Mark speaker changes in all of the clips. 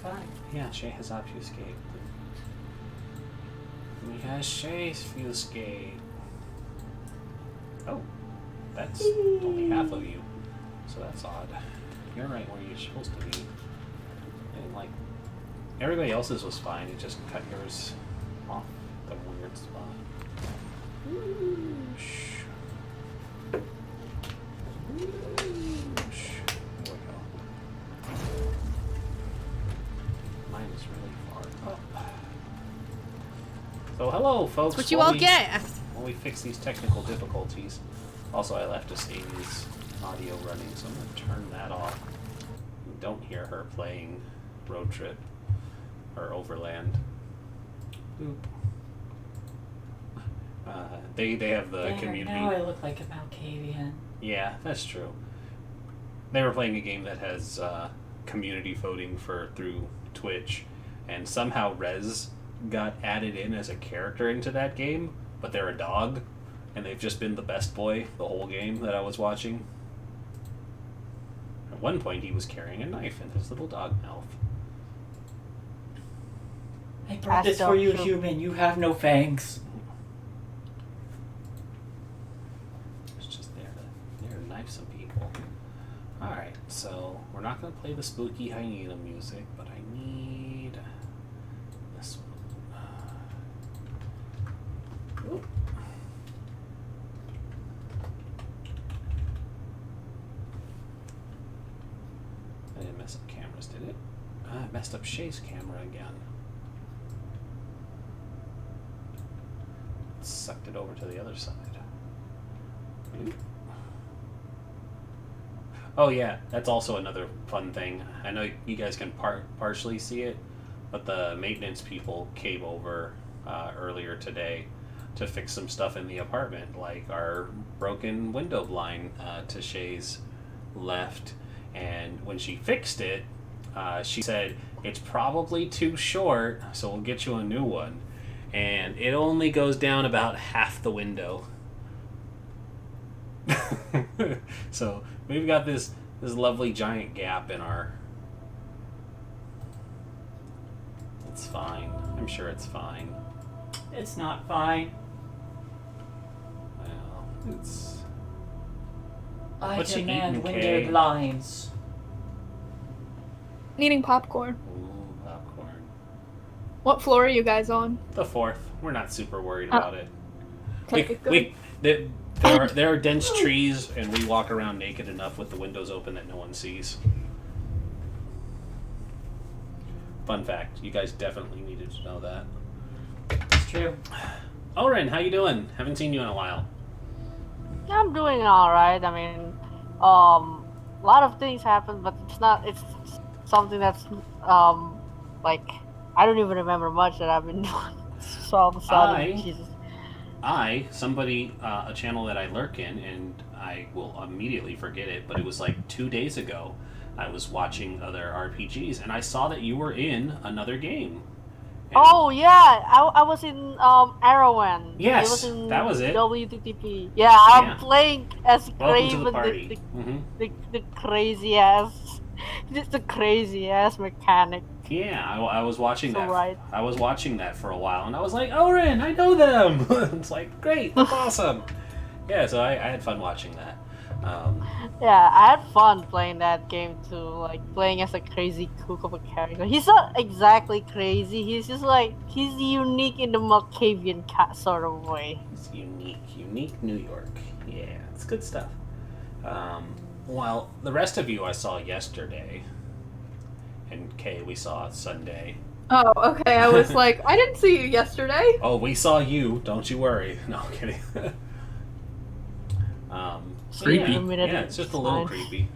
Speaker 1: fine.
Speaker 2: Yeah, Shay has obfuscate. We has Shay's obfuscate. Oh, that's only half of you, so that's odd. You're right where you're supposed to be. And like, everybody else's was fine. You just cut yours off the weird spot. Whoosh. Whoosh. There we go. Mine is really far up. So hello, folks.
Speaker 3: That's what you all get.
Speaker 2: While we fix these technical difficulties. Also, I left Estaine's audio running, so I'm going to turn that off. You don't hear her playing Road Trip or Overland. Boop. They have the community.
Speaker 1: Now I look like a Malkavian.
Speaker 2: Yeah, that's true. They were playing a game that has community voting through Twitch, and somehow Rez got added in as a character into that game, but they're a dog, and they've just been the best boy the whole game that I was watching. At one point, he was carrying a knife in his little dog mouth.
Speaker 1: I brought this for you, human. You have no fangs.
Speaker 2: It's just there to knife some people. Alright, so we're not going to play the spooky hyena music, but I need this one. Oop. I didn't mess up cameras, did it? I messed up Shay's camera again. Sucked it over to the other side. Oop. Oh yeah, that's also another fun thing. I know you guys can partially see it, but the maintenance people came over earlier today to fix some stuff in the apartment, like our broken window blind to Shay's left. And when she fixed it, she said, it's probably too short, so we'll get you a new one. And it only goes down about half the window. So we've got this lovely giant gap in our... It's fine. I'm sure it's fine.
Speaker 1: It's not fine.
Speaker 2: Well, it's...
Speaker 1: I
Speaker 2: What's she
Speaker 1: demand
Speaker 2: eating,
Speaker 1: window
Speaker 2: Kay?
Speaker 1: blinds.
Speaker 3: Eating popcorn.
Speaker 2: Ooh, popcorn.
Speaker 3: What floor are you guys on?
Speaker 2: The fourth. We're not super worried about it.
Speaker 3: Okay, good.
Speaker 2: There are dense trees, and we walk around naked enough with the windows open that no one sees. Fun fact. You guys definitely needed to know that.
Speaker 1: It's true.
Speaker 2: Oren, how you doing? Haven't seen you in a while.
Speaker 4: I'm doing alright. I mean, a lot of things happen, but it's something that's, like, I don't even remember much that I've been doing. So all of a sudden, Jesus.
Speaker 2: A channel that I lurk in, and I will immediately forget it, but it was like 2 days ago, I was watching other RPGs, and I saw that you were in another game. And
Speaker 4: Oh yeah, I was in Arrowin.
Speaker 2: Yes,
Speaker 4: it was in
Speaker 2: that was it.
Speaker 4: WTTP. Yeah, I'm
Speaker 2: Yeah.
Speaker 4: playing as
Speaker 2: Welcome to the
Speaker 4: Craven,
Speaker 2: party.
Speaker 4: the crazy ass, just the crazy ass mechanic.
Speaker 2: Yeah, I was watching
Speaker 4: So
Speaker 2: that.
Speaker 4: right.
Speaker 2: I was watching that for a while, and I was like, Oren, I know them! It's like, great, that's awesome. Yeah, so I had fun watching that.
Speaker 4: Yeah, I had fun playing that game too, like playing as a crazy kook of a character. He's not exactly crazy, he's just like, he's unique in the Malkavian cat sort of way.
Speaker 2: It's unique New York. Yeah, it's good stuff. Well, the rest of you I saw yesterday, and Kay we saw Sunday.
Speaker 3: Oh, okay. I was like, I didn't see you yesterday.
Speaker 2: Oh, we saw you, don't you worry. No, I'm kidding.
Speaker 5: Creepy.
Speaker 2: Yeah, it's just a little creepy.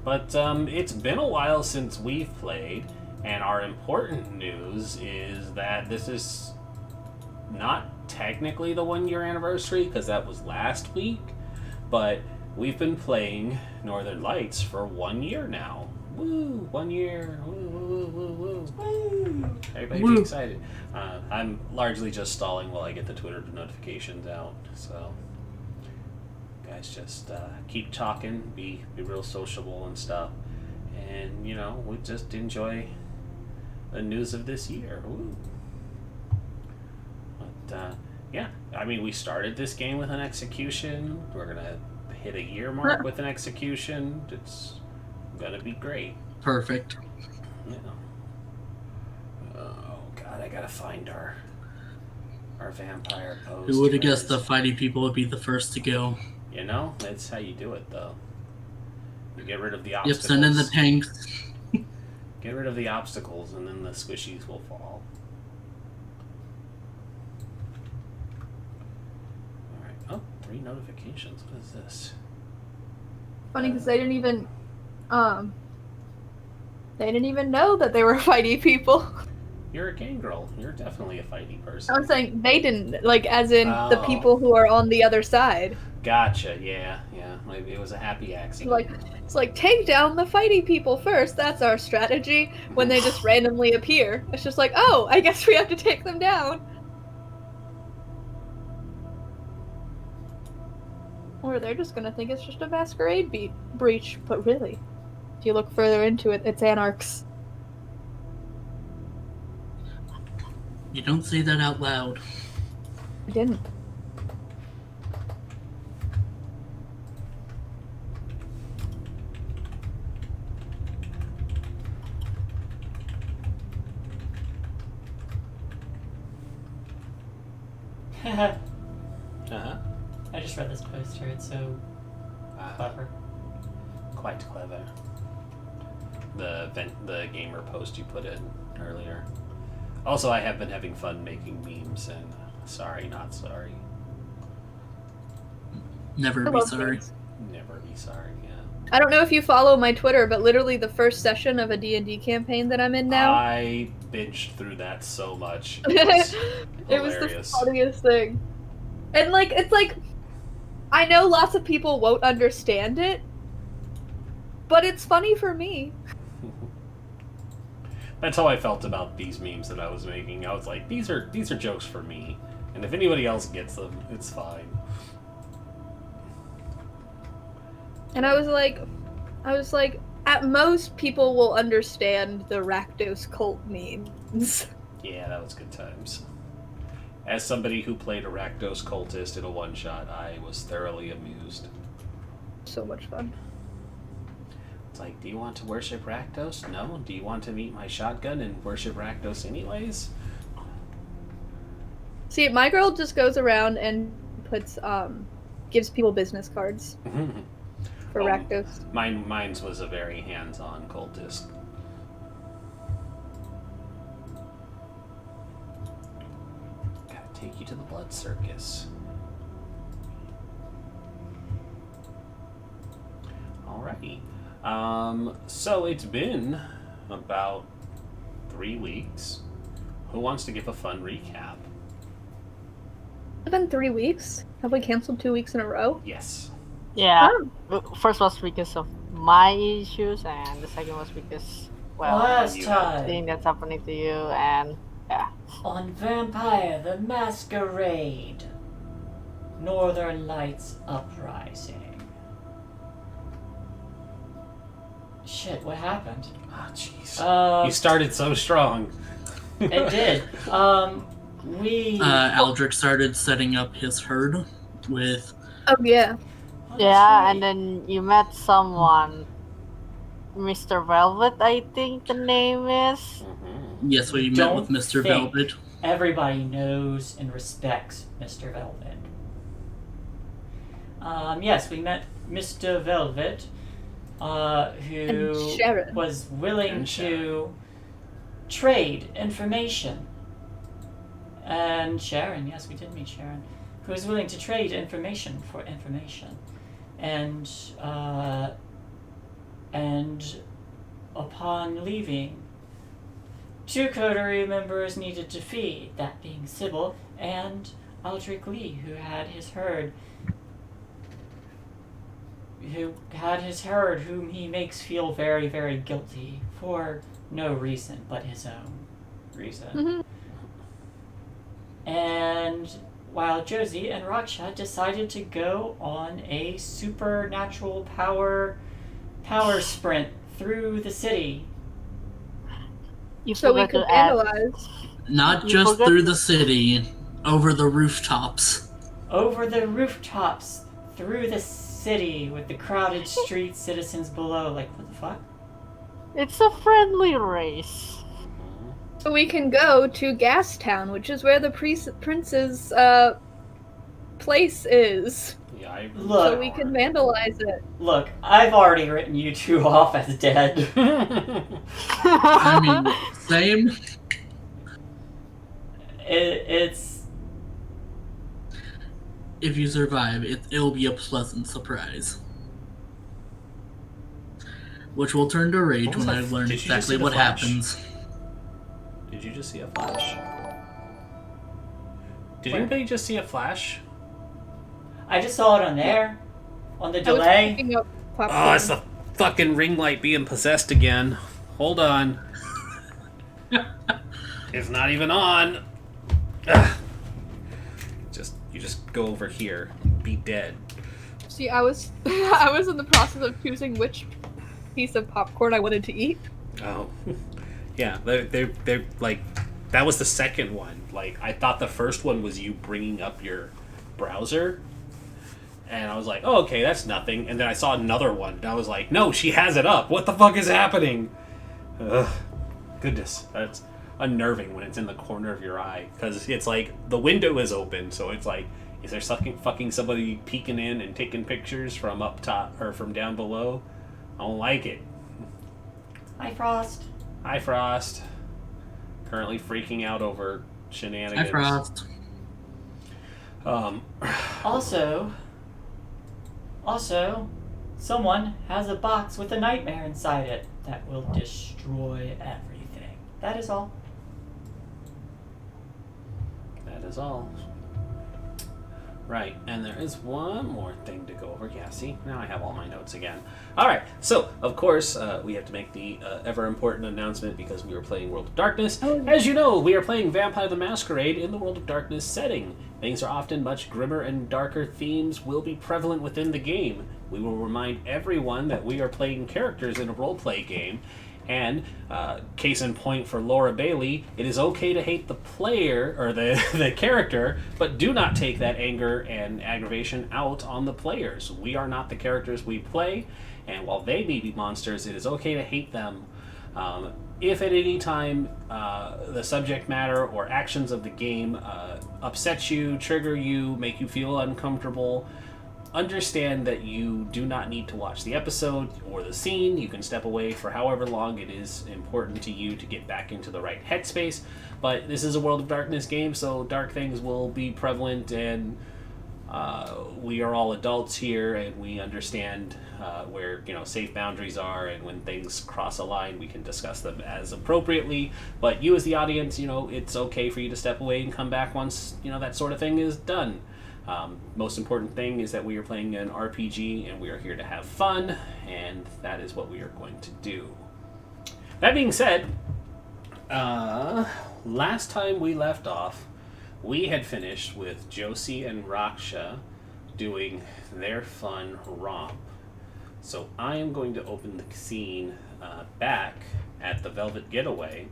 Speaker 2: But it's been a while since we've played, and our important news is that this is not technically the 1 year anniversary, because that was last week, but we've been playing Northern Lights for 1 year now. Woo! 1 year! Woo, woo, woo, woo, woo! Everybody be excited. I'm largely just stalling while I get the Twitter notifications out, so guys just keep talking, be real sociable and stuff, and we just enjoy the news of this year. Ooh. But yeah, I mean, we started this game with an execution. We're gonna hit a year mark with an execution. It's gonna be great.
Speaker 5: Perfect.
Speaker 2: Yeah. Oh God, I gotta find our vampire post.
Speaker 5: Who would have guessed the fighting people would be the first to go?
Speaker 2: That's how you do it, though. You get rid of the
Speaker 5: Yep,
Speaker 2: obstacles.
Speaker 5: send in the tanks.
Speaker 2: Get rid of the obstacles, and then the squishies will fall. Alright. Oh, 3 notifications. What is this?
Speaker 3: Funny because they didn't even know that they were fighty people.
Speaker 2: You're a gang girl. You're definitely a fighty person.
Speaker 3: I'm saying they didn't, like, as in the
Speaker 2: Oh.
Speaker 3: people who are on the other side.
Speaker 2: Gotcha, yeah. Maybe it was a happy accident.
Speaker 3: It's like, take down the fighty people first. That's our strategy. When they just randomly appear. It's just like, oh, I guess we have to take them down. Or they're just gonna think it's just a masquerade breach. But really, if you look further into it, it's Anarchs.
Speaker 5: You don't say that out loud.
Speaker 3: I didn't.
Speaker 2: Uh-huh.
Speaker 1: I just read this poster. It's so clever.
Speaker 2: Quite clever. The gamer post you put in earlier. Also, I have been having fun making memes, and sorry, not sorry.
Speaker 5: Never
Speaker 3: I
Speaker 5: be
Speaker 3: love
Speaker 5: sorry.
Speaker 3: these.
Speaker 2: Never be sorry, yeah.
Speaker 3: I don't know if you follow my Twitter, but literally the first session of a D&D campaign that I'm in now.
Speaker 2: I binged through that so much.
Speaker 3: It was the funniest thing. And it's like, I know lots of people won't understand it, but it's funny for me.
Speaker 2: That's how I felt about these memes that I was making. I was like, these are jokes for me, and if anybody else gets them, it's fine.
Speaker 3: And I was like, at most people will understand the Rakdos cult memes.
Speaker 2: Yeah, that was good times. As somebody who played a Rakdos cultist in a one-shot, I was thoroughly amused.
Speaker 3: So much fun.
Speaker 2: It's like, do you want to worship Rakdos? No? Do you want to meet my shotgun and worship Rakdos anyways?
Speaker 3: See, my girl just goes around and gives people business cards for Rakdos.
Speaker 2: Mine's was a very hands-on cultist. Gotta take you to the blood circus. Alrighty. So it's been about 3 weeks. Who wants to give a fun recap?
Speaker 3: It's been 3 weeks. Have we canceled 2 weeks in a row?
Speaker 2: Yes.
Speaker 4: Yeah. First was because of my issues, and the second was because,
Speaker 1: Last
Speaker 2: you
Speaker 1: time
Speaker 4: thing that's happening to you, and yeah.
Speaker 1: on Vampire the Masquerade, Northern Lights Uprising. Shit, what happened?
Speaker 2: Ah, jeez. You started so strong.
Speaker 1: It did.
Speaker 5: Aldrich started setting up his herd with...
Speaker 3: Oh, yeah.
Speaker 4: Yeah, and then you met someone, Mr. Velvet, I think the name is.
Speaker 5: Yes, we met
Speaker 1: Don't
Speaker 5: with Mr.
Speaker 1: think
Speaker 5: Velvet.
Speaker 1: Everybody knows and respects Mr. Velvet. Yes, we met Mr. Velvet, who
Speaker 3: And Sharon.
Speaker 1: was willing
Speaker 2: And Sharon.
Speaker 1: to trade information. And Sharon, yes, we did meet Sharon, who was willing to trade information for information. And upon leaving, 2 coterie members needed to feed, that being Sybil and Aldrich Lee, who had his herd, whom he makes feel very, very guilty for no reason but his own reason.
Speaker 3: Mm-hmm.
Speaker 1: And while Josie and Raksha decided to go on a supernatural power sprint through the city.
Speaker 4: You
Speaker 3: So we
Speaker 4: forgot
Speaker 3: could
Speaker 4: to add-
Speaker 3: vandalize.
Speaker 5: Not
Speaker 4: You
Speaker 5: just
Speaker 4: forgot-
Speaker 5: through the city, over the rooftops.
Speaker 1: Over the rooftops, through the city, with the crowded street citizens below. Like, what the fuck?
Speaker 4: It's a friendly race.
Speaker 3: So we can go to Gastown, which is where the prince's place is.
Speaker 2: Yeah, I
Speaker 1: Look.
Speaker 3: So we can vandalize it.
Speaker 1: Look, I've already written you two off as dead.
Speaker 5: I mean, same.
Speaker 1: It's...
Speaker 5: If you survive, it'll be a pleasant surprise. Which will turn to rage
Speaker 2: What was
Speaker 5: when
Speaker 2: that?
Speaker 5: I learn
Speaker 2: Did you just
Speaker 5: exactly
Speaker 2: see the
Speaker 5: what
Speaker 2: flash?
Speaker 5: happens.
Speaker 2: Did you just see a flash? Did
Speaker 1: Where?
Speaker 2: anybody just see a flash?
Speaker 1: I just saw it on there. On the
Speaker 3: I was
Speaker 1: delay.
Speaker 3: picking up popcorn.
Speaker 2: Oh, it's the fucking ring light being possessed again. Hold on. It's not even on. Ugh. You just go over here. Be dead.
Speaker 3: See, I was I was in the process of choosing which piece of popcorn I wanted to eat.
Speaker 2: Oh. Yeah, they're like, that was the second one. Like, I thought the first one was you bringing up your browser. And I was like, oh, okay, that's nothing. And then I saw another one. And I was like, no, she has it up. What the fuck is happening? Ugh. Goodness. That's unnerving when it's in the corner of your eye. Because it's like, the window is open. So it's like, is there fucking somebody peeking in and taking pictures from up top or from down below? I don't like it.
Speaker 1: Hi, Frost.
Speaker 2: Hi, Frost. Currently freaking out over shenanigans.
Speaker 5: Hi, Frost.
Speaker 1: Also, someone has a box with a nightmare inside it that will destroy everything. That is all.
Speaker 2: That is all. Right, and there is one more thing to go over. Yeah, see, now I have all my notes again. Alright, so, of course, we have to make the ever-important announcement because we are playing World of Darkness. As you know, we are playing Vampire the Masquerade in the World of Darkness setting. Things are often much grimmer and darker themes will be prevalent within the game. We will remind everyone that we are playing characters in a roleplay game. And, case in point for Laura Bailey, it is okay to hate the player, or the character, but do not take that anger and aggravation out on the players. We are not the characters we play, and while they may be monsters, it is okay to hate them. If at any time the subject matter or actions of the game upset you, trigger you, make you feel uncomfortable, understand that you do not need to watch the episode or the scene. You can step away for however long it is important to you to get back into the right headspace. But this is a World of Darkness game, so dark things will be prevalent, and we are all adults here, and we understand where safe boundaries are, and when things cross a line, we can discuss them as appropriately. But you, as the audience, it's okay for you to step away and come back once that sort of thing is done. Most important thing is that we are playing an RPG and we are here to have fun, and that is what we are going to do. That being said, last time we left off, we had finished with Josie and Raksha doing their fun romp. So I am going to open the scene back at the Velvet Getaway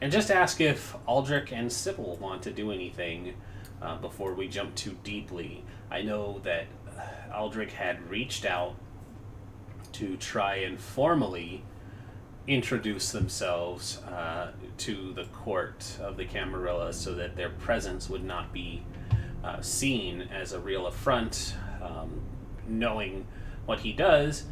Speaker 2: and just ask if Aldrich and Sybil want to do anything before we jump too deeply. I know that Aldrich had reached out to try and formally introduce themselves to the court of the Camerilla so that their presence would not be seen as a real affront. Knowing what he does,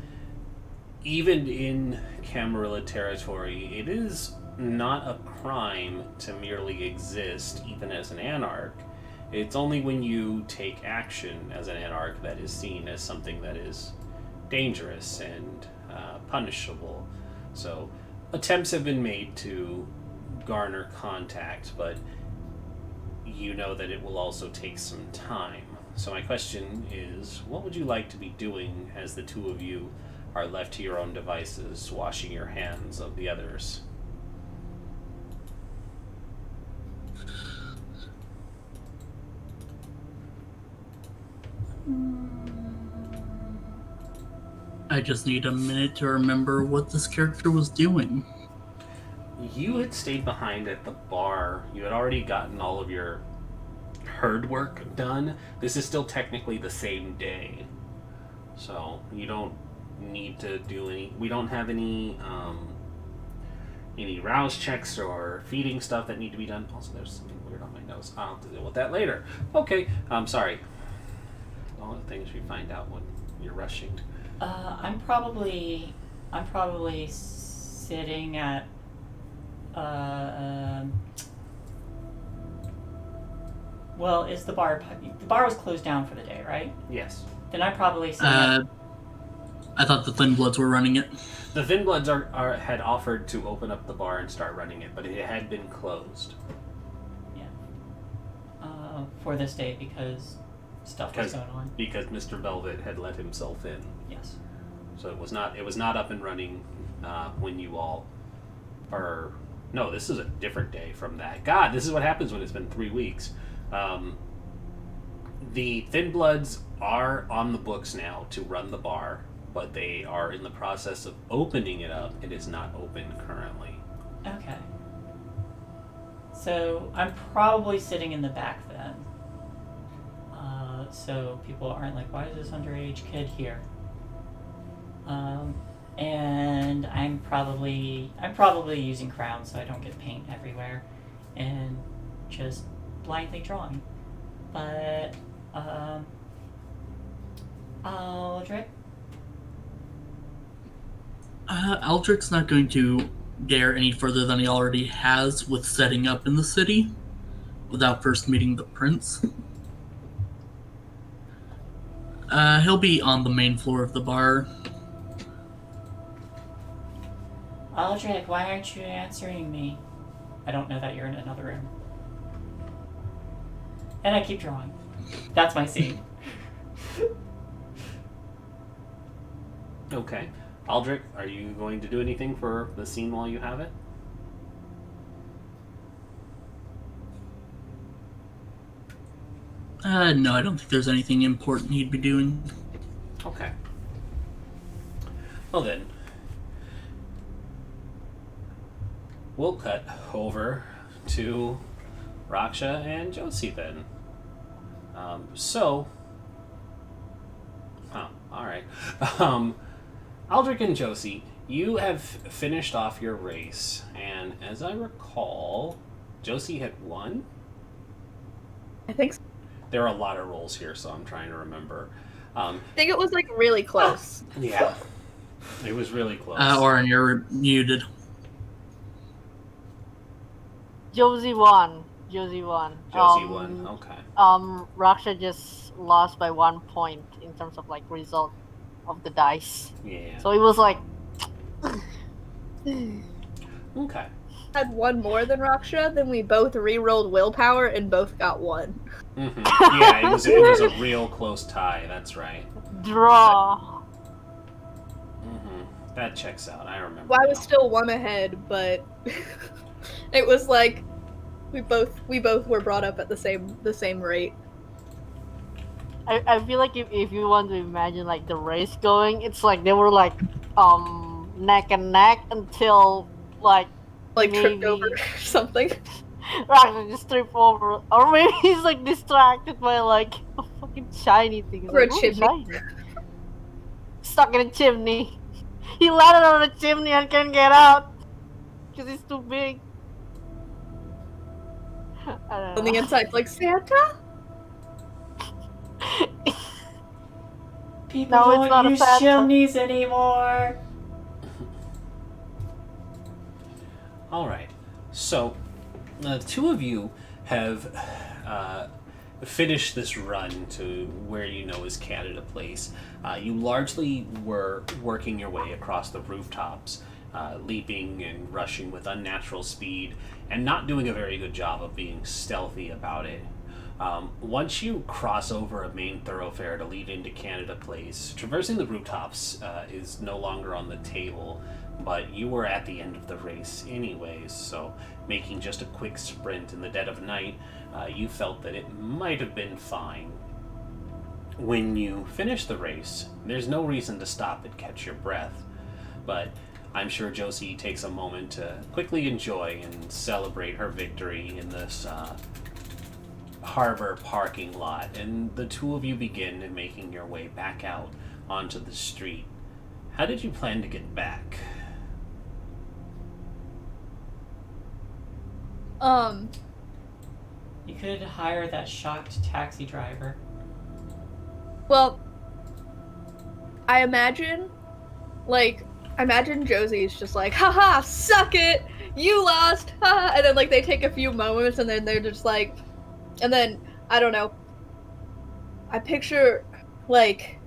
Speaker 2: even in Camerilla territory, it is not a crime to merely exist, even as an Anarch. It's only when you take action as an Anarch that is seen as something that is dangerous and punishable. So attempts have been made to garner contact, but you know that it will also take some time. So my question is, what would you like to be doing as the two of you are left to your own devices, washing your hands of the others?
Speaker 5: I just need a minute to remember what this character was doing.
Speaker 2: You had stayed behind at the bar. You had already gotten all of your herd work done. This is still technically the same day. So you don't need to do any... We don't have any rouse checks or feeding stuff that need to be done. Also, there's something weird on my nose. I'll have to deal with that later. Okay, I'm sorry. All the things we find out when you're rushing.
Speaker 1: I'm probably sitting at well, is the bar was closed down for the day, right?
Speaker 2: Yes.
Speaker 1: Then I'm probably sitting
Speaker 5: I thought the Thin Bloods were running it.
Speaker 2: The Thin Bloods had offered to open up the bar and start running it, but it had been closed.
Speaker 1: Yeah. For this day because stuff was going on.
Speaker 2: Because Mr. Velvet had let himself in.
Speaker 1: Yes.
Speaker 2: So it was not up and running when you all are... No, this is a different day from that. God, this is what happens when it's been 3 weeks. The Thin Bloods are on the books now to run the bar, but they are in the process of opening it up. It is not open currently.
Speaker 1: Okay. So I'm probably sitting in the back then. So people aren't like, why is this underage kid here? And I'm probably using crowns so I don't get paint everywhere, and just blindly drawing. But Aldrich?
Speaker 5: Aldrich's not going to dare any further than he already has with setting up in the city without first meeting the prince. He'll be on the main floor of the bar.
Speaker 1: Aldrich, why aren't you answering me? I don't know that you're in another room. And I keep drawing. That's my scene.
Speaker 2: Okay. Aldrich, are you going to do anything for the scene while you have it?
Speaker 5: No, I don't think there's anything important he'd be doing.
Speaker 2: Okay. Well then, we'll cut over to Raksha and Josie then. Alright. Aldrich and Josie, you have finished off your race, and as I recall, Josie had won?
Speaker 3: I think so.
Speaker 2: There are a lot of rolls here, so I'm trying to remember.
Speaker 3: I think it was like really close.
Speaker 2: Yeah. It was really close.
Speaker 5: Oren, you're muted.
Speaker 4: Josie won.
Speaker 2: Josie won, okay.
Speaker 4: Raksha just lost by 1 point in terms of like result of the dice.
Speaker 2: Yeah.
Speaker 4: So it was like
Speaker 2: Okay.
Speaker 3: Had one more than Raksha, then we both re-rolled willpower and both got one.
Speaker 2: Mm-hmm. Yeah, it was a real close tie, that's right.
Speaker 4: draw.
Speaker 2: Mm-hmm. That checks out, I remember.
Speaker 3: Well, I was still one ahead, but it was like we both were brought up at the same rate.
Speaker 4: I feel like if you want to imagine like the race going, it's like they were like neck and neck until like
Speaker 3: Tripped over or something.
Speaker 4: Raksha just tripped over, or maybe he's like distracted by like a fucking shiny thing.
Speaker 3: Or
Speaker 4: Like,
Speaker 3: a
Speaker 4: "Ooh,
Speaker 3: chimney."
Speaker 4: shiny." Stuck in a chimney. He landed on a chimney and can't get out because he's too big. I don't
Speaker 3: On the
Speaker 4: know.
Speaker 3: inside, like Santa.
Speaker 1: People
Speaker 4: No, it's not
Speaker 1: don't
Speaker 4: a
Speaker 1: use
Speaker 4: Santa.
Speaker 1: chimneys anymore.
Speaker 2: Alright, so the two of you have finished this run to where you know is Canada Place. You largely were working your way across the rooftops, leaping and rushing with unnatural speed, and not doing a very good job of being stealthy about it. Once you cross over a main thoroughfare to lead into Canada Place, traversing the rooftops is no longer on the table, but you were at the end of the race anyways, so making just a quick sprint in the dead of night, you felt that it might have been fine. When you finish the race, there's no reason to stop and catch your breath, but I'm sure Josie takes a moment to quickly enjoy and celebrate her victory in this harbor parking lot, and the two of you begin making your way back out onto the street. How did you plan to get back?
Speaker 1: You could hire that shocked taxi driver.
Speaker 3: Well, I imagine Josie's just like, haha, suck it! You lost! Haha! And then, like, they take a few moments and then they're just like, and then, I don't know. I picture, like,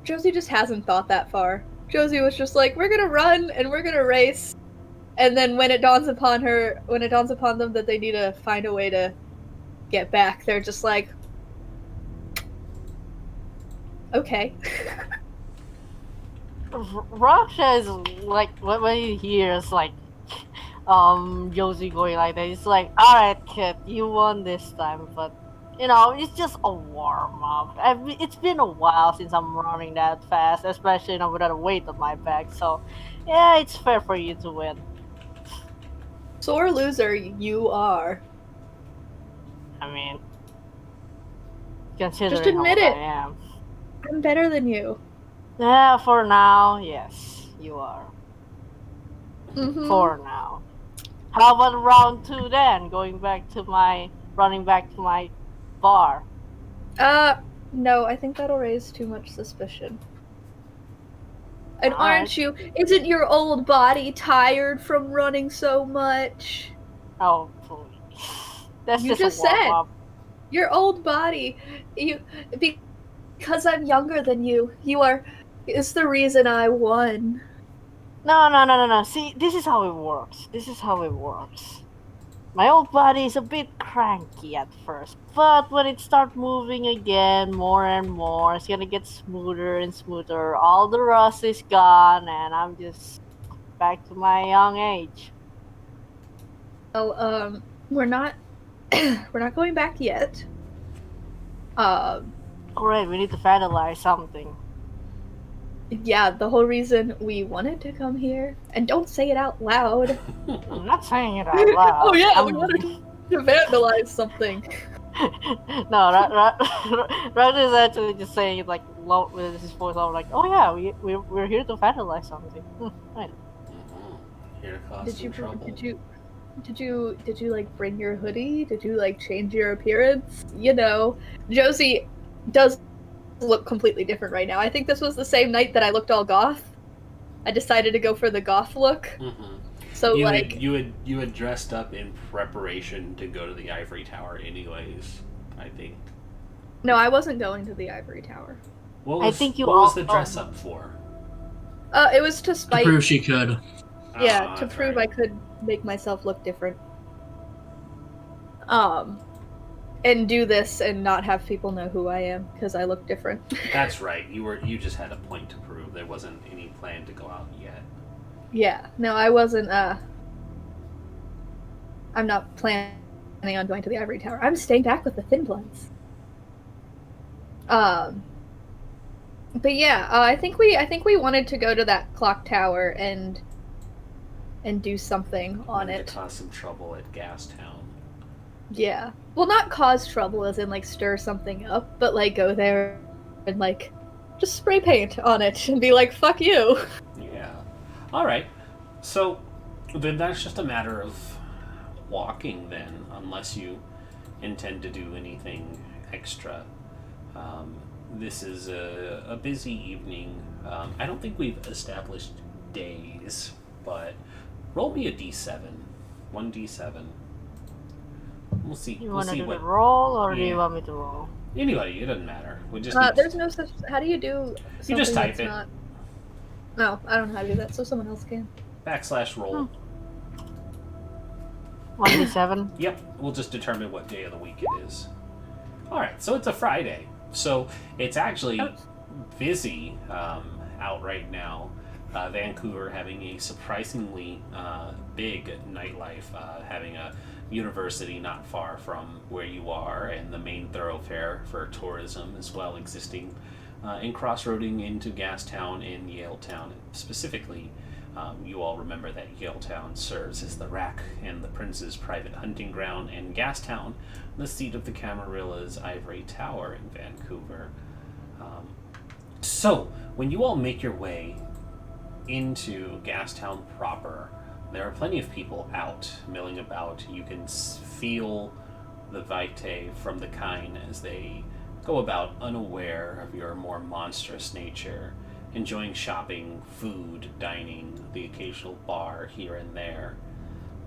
Speaker 3: Josie just hasn't thought that far. Josie was just like, we're gonna run and we're gonna race. And then when it dawns upon them that they need to find a way to get back, they're just like, okay.
Speaker 4: Raksha is like, when he hears like Josie going like that, he's like, alright kid, you won this time, but you know, it's just a warm-up. It's been a while since I'm running that fast, especially without a weight on my back, so yeah, it's fair for you to win.
Speaker 3: Sore loser, you are.
Speaker 4: I mean, considering
Speaker 3: Just admit
Speaker 4: how
Speaker 3: it.
Speaker 4: old I am.
Speaker 3: I'm better than you.
Speaker 4: Yeah, for now, yes, you are.
Speaker 3: Mm-hmm.
Speaker 4: For now. How about round 2 then? Running back to my bar.
Speaker 3: No, I think that'll raise too much suspicion. And
Speaker 4: Alright.
Speaker 3: aren't you? Isn't your old body tired from running so much?
Speaker 4: Oh, please. That's
Speaker 3: You
Speaker 4: just
Speaker 3: just
Speaker 4: a warm-up.
Speaker 3: Your old body, because I'm younger than you. Is the reason I won.
Speaker 4: No. See, this is how it works. My old body is a bit cranky at first, but when it starts moving again more and more, it's gonna get smoother and smoother. All the rust is gone, and I'm just back to my young age.
Speaker 3: Oh, we're not going back yet.
Speaker 4: Great, we need to finalize something.
Speaker 3: Yeah, the whole reason we wanted to come here, and don't say it out loud.
Speaker 4: I'm not saying it out loud.
Speaker 3: Oh yeah, we wanted to vandalize something.
Speaker 4: No, Ragnar is actually just saying it like low with his voice. I'm like, oh yeah, we're here to vandalize something. Right.
Speaker 2: Here to cause
Speaker 3: Did
Speaker 2: some
Speaker 3: you
Speaker 2: trouble.
Speaker 3: did you like bring your hoodie? Did you like change your appearance? You know, Josie does look completely different right now. I think this was the same night that I looked all goth. I decided to go for the goth look.
Speaker 2: Mm-hmm.
Speaker 3: So
Speaker 2: you had dressed up in preparation to go to the Ivory Tower anyways, I think.
Speaker 3: No, I wasn't going to the Ivory Tower.
Speaker 2: What
Speaker 4: I think you
Speaker 2: was the dress up for?
Speaker 3: It was to
Speaker 5: To
Speaker 3: spite.
Speaker 5: prove she could.
Speaker 3: Yeah, to
Speaker 2: That's
Speaker 3: prove
Speaker 2: right.
Speaker 3: I could make myself look different. And do this and not have people know who I am because I look different.
Speaker 2: That's right. You just had a point to prove. There wasn't any plan to go out yet.
Speaker 3: Yeah, no, I wasn't. I'm not planning on going to the Ivory Tower. I'm staying back with the Thin Bloods. But yeah, I think we wanted to go to that clock tower and do something on
Speaker 2: Wanted
Speaker 3: it.
Speaker 2: to cause some trouble at Gastown.
Speaker 3: Yeah. Well, not cause trouble as in like stir something up, but like go there and like just spray paint on it and be like, fuck you.
Speaker 2: Yeah. Alright. So then that's just a matter of walking then, unless you intend to do anything extra. This is a busy evening. I don't think we've established days, but roll me a d7. 1d7. We'll see.
Speaker 4: You
Speaker 2: We'll
Speaker 4: want to
Speaker 2: see
Speaker 4: do
Speaker 2: what.
Speaker 4: the roll, or do
Speaker 2: Yeah.
Speaker 4: you want me to roll?
Speaker 2: Anybody, it doesn't matter. We just.
Speaker 3: There's no such. How do you do?
Speaker 2: You just
Speaker 3: something
Speaker 2: type
Speaker 3: that's
Speaker 2: it.
Speaker 3: Not... No, I don't know how to do that, so someone else can.
Speaker 2: /roll.
Speaker 4: 1d7.
Speaker 2: Yep, we'll just determine what day of the week it is. Alright, so it's a Friday. So it's actually busy out right now. Vancouver having a surprisingly big nightlife, having a university not far from where you are, and the main thoroughfare for tourism as well existing in crossroading into Gastown and Yaletown. Specifically, you all remember that Yaletown serves as the Rack and the Prince's private hunting ground, and Gastown, the seat of the Camerilla's ivory tower in Vancouver. So, when you all make your way into Gastown proper, there are plenty of people out, milling about. You can feel the vitae from the kine as they go about unaware of your more monstrous nature, enjoying shopping, food, dining, the occasional bar here and there.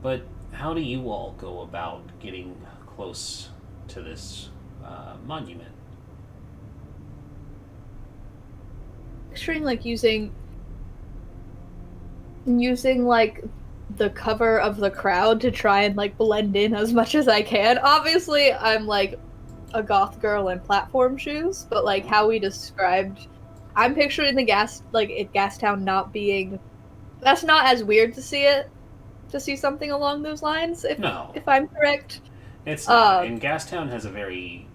Speaker 2: But how do you all go about getting close to this monument?
Speaker 3: Picturing like using like the cover of the crowd to try and like blend in as much as I can. Obviously, I'm like a goth girl in platform shoes, but like how we described, I'm picturing the Gastown not being. That's not as weird to see something along those lines. If I'm correct,
Speaker 2: it's not. And Gastown has a very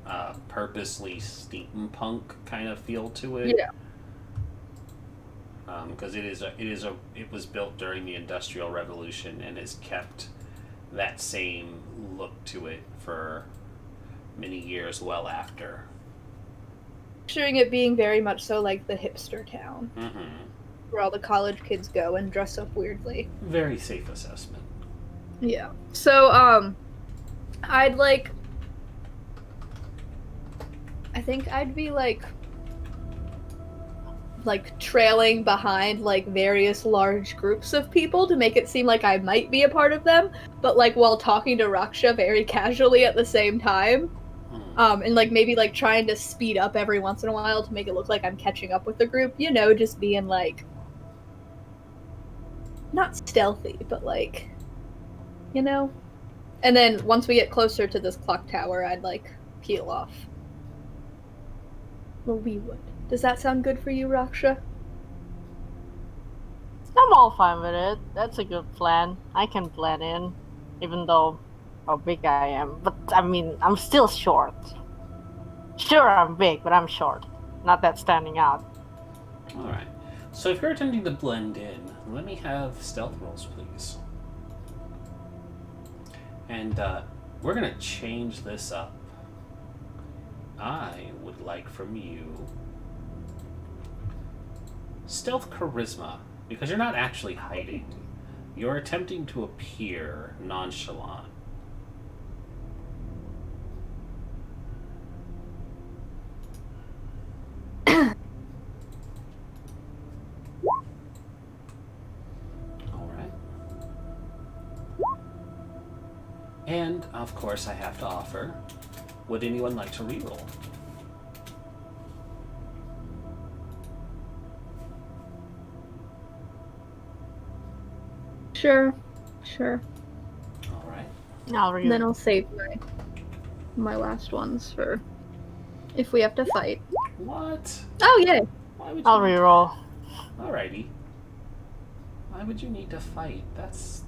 Speaker 2: purposely steampunk kind of feel to it.
Speaker 3: Yeah.
Speaker 2: Because it was built during the Industrial Revolution and has kept that same look to it for many years well after.
Speaker 3: Picturing it being very much so like the hipster town, where all the college kids go and dress up weirdly.
Speaker 2: Very safe assessment.
Speaker 3: Yeah. So, I think I'd be like trailing behind like various large groups of people to make it seem like I might be a part of them, but like while talking to Raksha very casually at the same time. And like maybe like trying to speed up every once in a while to make it look like I'm catching up with the group, you know, just being like not stealthy, but like, you know. And then once we get closer to this clock tower, I'd like peel off. Well, we would. Does that sound good for you, Raksha?
Speaker 4: I'm all fine with it. That's a good plan. I can blend in, even though how big I am. But I mean, I'm still short. Sure, I'm big, but I'm short. Not that standing out.
Speaker 2: Alright. So if you're attempting to blend in, let me have stealth rolls, please. And we're going to change this up. I would like from you stealth charisma, because you're not actually hiding. You're attempting to appear nonchalant. Alright. And, of course, I have to offer, would anyone like to reroll?
Speaker 3: Sure.
Speaker 2: Alright.
Speaker 3: And then I'll save my last ones for if we have to fight.
Speaker 2: What?
Speaker 3: Oh, yeah.
Speaker 2: Why would
Speaker 4: I'll reroll.
Speaker 2: Alrighty. Why would you need to fight? That's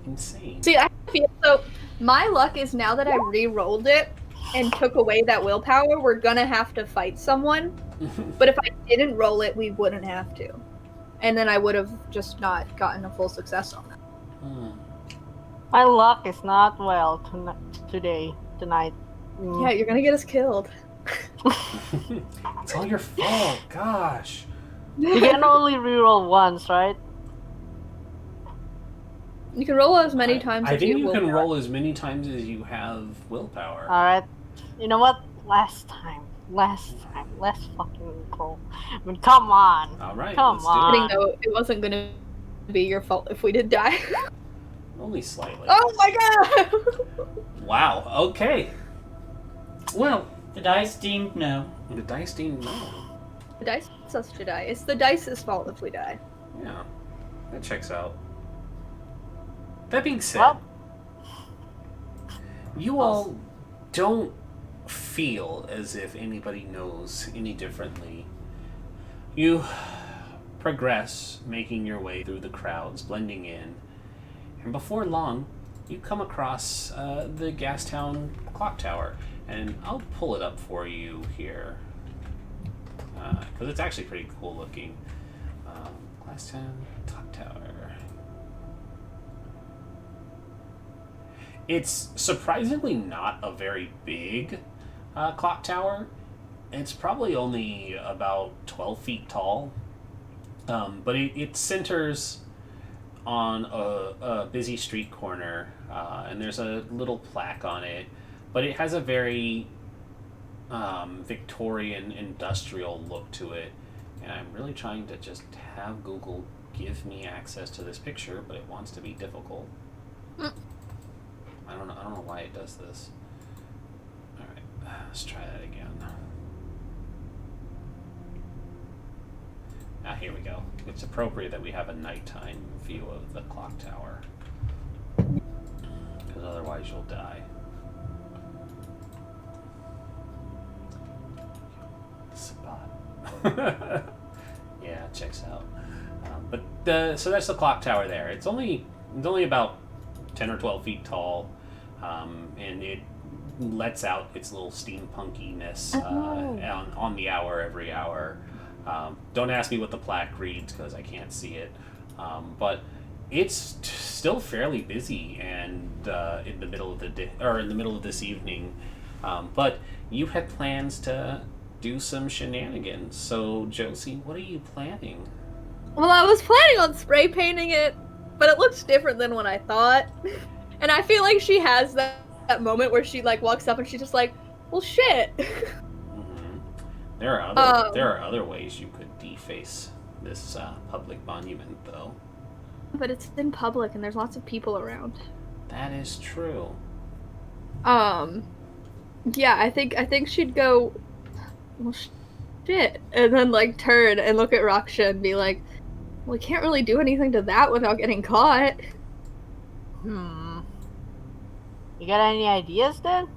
Speaker 2: insane.
Speaker 3: See, I feel so. My luck is now that I re-rolled it and took away that willpower, we're gonna have to fight someone. But if I didn't roll it, we wouldn't have to. And then I would have just not gotten a full success on that.
Speaker 4: My luck is not well tonight.
Speaker 3: Yeah, you're gonna get us killed.
Speaker 2: It's all your fault, gosh.
Speaker 4: You can only reroll once, right?
Speaker 3: You can roll as many times
Speaker 2: I
Speaker 3: as
Speaker 2: think you can
Speaker 3: willpower.
Speaker 2: roll as many times as you have willpower.
Speaker 4: Alright. You know what? Last time. Let's fucking roll. I mean, come on.
Speaker 2: Alright,
Speaker 4: Come
Speaker 2: let's
Speaker 4: on.
Speaker 2: do it.
Speaker 3: No, it wasn't gonna be your fault if we did die.
Speaker 2: Only slightly.
Speaker 3: Oh my god!
Speaker 2: Wow, okay. Well,
Speaker 1: The dice deemed no.
Speaker 2: the dice deemed no.
Speaker 3: The dice wants us to die. It's the dice's fault if we die.
Speaker 2: Yeah, that checks out. That being said,
Speaker 4: Well,
Speaker 2: you all don't feel as if anybody knows any differently. You progress, making your way through the crowds, blending in, and before long, you come across the Gastown clock tower, and I'll pull it up for you here, because it's actually pretty cool looking. Gastown clock tower. It's surprisingly not a very big clock tower. It's probably only about 12 feet tall, but it centers on a busy street corner, and there's a little plaque on it, but it has a very Victorian industrial look to it, and I'm really trying to just have Google give me access to this picture, but it wants to be difficult. I don't know why it does this. Alright, let's try that again. Here we go. It's appropriate that we have a nighttime view of the clock tower, because otherwise you'll die. Spot. Yeah, it checks out. So that's the clock tower there. It's only about 10 or 12 feet tall, and it lets out its little steampunkiness on the hour every hour. Don't ask me what the plaque reads because I can't see it, but it's still fairly busy and in the middle of the day, or in the middle of this evening. But you had plans to do some shenanigans. So Josie, what are you planning?
Speaker 3: Well, I was planning on spray painting it, but it looks different than what I thought. And I feel like she has that moment where she like walks up and she's just like, well, shit.
Speaker 2: Mm-hmm. There are other ways you could deface this public monument, though.
Speaker 3: But it's in public and there's lots of people around.
Speaker 2: That is true.
Speaker 3: Yeah, I think she'd go, well, shit, and then like turn and look at Raksha and be like, well, I can't really do anything to that without getting caught.
Speaker 4: You got any ideas then?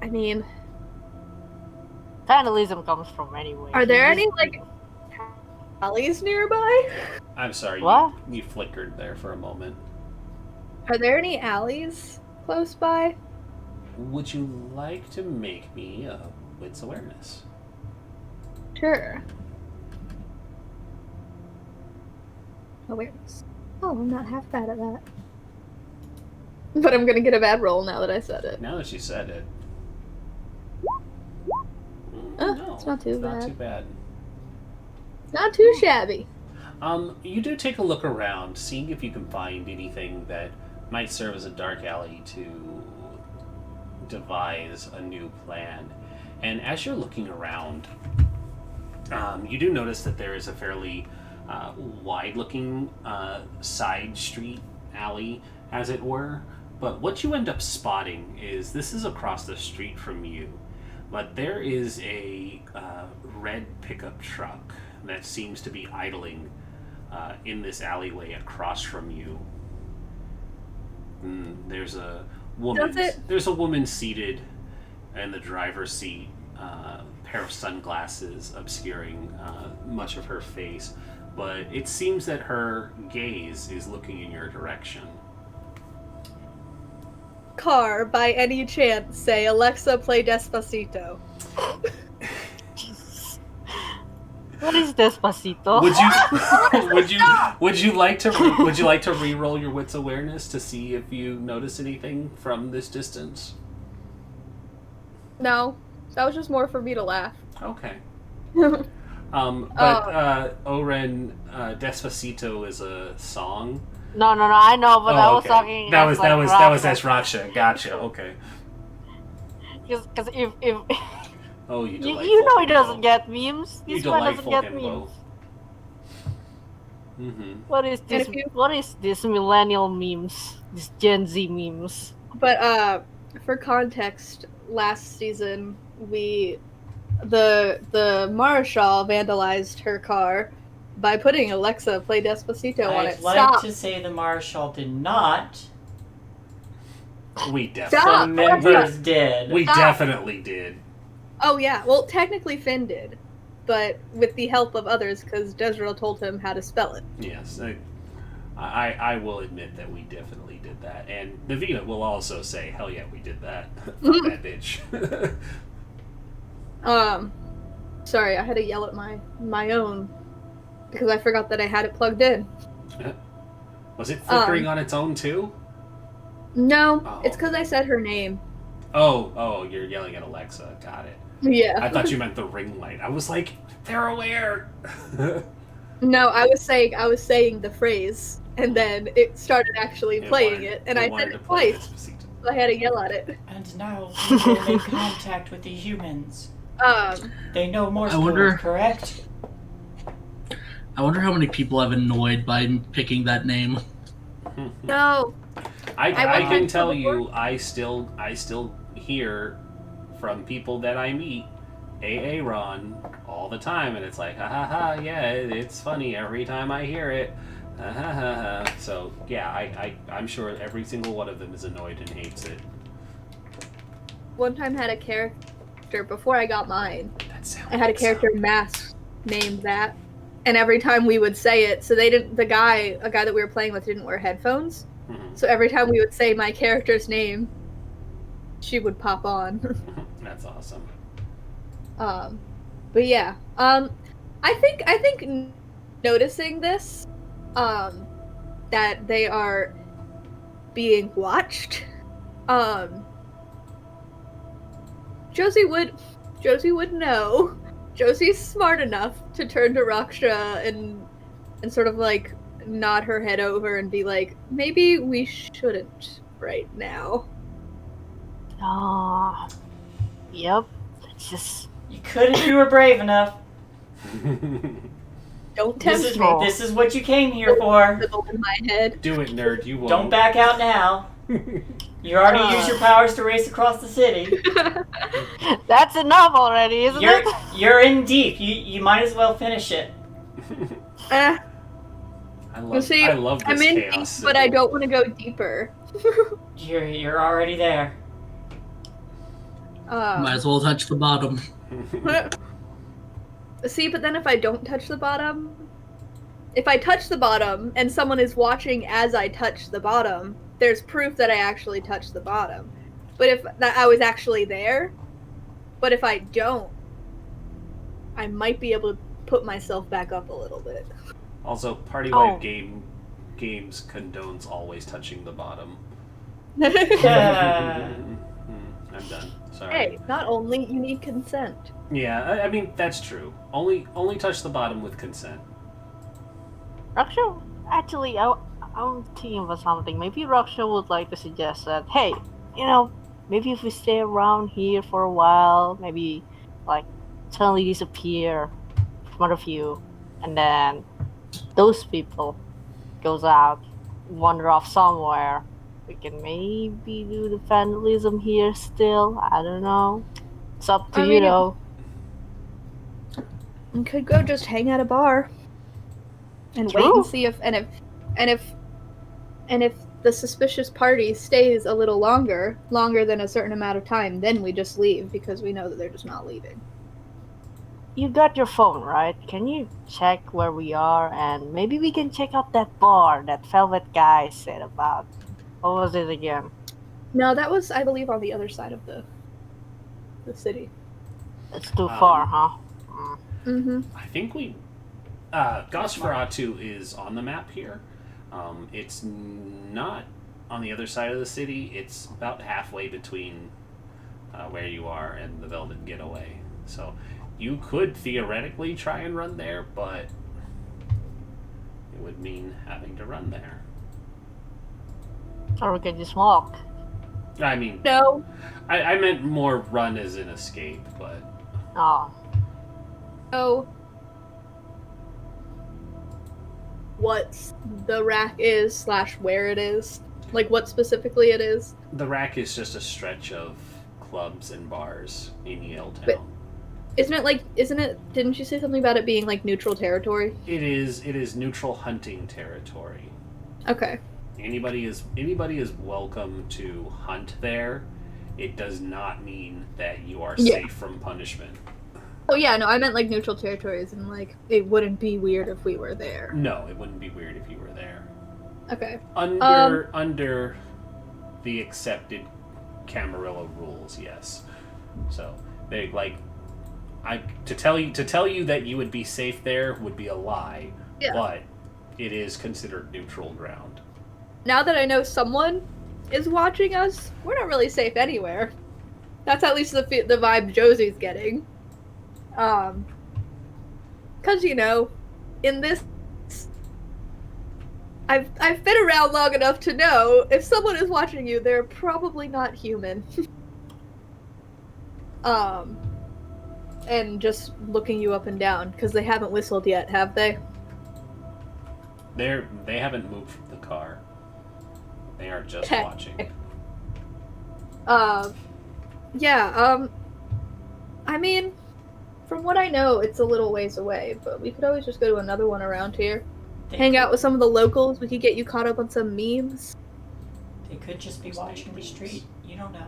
Speaker 3: I mean,
Speaker 4: vandalism comes from anywhere.
Speaker 3: are there any like alleys nearby?
Speaker 2: I'm sorry,
Speaker 4: What?
Speaker 2: you flickered there for a moment.
Speaker 3: Are there any alleys close by?
Speaker 2: Would you like to make me a wits awareness?
Speaker 3: Sure. Awareness. Oh, I'm not half bad at that. But I'm gonna get a bad roll now that I said it.
Speaker 2: Now that you said it.
Speaker 3: Oh, it's not too bad.
Speaker 2: Not too bad.
Speaker 3: Not too shabby.
Speaker 2: You do take a look around, seeing if you can find anything that might serve as a dark alley to devise a new plan. And as you're looking around, you do notice that there is a fairly wide-looking side street alley, as it were. But what you end up spotting is this is across the street from you, but there is a red pickup truck that seems to be idling in this alleyway across from you. There's a woman. There's a woman seated in the driver's seat, pair of sunglasses obscuring much of her face, but it seems that her gaze is looking in your direction.
Speaker 3: Car, by any chance, say, Alexa, play Despacito.
Speaker 4: What is Despacito?
Speaker 2: Would you like to re-roll your wits awareness to see if you notice anything from this distance?
Speaker 3: No, that was just more for me to laugh.
Speaker 2: Okay. Oren, Despacito is a song.
Speaker 4: No, I know, but I was
Speaker 2: okay.
Speaker 4: talking.
Speaker 2: That was as
Speaker 4: Raksha.
Speaker 2: Raksha. Gotcha. Okay.
Speaker 4: Because if
Speaker 2: Oh, you delightful
Speaker 4: you know he
Speaker 2: himbo.
Speaker 4: doesn't get memes.
Speaker 2: You
Speaker 4: This one doesn't
Speaker 2: delightful
Speaker 4: get
Speaker 2: himbo.
Speaker 4: memes.
Speaker 2: Mm-hmm.
Speaker 4: What is this? What is this millennial memes? This Gen Z memes?
Speaker 3: But for context, last season the Marshal vandalized her car by putting Alexa play Despacito on it.
Speaker 1: I'd like
Speaker 3: Stop.
Speaker 1: to say the Marshal did not.
Speaker 2: We
Speaker 1: The
Speaker 3: Stop.
Speaker 2: definitely
Speaker 1: members did.
Speaker 2: we
Speaker 3: Stop.
Speaker 2: definitely did.
Speaker 3: Oh yeah, well technically Finn did, but with the help of others, because Jezreel told him how to spell it.
Speaker 2: Yes, I will admit that we definitely did that, and Navina will also say, "Hell yeah, we did that." Fuck that bitch.
Speaker 3: Sorry, I had to yell at my own because I forgot that I had it plugged in.
Speaker 2: Was it flickering on its own too?
Speaker 3: No,
Speaker 2: Oh.
Speaker 3: it's because I said her name.
Speaker 2: Oh, you're yelling at Alexa. Got it.
Speaker 3: Yeah.
Speaker 2: I thought you meant the ring light. I was like, they're aware.
Speaker 3: No, I was saying the phrase, and then it started actually playing it, and I said it twice, so I had to yell at it.
Speaker 1: And now we will make contact with the humans.
Speaker 3: They
Speaker 1: know Morse
Speaker 5: I wonder-
Speaker 1: code, correct?
Speaker 5: I wonder how many people I've annoyed by picking that name.
Speaker 3: No.
Speaker 2: I
Speaker 3: went
Speaker 2: can
Speaker 3: on
Speaker 2: tell
Speaker 3: to the
Speaker 2: you, I still hear from people that I meet AA Ron all the time, and it's like, ha ha ha, yeah, it's funny every time I hear it. Ha ha ha ha. So yeah, I'm sure every single one of them is annoyed and hates it.
Speaker 3: One time I had a character before I got mine.
Speaker 2: That sounds
Speaker 3: I had a character mask named that, and every time we would say it, so a guy that we were playing with didn't wear headphones, so every time we would say my character's name, she would pop on.
Speaker 2: That's awesome.
Speaker 3: But yeah, I think noticing this, that they are being watched, Josie would know. Josie's smart enough to turn to Raksha and sort of like nod her head over and be like, maybe we shouldn't right now.
Speaker 4: Yep. It's just...
Speaker 1: You could if you were brave enough.
Speaker 3: Don't tempt
Speaker 1: This is,
Speaker 3: me.
Speaker 1: this is what you came here for.
Speaker 3: Fiddle in my head.
Speaker 2: Do it, nerd. You won't.
Speaker 1: Don't back out now. You already used your powers to race across the city.
Speaker 4: That's enough already, isn't it?
Speaker 1: You're in deep. You might as well finish it.
Speaker 2: I love this
Speaker 3: I'm in deep,
Speaker 2: chaos.
Speaker 3: but I don't want to go deeper.
Speaker 1: You're already there.
Speaker 5: Might as well touch the bottom.
Speaker 3: See, but then if I don't touch the bottom, if I touch the bottom and someone is watching as I touch the bottom, there's proof that I actually touched the bottom. But if that I was actually there, but if I don't, I might be able to put myself back up a little bit.
Speaker 2: Also, PartyWipeGames condones always touching the bottom. I'm done. Sorry.
Speaker 3: Hey, not only you need consent.
Speaker 2: Yeah, I mean that's true. Only touch the bottom with consent.
Speaker 4: Raksha, actually, I'm thinking of something. Maybe Raksha would like to suggest that, hey, maybe if we stay around here for a while, maybe, like, suddenly disappear in front of you, and then those people goes out, wander off somewhere. We can maybe do the vandalism here still. I don't know. It's up to you, though.
Speaker 3: We could go just hang at a bar and wait and see if the suspicious party stays a little longer than a certain amount of time, then we just leave because we know that they're just not leaving.
Speaker 4: You got your phone, right? Can you check where we are, and maybe we can check out that bar that Velvet guy said about. What was it again?
Speaker 3: No, that was, I believe, on the other side of the city.
Speaker 4: It's too far, huh?
Speaker 3: Mm-hmm.
Speaker 2: I think we... Nosferatu is on the map here. It's not on the other side of the city. It's about halfway between where you are and the Velvet Getaway. So you could theoretically try and run there, but it would mean having to run there.
Speaker 4: Or we can just walk.
Speaker 2: I mean...
Speaker 3: No.
Speaker 2: I meant more run as an escape, but...
Speaker 4: Oh.
Speaker 3: So, what the rack is / where it is? Like, what specifically it is?
Speaker 2: The rack is just a stretch of clubs and bars in Yale Town.
Speaker 3: But didn't you say something about it being, like, neutral territory?
Speaker 2: It is neutral hunting territory.
Speaker 3: Okay.
Speaker 2: Anybody is welcome to hunt there. It does not mean that you are safe from punishment.
Speaker 3: Oh yeah, no, I meant like neutral territories, and like it wouldn't be weird if we were there.
Speaker 2: No, it wouldn't be weird if you were there.
Speaker 3: Okay.
Speaker 2: Under the accepted Camerilla rules, yes. So they like to tell you that you would be safe there would be a lie.
Speaker 3: Yeah.
Speaker 2: But it is considered neutral ground.
Speaker 3: Now that I know someone is watching us, we're not really safe anywhere. That's at least the vibe Josie's getting. Cause in this, I've been around long enough to know if someone is watching you, they're probably not human. And just looking you up and down, because they haven't whistled yet, have they?
Speaker 2: They haven't moved from the car. They are just watching.
Speaker 3: Yeah, I mean, from what I know, it's a little ways away, but we could always just go to another one around here. Hang out with some of the locals, we could get you caught up on some memes.
Speaker 1: They could just be watching the street. You don't know.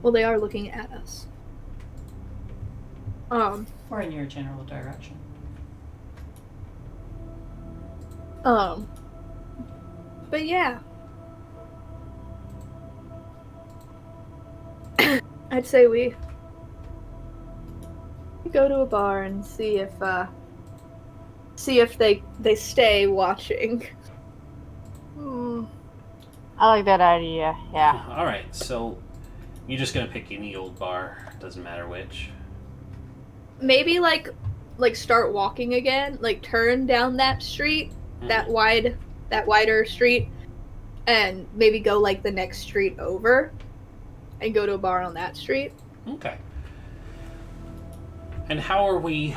Speaker 3: Well, they are looking at us.
Speaker 1: Or in your general direction.
Speaker 3: But yeah. I'd say we go to a bar and see if they stay watching.
Speaker 4: I like that idea. Yeah.
Speaker 2: All right, so you're just gonna pick any old bar, doesn't matter which.
Speaker 3: Maybe like start walking again, like turn down that street, that wider street, and maybe go like the next street over, and go to a bar on that street.
Speaker 2: Okay. And how are we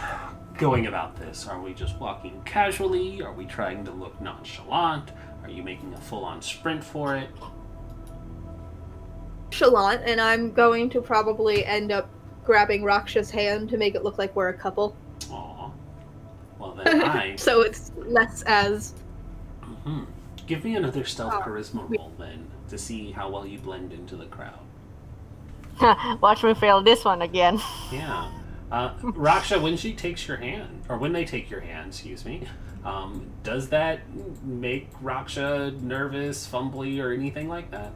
Speaker 2: going about this? Are we just walking casually? Are we trying to look nonchalant? Are you making a full-on sprint for it?
Speaker 3: Nonchalant, and I'm going to probably end up grabbing Raksha's hand to make it look like we're a couple.
Speaker 2: Aw. Well then
Speaker 3: So it's less as...
Speaker 2: Mm-hmm. Give me another stealth charisma roll then, to see how well you blend into the crowd.
Speaker 4: Watch me fail this one again.
Speaker 2: Yeah. Raksha, when she takes your hand, or when they take your hand, excuse me, does that make Raksha nervous, fumbly, or anything like that?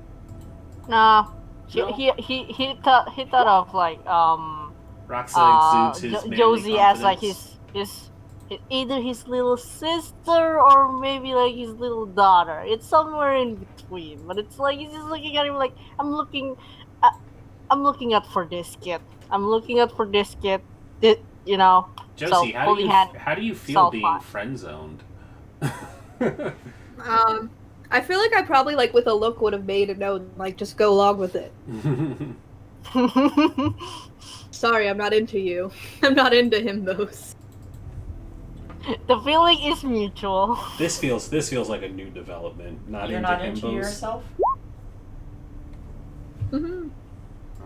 Speaker 4: No.
Speaker 2: No?
Speaker 4: He thought of like
Speaker 2: Raksha exudes his manly
Speaker 4: Josie as like
Speaker 2: confidence.
Speaker 4: his either his little sister or maybe like his little daughter. It's somewhere in between, but it's like he's just looking at him like I'm looking out for this kid. I'm looking out for this kid.
Speaker 2: Josie,
Speaker 4: so
Speaker 2: how do you feel being friend zoned?
Speaker 3: I feel like I probably like with a look would have made it known, like just go along with it. Sorry, I'm not into you. I'm not into himbos.
Speaker 4: The feeling is mutual.
Speaker 2: This feels like a new development.
Speaker 1: You're not into yourself?
Speaker 3: Mm-hmm.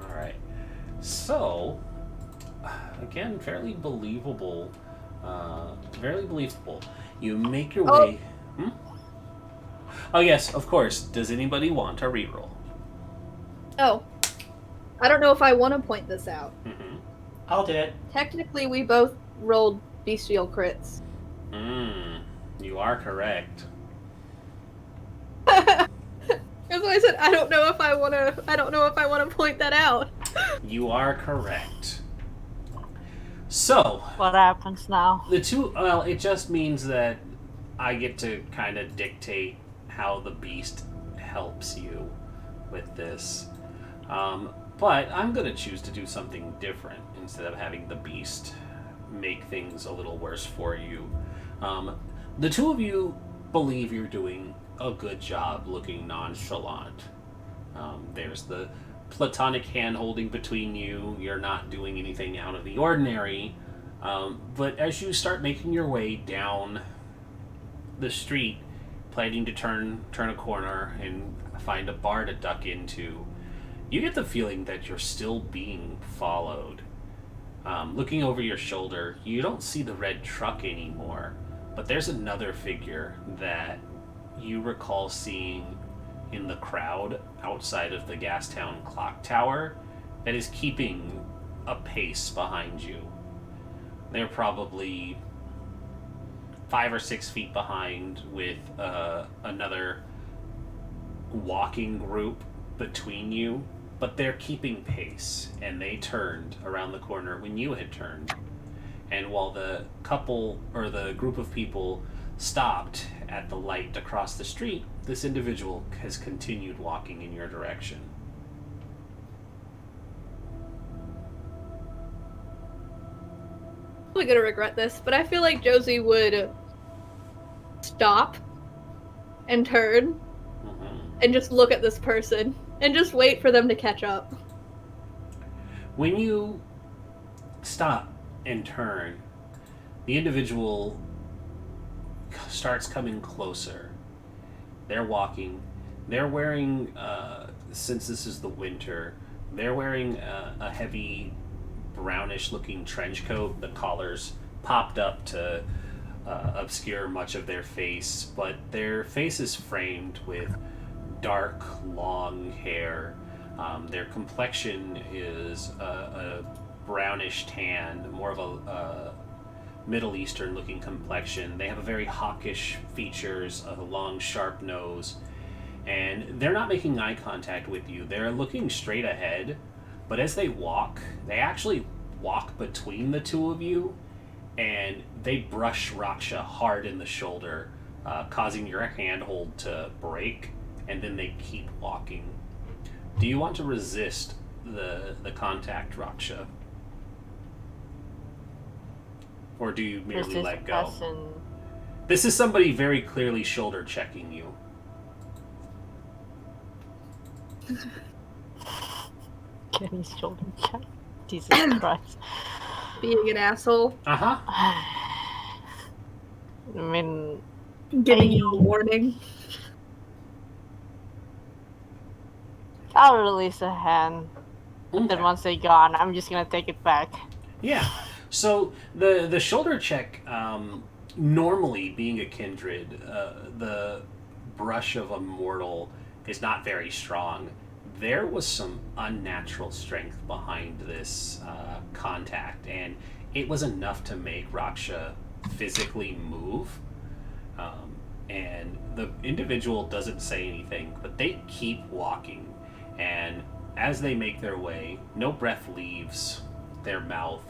Speaker 2: All right. So, again, fairly believable. You make your way. Oh yes, of course. Does anybody want a reroll?
Speaker 3: Oh, I don't know if I want to point this out.
Speaker 2: Mm-hmm.
Speaker 1: I'll do it.
Speaker 3: Technically, we both rolled bestial crits.
Speaker 2: You are correct.
Speaker 3: That's why I said I don't know if I want to point that out.
Speaker 2: You are correct. So,
Speaker 4: what happens now?
Speaker 2: it just means that I get to kind of dictate how the beast helps you with this. But I'm going to choose to do something different instead of having the beast make things a little worse for you. The two of you believe you're doing a good job looking nonchalant. There's the platonic hand-holding between you. You're not doing anything out of the ordinary. But as you start making your way down the street, planning to turn a corner and find a bar to duck into, you get the feeling that you're still being followed. Looking over your shoulder, you don't see the red truck anymore, but there's another figure that you recall seeing in the crowd outside of the Gastown clock tower that is keeping a pace behind you. They're probably 5 or 6 feet behind, with another walking group between you, but they're keeping pace, and they turned around the corner when you had turned. And while the couple, or the group of people, stopped at the light across the street, this individual has continued walking in your direction.
Speaker 3: I'm gonna regret this, but I feel like Josie would stop and turn and just look at this person and just wait for them to catch up.
Speaker 2: When you stop and turn, the individual starts coming closer. They're walking. They're wearing, since this is the winter, they're wearing a heavy brownish looking trench coat. The collars popped up to obscure much of their face, but their face is framed with dark, long hair. Their complexion is a brownish tan, more of a Middle Eastern looking complexion. They have a very hawkish features, a long, sharp nose, and they're not making eye contact with you. They're looking straight ahead, but as they walk, they actually walk between the two of you, and they brush Raksha hard in the shoulder, causing your handhold to break, and then they keep walking. Do you want to resist the contact, Raksha? Or do you merely let go?
Speaker 4: Person.
Speaker 2: This is somebody very clearly shoulder checking you.
Speaker 4: Getting shoulder check. Jesus Christ.
Speaker 3: Being an asshole.
Speaker 2: Uh-huh.
Speaker 4: I mean,
Speaker 3: Giving you a warning.
Speaker 4: I'll release a hand.
Speaker 2: Okay.
Speaker 4: Then once they're gone, I'm just gonna take it back.
Speaker 2: Yeah. So the shoulder check, normally being a kindred, the brush of a mortal is not very strong. There was some unnatural strength behind this contact, and it was enough to make Raksha physically move. And the individual doesn't say anything, but they keep walking. And as they make their way, no breath leaves their mouth,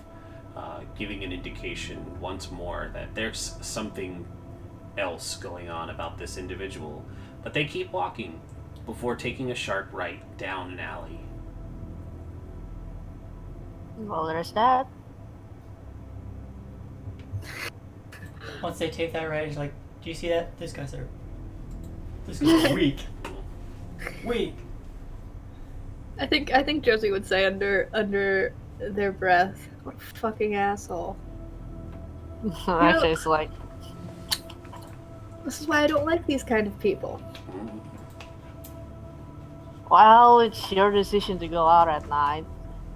Speaker 2: giving an indication once more that there's something else going on about this individual. But they keep walking before taking a sharp right down an alley.
Speaker 4: Well, there's that.
Speaker 1: Once they take that right, it's like, do you see that? This guy's weak. Weak.
Speaker 3: I think Josie would say under their breath, "What a fucking asshole."
Speaker 4: Actually, it's like,
Speaker 3: This is why I don't like these kind of people.
Speaker 4: well, it's your decision to go out at night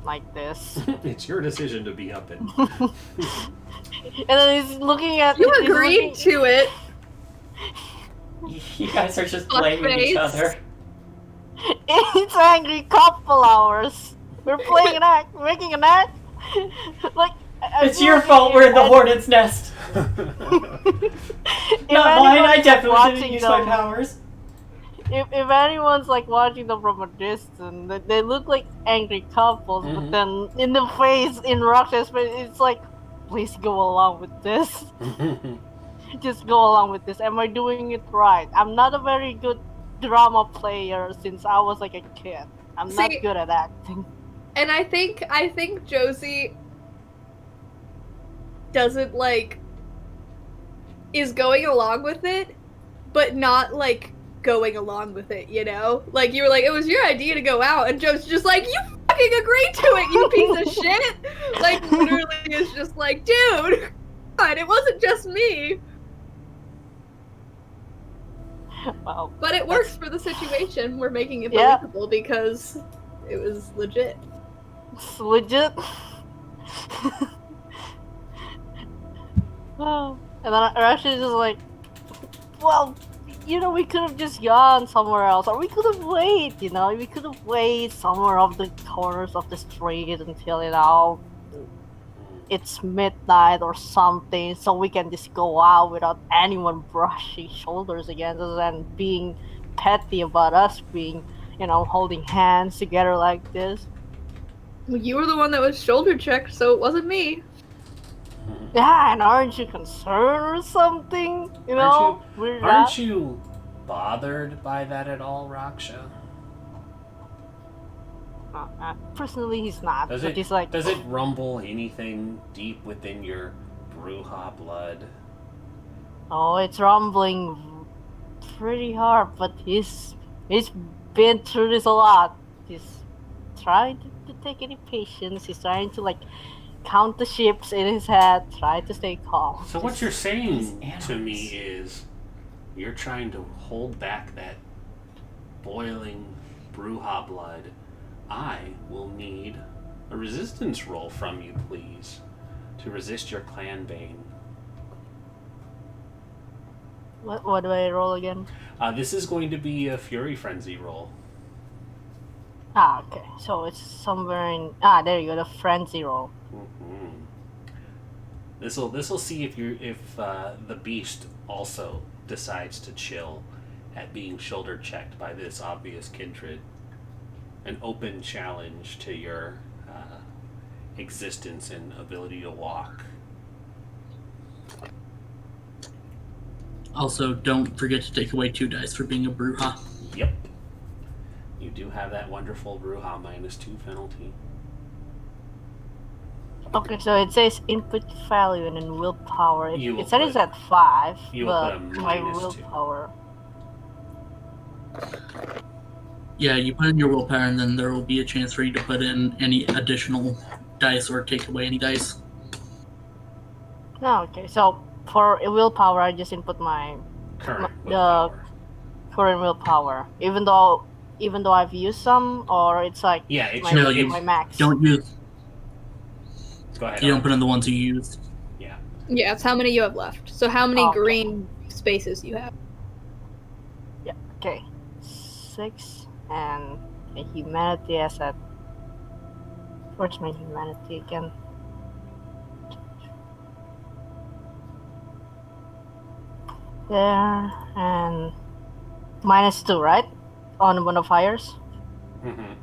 Speaker 4: like this.
Speaker 2: It's your decision to be up in.
Speaker 4: And then he's looking at.
Speaker 3: You
Speaker 4: he's
Speaker 3: agreed
Speaker 4: looking-
Speaker 3: to it.
Speaker 1: You guys are just blaming each other.
Speaker 4: It's angry couple hours. We're playing an act, making an act. Like,
Speaker 1: It's your fault we're in the hornet's nest. Not mine, I definitely didn't use my powers.
Speaker 4: If anyone's like watching them from a distance, they look like angry couples, but then in the face, in Raksha's face, it's like, please go along with this. Just go along with this. Am I doing it right? I'm not a very good drama player since I was like a kid. I'm not good at acting.
Speaker 3: And I think Josie doesn't is going along with it, but not going along with it, you know? Like, you were like, it was your idea to go out, and Josie's just like, you fucking agreed to it, you piece of shit! Like, literally is just like, dude, God, it wasn't just me.
Speaker 4: Well,
Speaker 3: but it works for the situation. We're making it believable because it was legit.
Speaker 4: It's legit. Oh, and then Raksha is just like, well, we could have just gone somewhere else, or we could have waited, we could have waited somewhere off the corners of the street until, it's midnight or something, so we can just go out without anyone brushing shoulders against us and being petty about us being, holding hands together like this.
Speaker 3: Well, you were the one that was shoulder checked, so it wasn't me.
Speaker 4: Yeah, and aren't you concerned or something?
Speaker 2: Aren't you bothered by that at all, Raksha?
Speaker 4: Personally, he's not.
Speaker 2: Does it rumble anything deep within your Bruja blood?
Speaker 4: Oh, it's rumbling pretty hard, but he's been through this a lot. He's trying to take any patience. He's trying to count the ships in his head, try to stay calm.
Speaker 2: So what you're saying to me is you're trying to hold back that boiling Bruja blood. I will need a resistance roll from you, please, to resist your clan bane.
Speaker 4: What do I roll again?
Speaker 2: This is going to be a Fury Frenzy roll.
Speaker 4: Okay. So it's somewhere in... there you go, the Frenzy roll.
Speaker 2: Mm-hmm. This'll see if the beast also decides to chill at being shoulder checked by this obvious kindred. An open challenge to your existence and ability to walk.
Speaker 5: Also, don't forget to take away 2 dice for being a Bruja.
Speaker 2: Yep. You do have that wonderful Bruja -2 penalty.
Speaker 4: Okay, so it says input value and then willpower. It said it's at 5,
Speaker 2: you will
Speaker 4: but
Speaker 2: put a
Speaker 4: my
Speaker 2: -2.
Speaker 4: willpower...
Speaker 5: Yeah, you put in your willpower, and then there will be a chance for you to put in any additional dice or take away any dice.
Speaker 4: Okay, so for willpower, I just input my
Speaker 2: Current
Speaker 4: the
Speaker 2: willpower.
Speaker 4: current willpower, even though I've used some, or it's like my max.
Speaker 5: Don't use.
Speaker 2: Go ahead.
Speaker 5: You don't put in the ones you used.
Speaker 2: Yeah.
Speaker 3: Yeah, it's how many you have left. So how many green spaces you have.
Speaker 4: Yeah. Okay. 6 and a humanity asset. Where's my humanity again? There, and -2, right? On modifiers.
Speaker 2: Mm-hmm.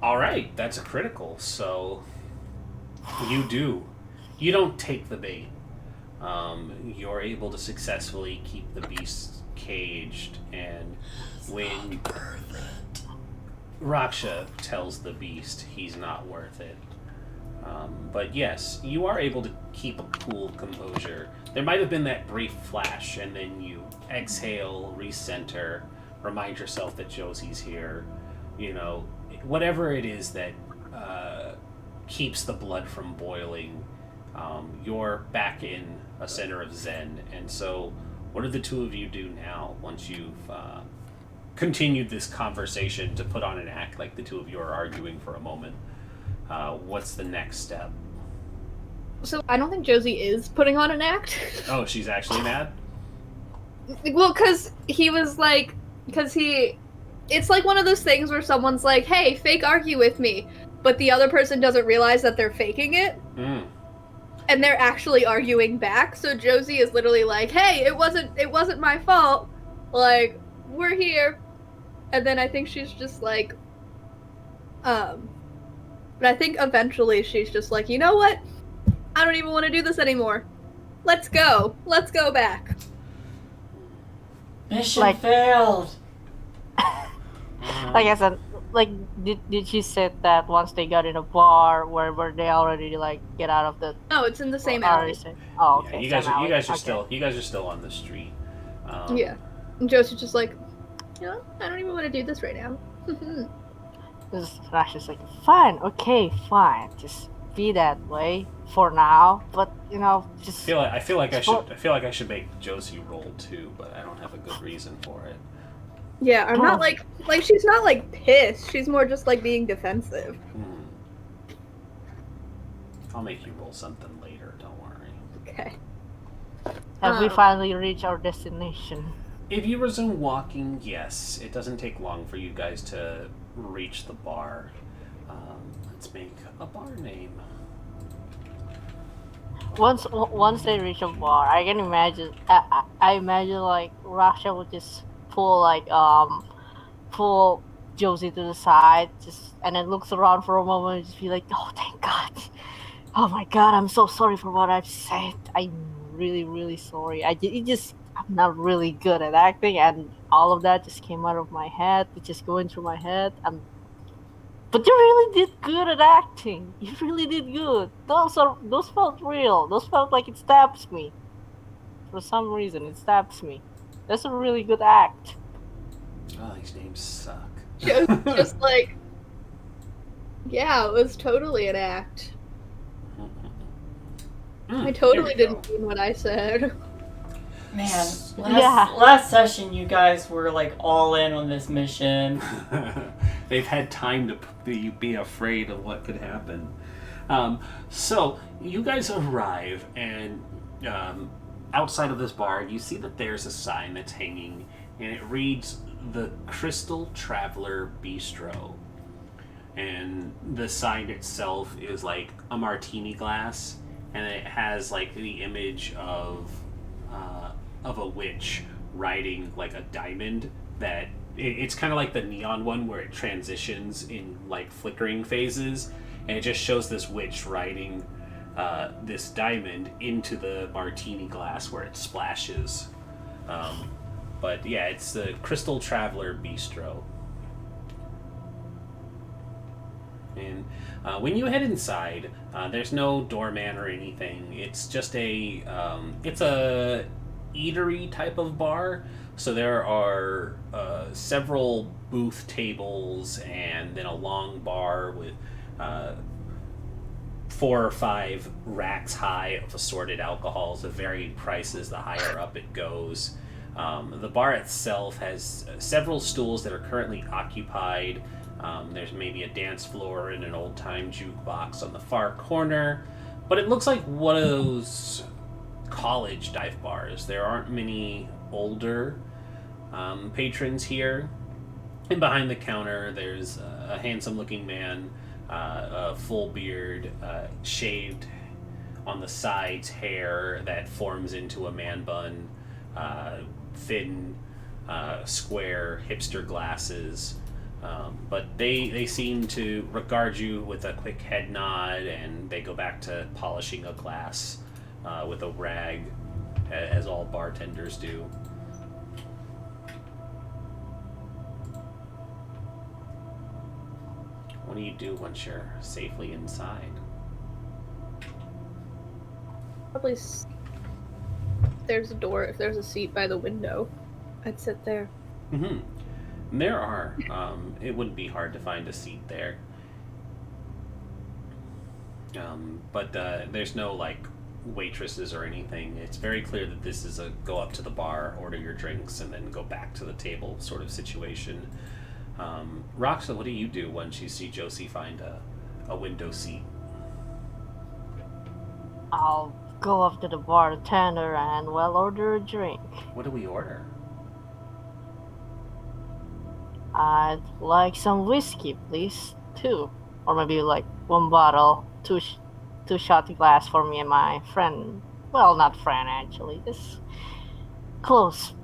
Speaker 2: All right, that's a critical. So you don't take the bait. You're able to successfully keep the beast caged, and when Raksha tells the beast he's not worth it. But yes, you are able to keep a cool composure. There might have been that brief flash, and then you exhale, recenter, remind yourself that Josie's here. Whatever it is that keeps the blood from boiling, you're back in a center of Zen. And so, what do the two of you do now once you've continued this conversation to put on an act like the two of you are arguing for a moment? What's the next step?
Speaker 3: So I don't think Josie is putting on an act.
Speaker 2: Oh, she's actually mad?
Speaker 3: Well, because it's like one of those things where someone's like, hey, fake argue with me, but the other person doesn't realize that they're faking it.
Speaker 2: Mm.
Speaker 3: And they're actually arguing back. So Josie is literally like, hey, it wasn't my fault. Like, we're here. And then I think she's just like, but I think eventually she's just like, you know what? I don't even want to do this anymore. Let's go. Let's go back.
Speaker 1: Mission failed.
Speaker 4: Like I said, did she say that once they got in a bar, where they already get out of the?
Speaker 3: No, it's in the same alley.
Speaker 4: Oh, okay.
Speaker 2: Yeah, you guys are still on the street.
Speaker 3: Yeah, and Josie's just like, I don't even want to do this right now.
Speaker 4: Raksha's like, fine, okay, fine, just be that way for now. But just
Speaker 2: I feel like I should make Josie roll too, but I don't have a good reason for it.
Speaker 3: Yeah, I'm not like she's not pissed. She's more just being defensive.
Speaker 2: I'll make you roll something later, don't worry.
Speaker 3: Okay.
Speaker 4: Have we finally reached our destination?
Speaker 2: If you resume walking, yes. It doesn't take long for you guys to reach the bar. Let's make a bar name.
Speaker 4: Once they reach a bar, I can imagine. I imagine like Raksha would just pull Josie to the side, and then looks around for a moment and just be like, "Oh, thank God! Oh my God, I'm so sorry for what I've said. I'm really, really sorry. I'm not really good at acting, and all of that just came out of my head. It's just going through my head. But you really did good at acting. You really did good. Those felt real. Those felt like it stabs me. For some reason, it stabs me. That's a really good act."
Speaker 2: Oh, these names suck.
Speaker 3: Just like, yeah, it was totally an act. I totally didn't mean what I said.
Speaker 1: Man, last session you guys were like all in on this mission.
Speaker 2: They've had time to be afraid of what could happen. So you guys arrive, and outside of this bar, you see that there's a sign that's hanging, and it reads the Crystal Traveler Bistro. And the sign itself is like a martini glass, and it has like the image of a witch riding like a diamond that it's kind of like the neon one where it transitions in like flickering phases, and it just shows this witch riding this diamond into the martini glass where it splashes. But yeah, it's the Crystal Traveler Bistro. And when you head inside, there's no doorman or anything. It's just it's a eatery type of bar. So there are several booth tables and then a long bar with 4 or 5 racks high of assorted alcohols of varying prices the higher up it goes. The bar itself has several stools that are currently occupied. There's maybe a dance floor and an old-time jukebox on the far corner. But it looks like one of those college dive bars. There aren't many older patrons here. And behind the counter, there's a handsome-looking man, a full beard, shaved on the sides, hair that forms into a man bun, thin, square hipster glasses. But they seem to regard you with a quick head nod, and they go back to polishing a glass with a rag, as all bartenders do. What do you do once you're safely inside?
Speaker 3: Probably there's a door. If there's a seat by the window, I'd sit there.
Speaker 2: Mm-hmm. There are. It wouldn't be hard to find a seat there. But there's no, like, waitresses or anything. It's very clear that this is a go up to the bar, order your drinks, and then go back to the table sort of situation. Roxa, what do you do once you see Josie find a window seat?
Speaker 4: I'll go up to the bartender and, order a drink.
Speaker 2: What do we order?
Speaker 4: I'd like some whiskey, please. 2. Or maybe like 1 bottle, 2 shot glass for me and my friend. Well, not friend, actually. This close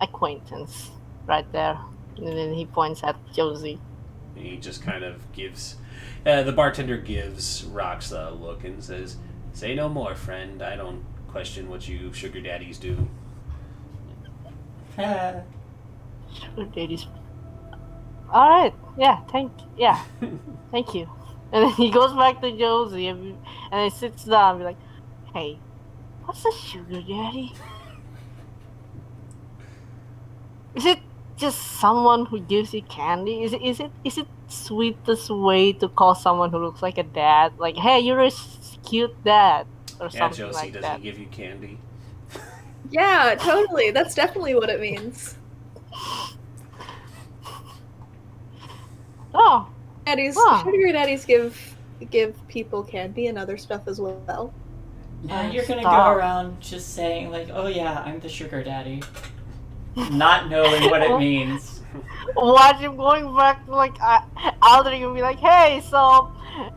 Speaker 4: acquaintance right there. And then he points at Josie.
Speaker 2: He just kind of gives... the bartender gives Rox a look and says, "Say no more, friend. I don't question what you sugar daddies do."
Speaker 4: Sugar daddies... Alright, thank you. And then he goes back to Josie and he sits down and be like, "Hey, what's a sugar daddy? Is it just someone who gives you candy? Is it sweetest way to call someone who looks like a dad? Like, hey, you're a cute dad," or something
Speaker 2: Josie,
Speaker 4: like
Speaker 2: does
Speaker 4: that.
Speaker 2: he give you candy?
Speaker 3: Yeah, totally. That's definitely what it means.
Speaker 4: Oh,
Speaker 3: Sugar daddies give give people candy and other stuff as well.
Speaker 1: Yeah, you're gonna
Speaker 4: Stop.
Speaker 1: go around just saying like, "Oh yeah, I'm the sugar daddy," not knowing what it means.
Speaker 4: Watch him going back to like Aldrin and be like, "Hey, so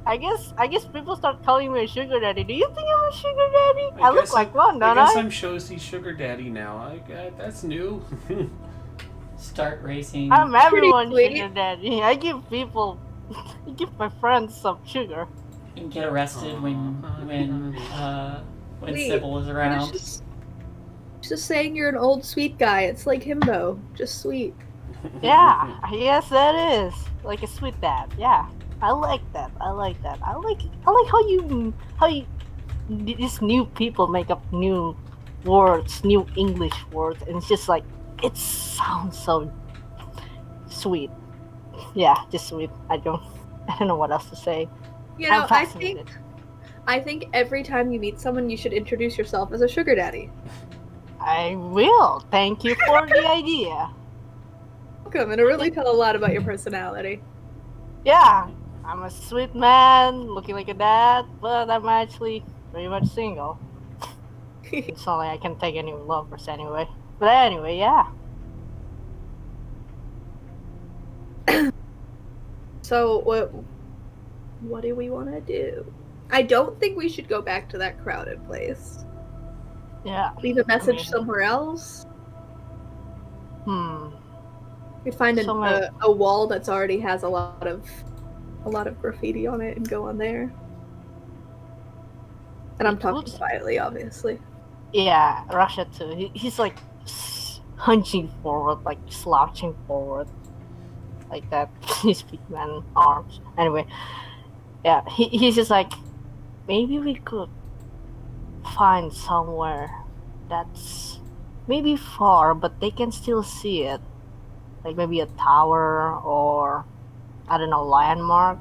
Speaker 4: I guess people start calling me a sugar daddy. Do you think I'm a sugar daddy? I look like one,
Speaker 2: I
Speaker 4: don't
Speaker 2: guess
Speaker 4: I?"
Speaker 2: I'm Shosey's sugar daddy now. That's new.
Speaker 1: Start racing.
Speaker 4: I'm everyone's
Speaker 3: sweet.
Speaker 4: sugar daddy. I give my friends some sugar.
Speaker 1: And get arrested when
Speaker 3: Wait,
Speaker 1: Sybil is around.
Speaker 3: Just saying you're an old sweet guy. It's like himbo, just sweet.
Speaker 4: Yeah, yes, that is like a sweet dad. Yeah, I like that. I like how these new people make up new words, new English words, and it's just like it sounds so sweet. Yeah, just sweet. I don't know what else to say.
Speaker 3: You know,
Speaker 4: I'm fascinated.
Speaker 3: I think every time you meet someone, you should introduce yourself as a sugar daddy.
Speaker 4: I will. Thank you for the idea.
Speaker 3: Welcome, and it'll really tell a lot about your personality.
Speaker 4: Yeah, I'm a sweet man, looking like a dad, but I'm actually pretty much single. It's not like I can take any lovers anyway. But anyway, yeah.
Speaker 3: So what do we want to do? I don't think we should go back to that crowded place.
Speaker 4: Yeah.
Speaker 3: Leave a message somewhere else. We find a wall that's already has a lot of graffiti on it and go on there. And I'm talking quietly, obviously.
Speaker 4: Yeah, Russia too. He's like hunching forward, like slouching forward, like that. His big man arms. Anyway, yeah, he's just like, maybe we could find somewhere that's maybe far, but they can still see it. Like maybe a tower or, I don't know, landmark.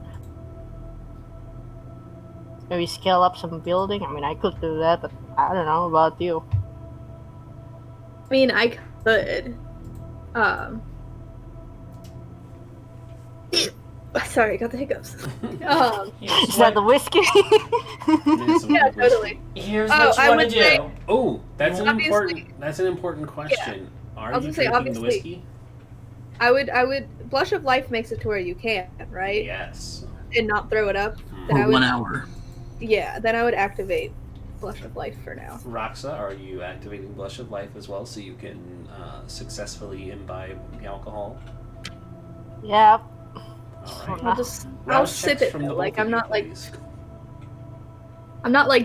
Speaker 4: Maybe scale up some building. I mean, I could do that, but I don't know about you.
Speaker 3: I mean, I could. Sorry, I got the hiccups.
Speaker 4: Is that the whiskey?
Speaker 3: Yeah, totally.
Speaker 1: Here's what you want to do.
Speaker 2: Oh, that's an
Speaker 3: Obviously-
Speaker 2: important question. Are
Speaker 3: was
Speaker 2: you
Speaker 3: gonna say,
Speaker 2: drinking the
Speaker 3: obviously-
Speaker 2: whiskey?
Speaker 3: I would. Blush of Life makes it to where you can, right?
Speaker 2: Yes.
Speaker 3: And not throw it up. Then
Speaker 5: For
Speaker 3: I would,
Speaker 5: 1 hour.
Speaker 3: Yeah, then I would activate Blush of Life for now.
Speaker 2: Roxa, are you activating Blush of Life as well so you can successfully imbibe the alcohol?
Speaker 4: Yep.
Speaker 2: All right.
Speaker 3: I'll sip it though. Like I'm not like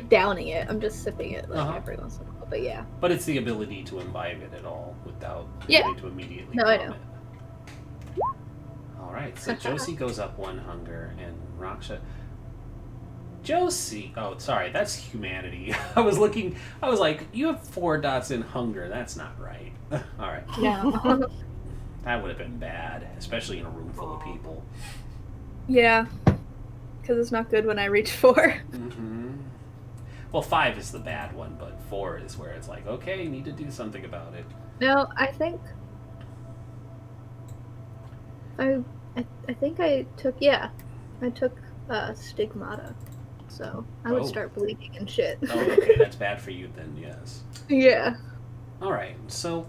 Speaker 3: downing it. I'm just sipping it like every once in a while. But yeah.
Speaker 2: But it's the ability to imbibe it at all without
Speaker 3: Yeah.
Speaker 2: having to immediately
Speaker 3: No, I
Speaker 2: vomit.
Speaker 3: know.
Speaker 2: All right, so Josie goes up 1 hunger and Raksha. Josie, oh sorry, that's humanity. I was like, you have 4 dots in hunger. That's not right. All right,
Speaker 3: Yeah.
Speaker 2: that would have been bad, especially in a room full of people.
Speaker 3: Yeah. Because it's not good when I reach 4.
Speaker 2: Mm-hmm. Well, 5 is the bad one, but 4 is where it's like, okay, you need to do something about it.
Speaker 3: No, I think I took stigmata, so I would start bleeding and shit.
Speaker 2: Oh, okay, that's bad for you then, yes.
Speaker 3: Yeah.
Speaker 2: All right, so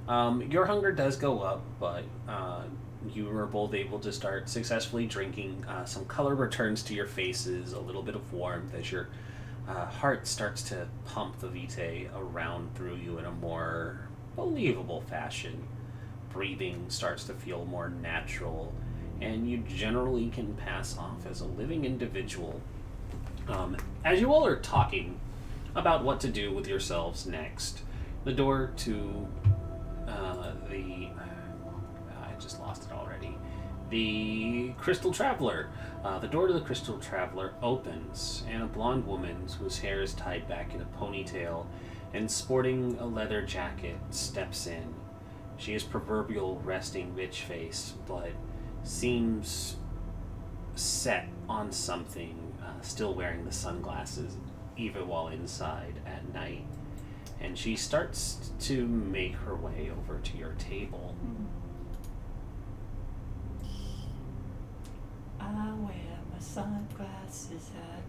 Speaker 2: your hunger does go up, but you were both able to start successfully drinking. Some color returns to your faces, a little bit of warmth as your heart starts to pump the vitae around through you in a more believable fashion. Breathing starts to feel more natural, and you generally can pass off as a living individual. As you all are talking about what to do with yourselves next, the door to I just lost it already. The Crystal Traveler. The door to the Crystal Traveler opens, and a blonde woman whose hair is tied back in a ponytail and sporting a leather jacket steps in. She is proverbial resting bitch face, but seems set on something, still wearing the sunglasses, even while inside at night. And she starts to make her way over to your table.
Speaker 1: I wear my sunglasses at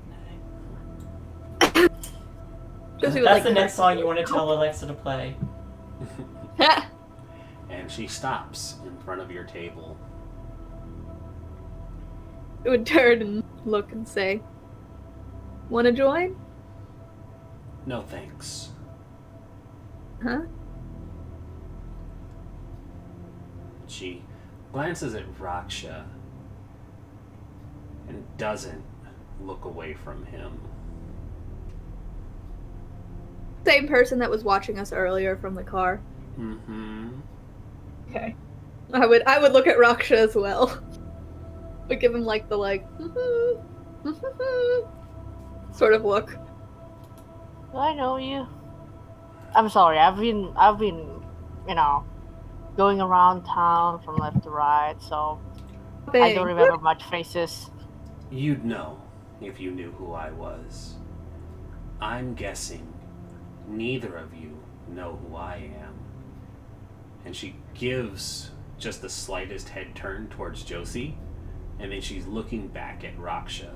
Speaker 1: night.
Speaker 3: Josie would
Speaker 1: That's
Speaker 3: like
Speaker 1: the next
Speaker 3: to-
Speaker 1: song you want to tell Alexa to play.
Speaker 2: And she stops in front of your table.
Speaker 3: It would turn and look and say, "Wanna join?"
Speaker 2: No thanks.
Speaker 3: Huh?
Speaker 2: She glances at Raksha and doesn't look away from him.
Speaker 3: Same person that was watching us earlier from the car.
Speaker 2: Mm-hmm.
Speaker 3: Okay. I would look at Raksha as well. But give him like the sort of look.
Speaker 4: Do I know you? I'm sorry. I've been, going around town from left to right, so I don't remember much faces.
Speaker 2: You'd know if you knew who I was. I'm guessing neither of you know who I am. And she gives just the slightest head turn towards Josie, and then she's looking back at Raksha.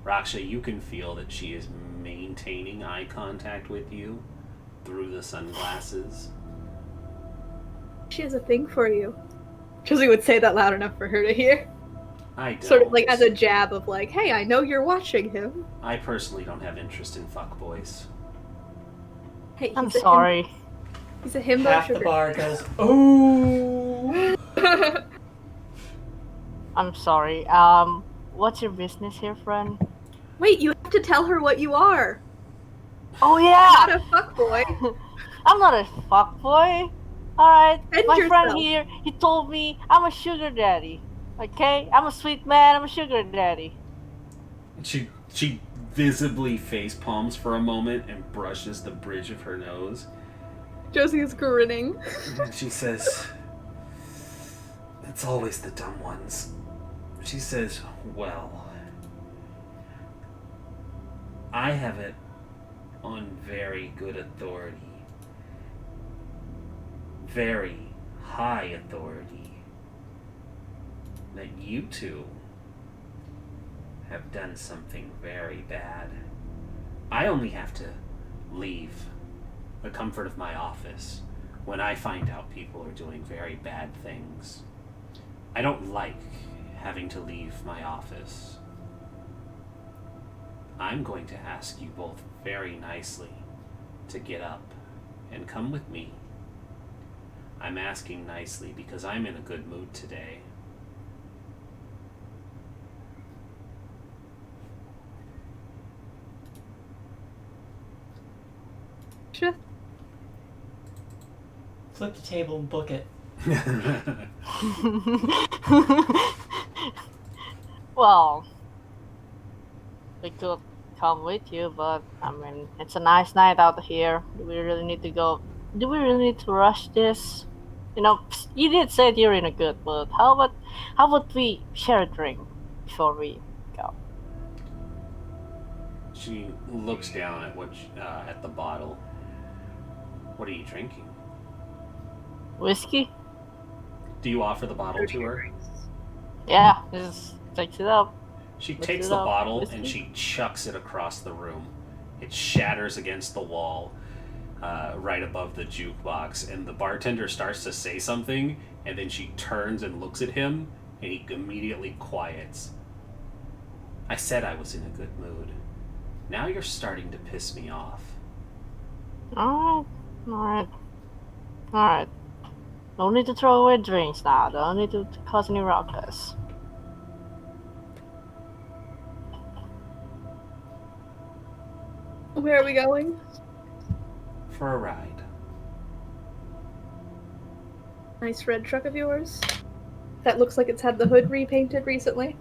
Speaker 2: Raksha, you can feel that she is maintaining eye contact with you through the sunglasses.
Speaker 3: She has a thing for you. Josie would say that loud enough for her to hear.
Speaker 2: I don't.
Speaker 3: Sort of like as a jab of like, hey, I know you're watching him.
Speaker 2: I personally don't have interest in fuckboys.
Speaker 3: Hey,
Speaker 4: I'm sorry.
Speaker 3: He's a himbo
Speaker 1: Half
Speaker 3: sugar.
Speaker 1: the bar goes, ooh.
Speaker 4: I'm sorry. What's your business here, friend?
Speaker 3: Wait, you have to tell her what you are.
Speaker 4: Oh yeah!
Speaker 3: Not a fuckboy.
Speaker 4: I'm not a fuckboy. Alright,
Speaker 3: Defend
Speaker 4: my friend
Speaker 3: yourself.
Speaker 4: here, he told me I'm a sugar daddy. Okay? I'm a sweet man, I'm a sugar daddy.
Speaker 2: She visibly face palms for a moment and brushes the bridge of her nose.
Speaker 3: Josie is grinning.
Speaker 2: And she says, "It's always the dumb ones." She says, "Well, I have it on very good authority. Very high authority. That you two have done something very bad. I only have to leave the comfort of my office when I find out people are doing very bad things. I don't like having to leave my office. I'm going to ask you both very nicely to get up and come with me. I'm asking nicely because I'm in a good mood today."
Speaker 3: Sure.
Speaker 1: Flip the table and book it.
Speaker 4: Well, we could come with you, but I mean, it's a nice night out here. Do we really need to go? Do we really need to rush this? You know, you did say you're in a good mood. How about we share a drink before we go?
Speaker 2: She looks down at at the bottle. What are you drinking?
Speaker 4: Whiskey?
Speaker 2: Do you offer the bottle to her?
Speaker 4: Yeah, just takes it up.
Speaker 2: She
Speaker 4: Mix
Speaker 2: takes
Speaker 4: it
Speaker 2: the
Speaker 4: up.
Speaker 2: bottle
Speaker 4: Whiskey?
Speaker 2: and she chucks it across the room. It shatters against the wall right above the jukebox, and the bartender starts to say something, and then she turns and looks at him, and he immediately quiets. "I said I was in a good mood. Now you're starting to piss me off."
Speaker 4: Alright. Don't need to throw away drinks now. Don't need to cause any ruckus.
Speaker 3: Where are we going?
Speaker 2: For a ride.
Speaker 3: Nice red truck of yours. That looks like it's had the hood repainted recently.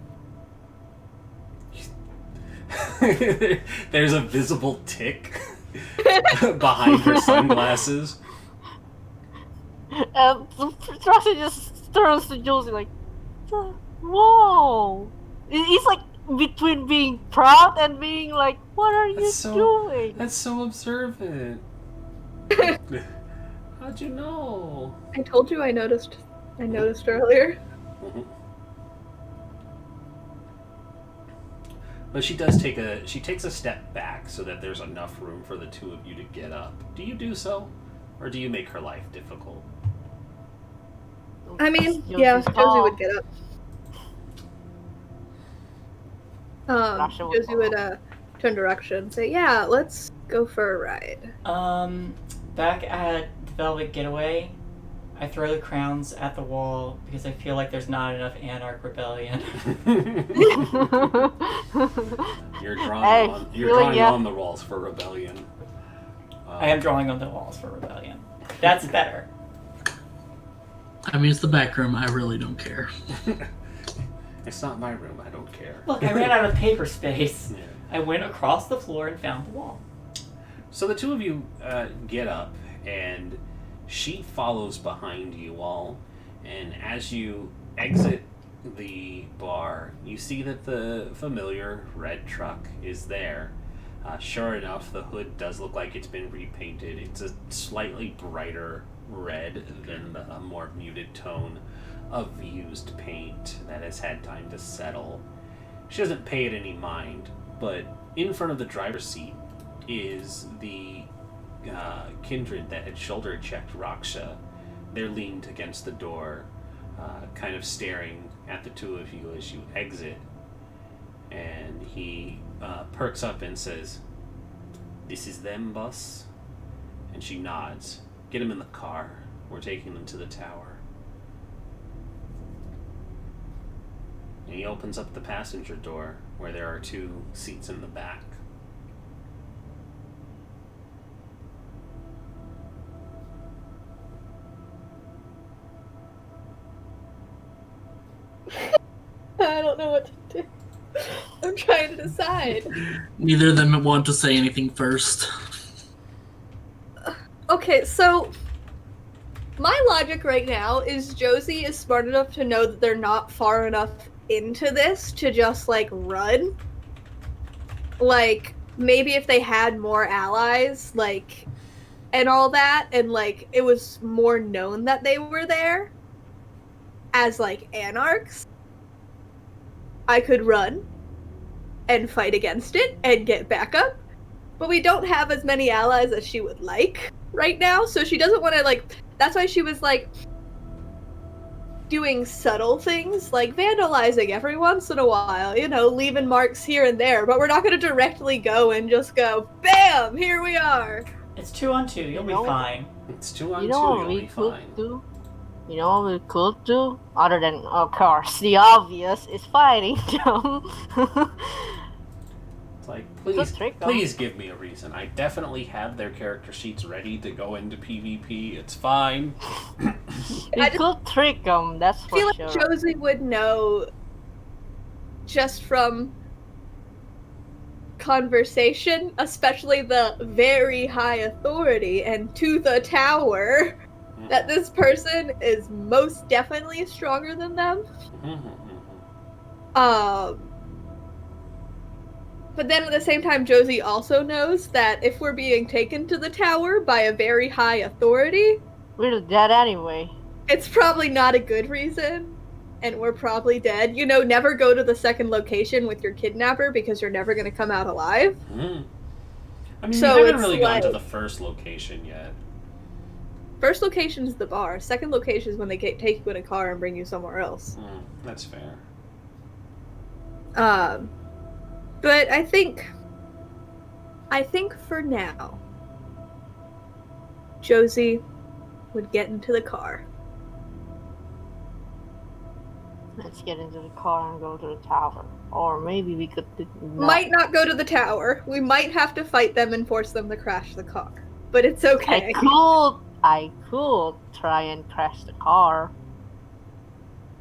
Speaker 2: There's a visible tick behind her sunglasses.
Speaker 4: And Roxy just turns to Josie like, whoa! He's like between being proud and being like, what are you doing?
Speaker 2: That's so observant. How'd you know?
Speaker 3: I told you I noticed earlier.
Speaker 2: But she takes a step back so that there's enough room for the two of you to get up. Do you do so? Or do you make her life difficult?
Speaker 3: I mean,
Speaker 4: Josie's
Speaker 3: yeah, Josie
Speaker 4: call.
Speaker 3: would get up.
Speaker 4: Rasha would
Speaker 3: Josie would turn direction and say, "Yeah, let's go for a ride."
Speaker 1: Back at the Velvet Getaway, I throw the crowns at the wall because I feel like there's not enough Anarch rebellion.
Speaker 2: You're drawing on the walls for rebellion.
Speaker 1: I am drawing on the walls for rebellion. That's better.
Speaker 5: I mean, it's the back room. I really don't care.
Speaker 2: It's not my room. I don't care.
Speaker 1: Look, I ran out of paper space.
Speaker 2: Yeah.
Speaker 1: I went across the floor and found the wall.
Speaker 2: So the two of you get up, and she follows behind you all. And as you exit the bar, you see that the familiar red truck is there. Sure enough, the hood does look like it's been repainted. It's a slightly brighter red than the more muted tone of used paint that has had time to settle. She doesn't pay it any mind, but in front of the driver's seat is the kindred that had shoulder-checked Raksha. They're leaned against the door, kind of staring at the two of you as you exit. And he perks up and says, "This is them, boss?" And she nods. "Get him in the car. We're taking them to the tower." And he opens up the passenger door where there are two seats in the back.
Speaker 3: I don't know what to do. I'm trying to decide.
Speaker 5: Neither of them want to say anything first.
Speaker 3: Okay, so my logic right now is Josie is smart enough to know that they're not far enough into this to just, like, run. Like, maybe if they had more allies, like, and all that, and, like, it was more known that they were there as, like, Anarchs, I could run and fight against it and get backup. But we don't have as many allies as she would like right now, so she doesn't want to, like, that's why she was, like, doing subtle things, like vandalizing every once in a while, you know, leaving marks here and there, but we're not going to directly go and just go, BAM! Here we are!
Speaker 1: It's 2-on-2, you'll be fine.
Speaker 2: It's 2-on-2,
Speaker 4: You know what
Speaker 2: you'll
Speaker 4: we
Speaker 2: be
Speaker 4: could
Speaker 2: fine.
Speaker 4: do? You know what we could do? Other than, of course, the obvious is fighting them.
Speaker 2: It's like,
Speaker 4: Good trick, though.
Speaker 2: please give me a reason. I definitely have their character sheets ready to go into PvP. It's fine.
Speaker 4: We could trick them, that's
Speaker 3: I
Speaker 4: for
Speaker 3: feel
Speaker 4: sure.
Speaker 3: like Josie would know just from conversation, especially the very high authority and to the tower, that this person is most definitely stronger than them. But then at the same time, Josie also knows that if we're being taken to the tower by a very high authority,
Speaker 4: We're dead anyway.
Speaker 3: it's probably not a good reason, and we're probably dead. You know, never go to the second location with your kidnapper because you're never going to come out alive.
Speaker 2: I mean,
Speaker 3: So
Speaker 2: you haven't
Speaker 3: it's
Speaker 2: really gone to
Speaker 3: like-
Speaker 2: the first location yet.
Speaker 3: First location is the bar. Second location is when they take you in a car and bring you somewhere else.
Speaker 2: That's fair.
Speaker 3: But I think for now, Josie would get into the car.
Speaker 4: Let's get into the car and go to the tower. Or maybe we could
Speaker 3: Might not go to the tower. We might have to fight them and force them to crash the car. But it's okay.
Speaker 4: I could try and crash the car.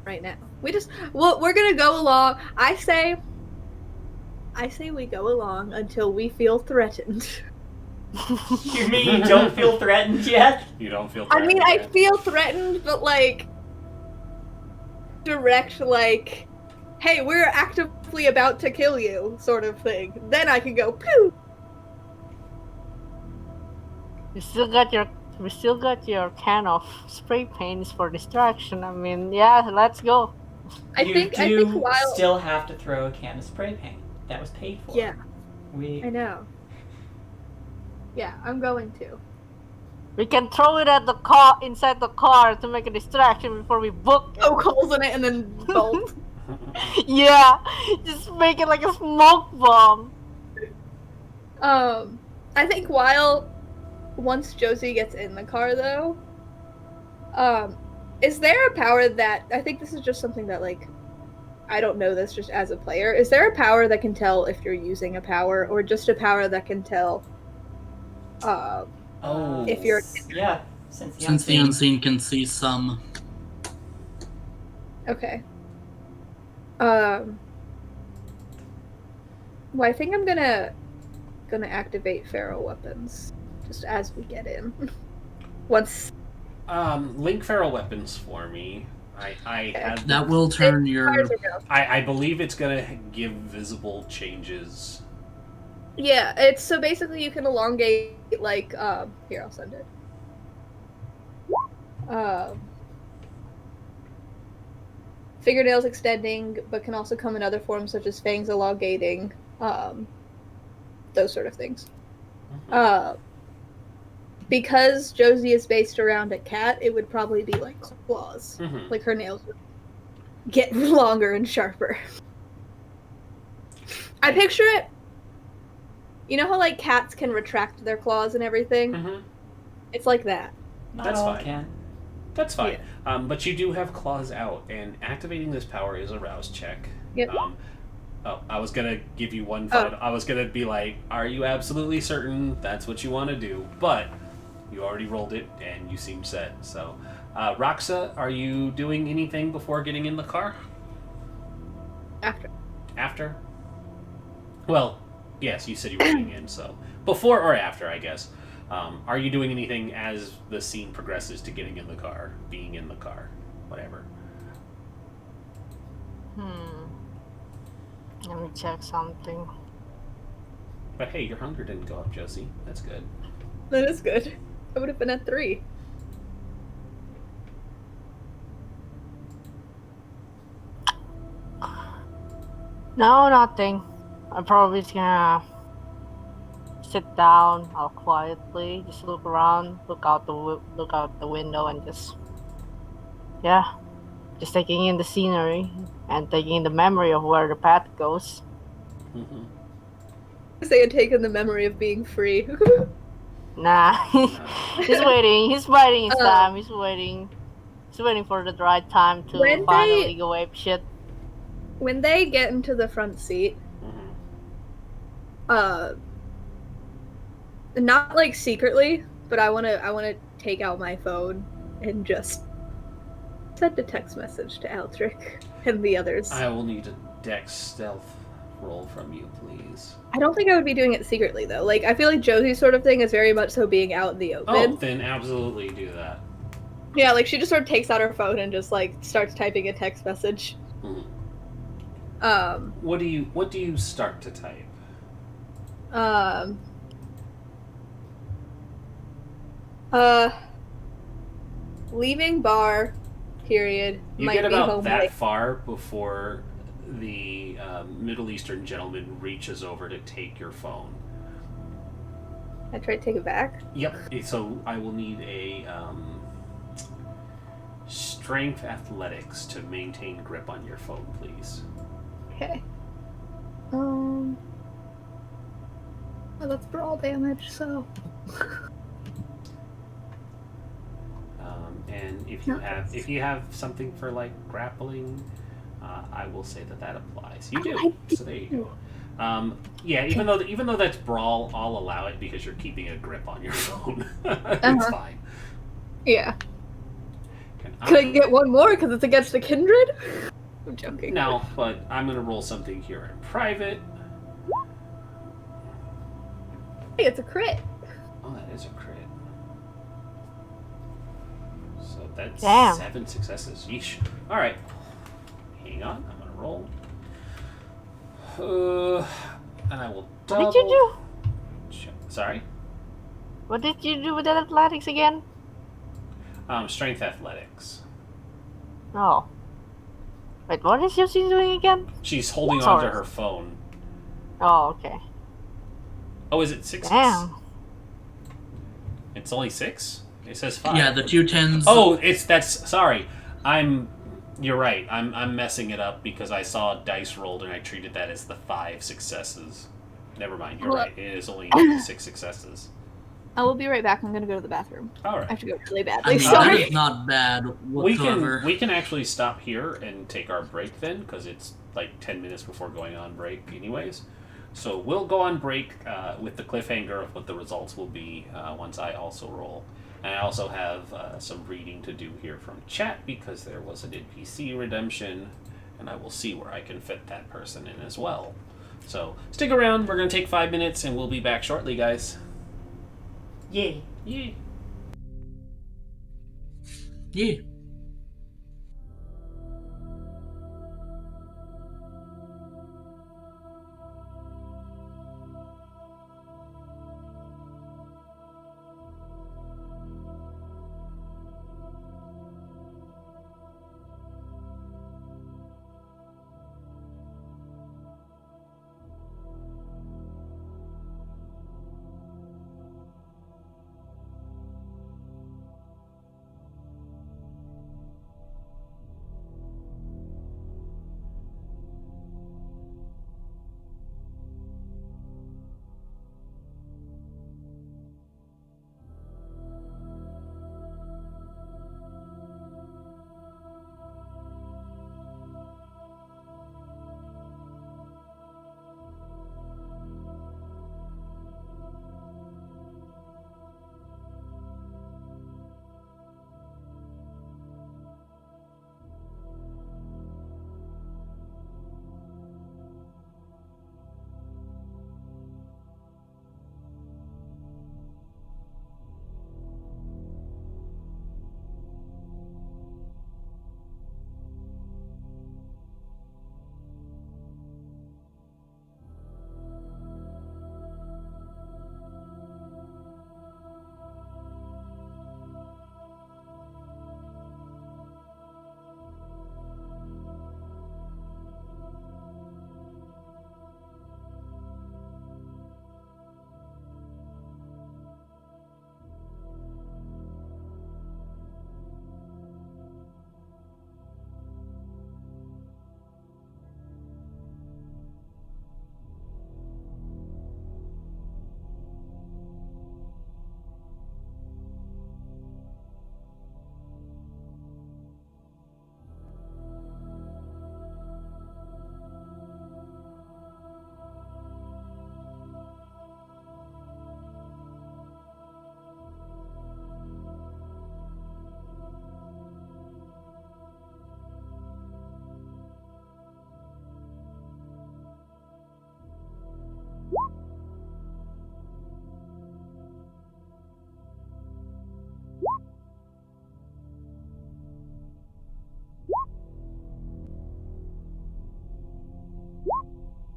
Speaker 3: Right now. We're gonna go along. I say we go along until we feel threatened.
Speaker 1: You mean you don't feel threatened yet?
Speaker 2: You don't feel
Speaker 3: I mean, I
Speaker 2: threatened
Speaker 3: feel threatened, but, like, direct, like, hey, we're actively about to kill you, sort of thing. Then I can go, pooh!
Speaker 4: We still got your can of spray paints for distraction. I mean, yeah, let's go.
Speaker 3: I
Speaker 1: You
Speaker 3: think
Speaker 1: do
Speaker 3: while
Speaker 1: still have to throw a can of spray paint. That was paid for.
Speaker 3: Yeah,
Speaker 1: We.
Speaker 3: I know. Yeah, I'm going to.
Speaker 4: We can throw it at the car inside the car to make a distraction before we book it.
Speaker 3: Poke holes in it and then bolt.
Speaker 4: Yeah, just make it like a smoke bomb.
Speaker 3: I think once Josie gets in the car though, is there a power that, I think this is just something that like, I don't know this just as a player, is there a power that can tell if you're using a power, or just a power that can tell, if you're...
Speaker 1: Yeah,
Speaker 5: Since the unseen can see some.
Speaker 3: Okay. Well, I think I'm gonna activate feral weapons just as we get in. Once.
Speaker 2: Link feral weapons for me. I have
Speaker 5: That will turn your.
Speaker 2: I believe it's gonna give visible changes.
Speaker 3: Yeah, it's so basically you can elongate like here, I'll send it. Fingernails extending, but can also come in other forms such as fangs elongating, those sort of things. Because Josie is based around a cat, it would probably be like claws.
Speaker 2: Mhm.
Speaker 3: Like her nails would get longer and sharper. I picture it. You know how like cats can retract their claws and everything?
Speaker 2: Mhm.
Speaker 3: It's like that.
Speaker 1: Not
Speaker 2: That's
Speaker 1: all
Speaker 2: fine.
Speaker 1: can.
Speaker 2: That's fine. But you do have claws out, and activating this power is a rouse check.
Speaker 3: Yep.
Speaker 2: I was gonna give you one final. I was gonna be like, "Are you absolutely certain that's what you want to do?" But you already rolled it, and you seem set. So, Roxa, are you doing anything before getting in the car?
Speaker 3: After.
Speaker 2: After? Well, yes, you said you were getting in, so before or after, I guess. Are you doing anything as the scene progresses to getting in the car, being in the car, whatever?
Speaker 4: Let me check something.
Speaker 2: But hey, your hunger didn't go up, Josie. That's good.
Speaker 3: That is good. I would have been at 3.
Speaker 4: No, nothing. I'm probably just gonna sit down, all quietly, just look around, look out the window, and just taking in the scenery and taking in the memory of where the path goes.
Speaker 2: Mm-hmm.
Speaker 3: They had taken the memory of being free.
Speaker 4: Nah, he's waiting. He's biding his time. He's waiting. He's waiting for the right time to finally go ape shit.
Speaker 3: When they get into the front seat, not like secretly, but I wanna take out my phone and just send a text message to Aldrich and the others.
Speaker 2: I will need a dex stealth roll from you, please.
Speaker 3: I don't think I would be doing it secretly though. Like I feel like Josie's sort of thing is very much so being out in the open.
Speaker 2: Oh, then absolutely do that.
Speaker 3: Yeah, like she just sort of takes out her phone and just like starts typing a text message.
Speaker 2: Mm-hmm. What do you start to type?
Speaker 3: Leaving bar, period.
Speaker 2: You
Speaker 3: might
Speaker 2: get
Speaker 3: be
Speaker 2: about
Speaker 3: home
Speaker 2: that
Speaker 3: late.
Speaker 2: far before the Middle Eastern gentleman reaches over to take your phone.
Speaker 3: I try to take it back.
Speaker 2: Yep. So I will need a strength athletics to maintain grip on your phone, please.
Speaker 3: Okay. Well, that's brawl damage, so.
Speaker 2: And if you have something for like grappling, I will say that applies. You do. So there you go. Yeah, even though that's brawl, I'll allow it because you're keeping a grip on your phone. It's fine.
Speaker 3: Yeah. Could I get one more because it's against the kindred? I'm joking.
Speaker 2: No, but I'm gonna roll something here in private.
Speaker 3: Hey, it's a crit.
Speaker 2: Oh, that is a crit. So that's 7 successes. Yeesh. All right. Hang on. I'm gonna roll. And I will double.
Speaker 4: What did you do?
Speaker 2: Sorry?
Speaker 4: What did you do with that athletics again?
Speaker 2: Strength athletics.
Speaker 4: Oh. Wait, what is Josie doing again?
Speaker 2: She's holding onto her phone.
Speaker 4: Oh, okay.
Speaker 2: Oh, is it 6?
Speaker 4: Damn.
Speaker 2: It's only 6? It says 5.
Speaker 5: Yeah, the 2 10s.
Speaker 2: Oh, sorry. You're right. I'm messing it up because I saw dice rolled and I treated that as the 5 successes. Never mind. You're right. It is only 6 successes.
Speaker 3: I will be right back. I'm gonna go to the bathroom.
Speaker 2: All right.
Speaker 3: I have to go really badly.
Speaker 5: I mean,
Speaker 3: Sorry.
Speaker 5: that is not bad whatsoever.
Speaker 2: We can actually stop here and take our break then, because it's like 10 minutes before going on break anyways. So we'll go on break with the cliffhanger of what the results will be once I also roll. And I also have some reading to do here from chat because there was an NPC redemption, and I will see where I can fit that person in as well. So stick around. We're going to take 5 minutes, and we'll be back shortly, guys.
Speaker 1: Yay.
Speaker 2: Yay.
Speaker 5: Yeah.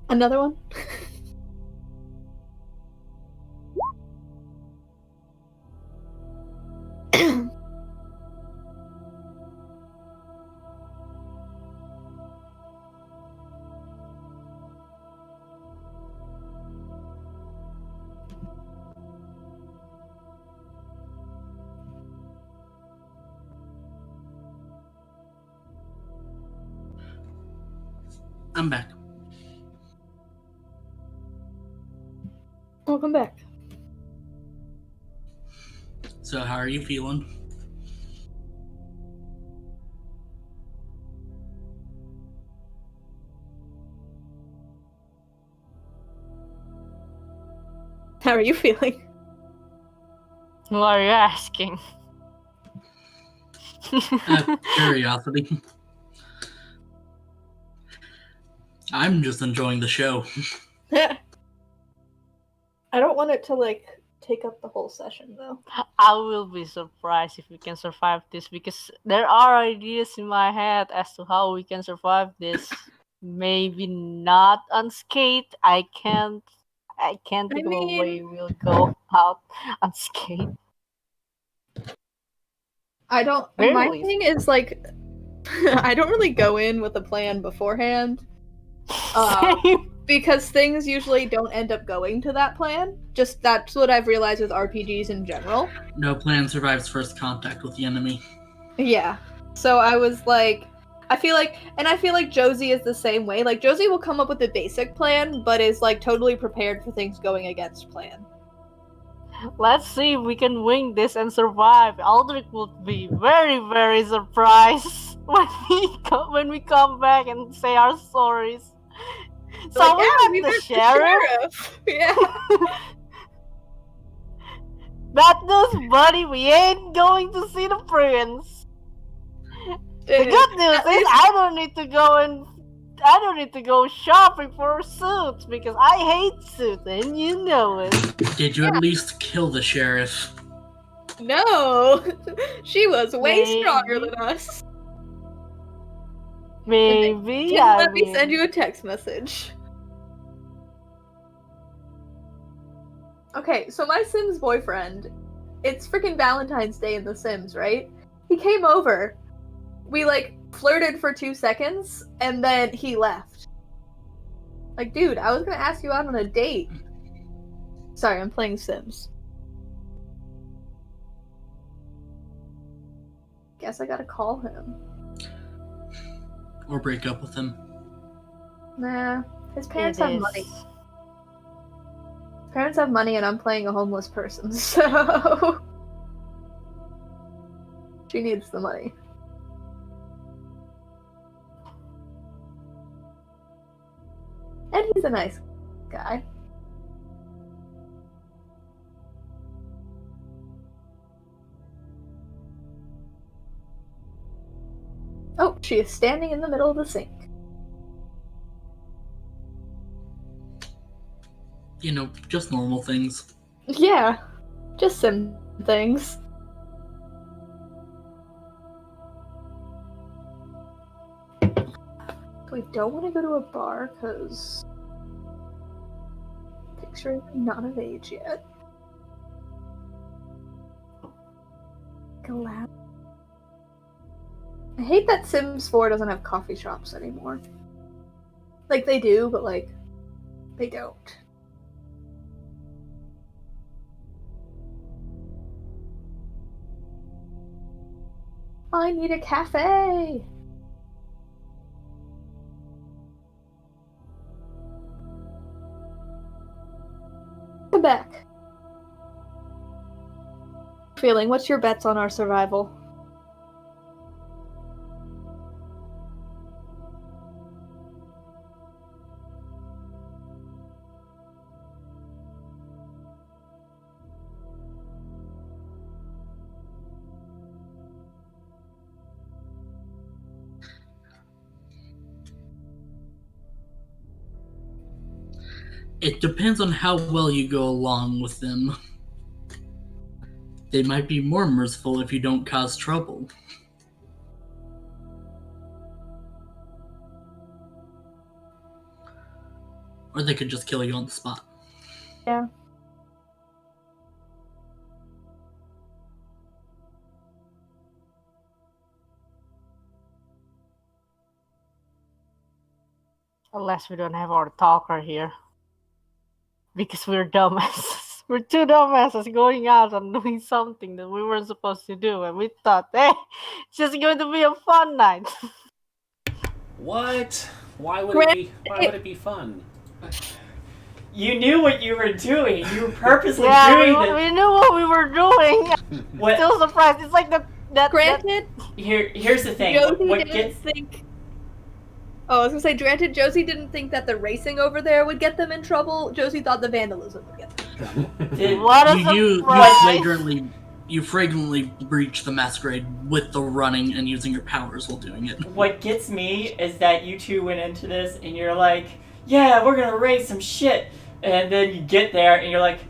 Speaker 3: Another one?
Speaker 5: I'm back.
Speaker 3: Welcome back.
Speaker 5: So, how are you feeling?
Speaker 3: How are you feeling?
Speaker 4: Who are you asking?
Speaker 5: Curiosity. I'm just enjoying the show.
Speaker 3: I don't want it to, take up the whole session, though.
Speaker 4: I will be surprised if we can survive this because there are ideas in my head as to how we can survive this. Maybe not unscathed. I can't think of a way we'll go out unscathed.
Speaker 3: I don't.
Speaker 4: Very
Speaker 3: My
Speaker 4: easy.
Speaker 3: thing is, I don't really go in with a plan beforehand.
Speaker 4: Same.
Speaker 3: because things usually don't end up going to that plan. Just that's what I've realized with RPGs in general.
Speaker 5: No plan survives first contact with the enemy.
Speaker 3: Yeah. So I was like, I feel like Josie is the same way. Like Josie will come up with a basic plan, but is like totally prepared for things going against plan.
Speaker 4: Let's see if we can wing this and survive. Aldrich would be very, very surprised when we come back and say our stories. So
Speaker 3: Like,
Speaker 4: we
Speaker 3: met
Speaker 4: the sheriff.
Speaker 3: Yeah.
Speaker 4: Bad news, buddy. We ain't going to see the prince. The good news is I don't need to go shopping for suits because I hate suits and you know it.
Speaker 5: Did you at least kill the sheriff?
Speaker 3: No, she was way
Speaker 4: Maybe.
Speaker 3: stronger than us.
Speaker 4: Maybe
Speaker 3: Let me send you a text message. Okay, so my Sims boyfriend, it's freaking Valentine's Day in The Sims, right? He came over. We like flirted for 2 seconds and then he left. Like, dude, I was gonna ask you out on a date. Sorry, I'm playing Sims. Guess I gotta call him.
Speaker 5: Or break up with him.
Speaker 3: Nah, his parents have money. His parents have money and I'm playing a homeless person, so she needs the money. And he's a nice guy. Oh, she is standing in the middle of the sink.
Speaker 5: You know, just normal things.
Speaker 3: Yeah, just some things. We don't want to go to a bar because picture is not of age yet. Glad. I hate that Sims 4 doesn't have coffee shops anymore. Like, they do, but, like, they don't. I need a cafe! Come back. Feeling, what's your bets on our survival?
Speaker 5: It depends on how well you go along with them. They might be more merciful if you don't cause trouble. Or they could just kill you on the spot.
Speaker 3: Yeah.
Speaker 4: Unless we don't have our talker here. Because we're dumbasses. We're two dumbasses going out and doing something that we weren't supposed to do. And we thought, hey, it's just going to be a fun night.
Speaker 2: What? Why would it be fun?
Speaker 1: You knew what you were doing. You were purposely
Speaker 4: yeah,
Speaker 1: doing
Speaker 4: we,
Speaker 1: this.
Speaker 4: we knew what we were doing.
Speaker 1: What?
Speaker 4: Still surprised. It's like that.
Speaker 3: Granted,
Speaker 1: Here's the thing.
Speaker 3: Josie
Speaker 1: What
Speaker 3: didn't
Speaker 1: gets
Speaker 3: think. Oh, I was gonna say, granted, Josie didn't think that the racing over there would get them in trouble. Josie thought the vandalism would get them in trouble.
Speaker 4: What a surprise!
Speaker 5: You flagrantly breach the Masquerade with the running and using your powers while doing it.
Speaker 1: What gets me is that you two went into this and you're like, yeah, we're gonna race some shit. And then you get there and you're like,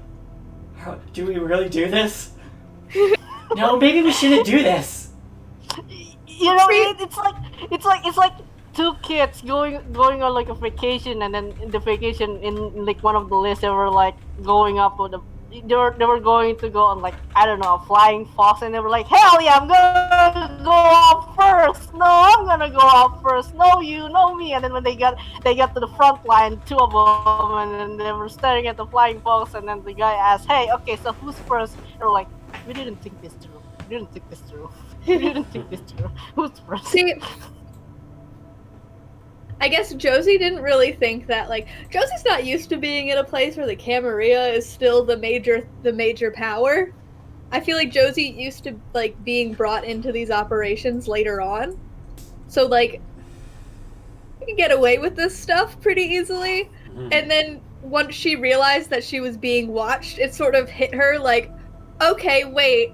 Speaker 1: do we really do this? No, maybe we shouldn't do this.
Speaker 4: You know, it's like two kids going on like a vacation, and then in the vacation in like one of the lists they were like going up they were going to go on like, I don't know, a flying fox, and they were like, hell yeah, I'm gonna go up first. No, I'm gonna go up first. No, you, no me. And then when they got to the front line, two of them, and then they were staring at the flying fox, and then the guy asked, hey, okay, so who's first? They were like, we didn't think this through. We didn't think this through. We didn't think this through. Who's first?
Speaker 3: See, I guess Josie didn't really think that, like, Josie's not used to being in a place where the Camerilla is still the major power. I feel like Josie used to, like, being brought into these operations later on. So, like, you can get away with this stuff pretty easily. And then once she realized that she was being watched, it sort of hit her like, okay, wait,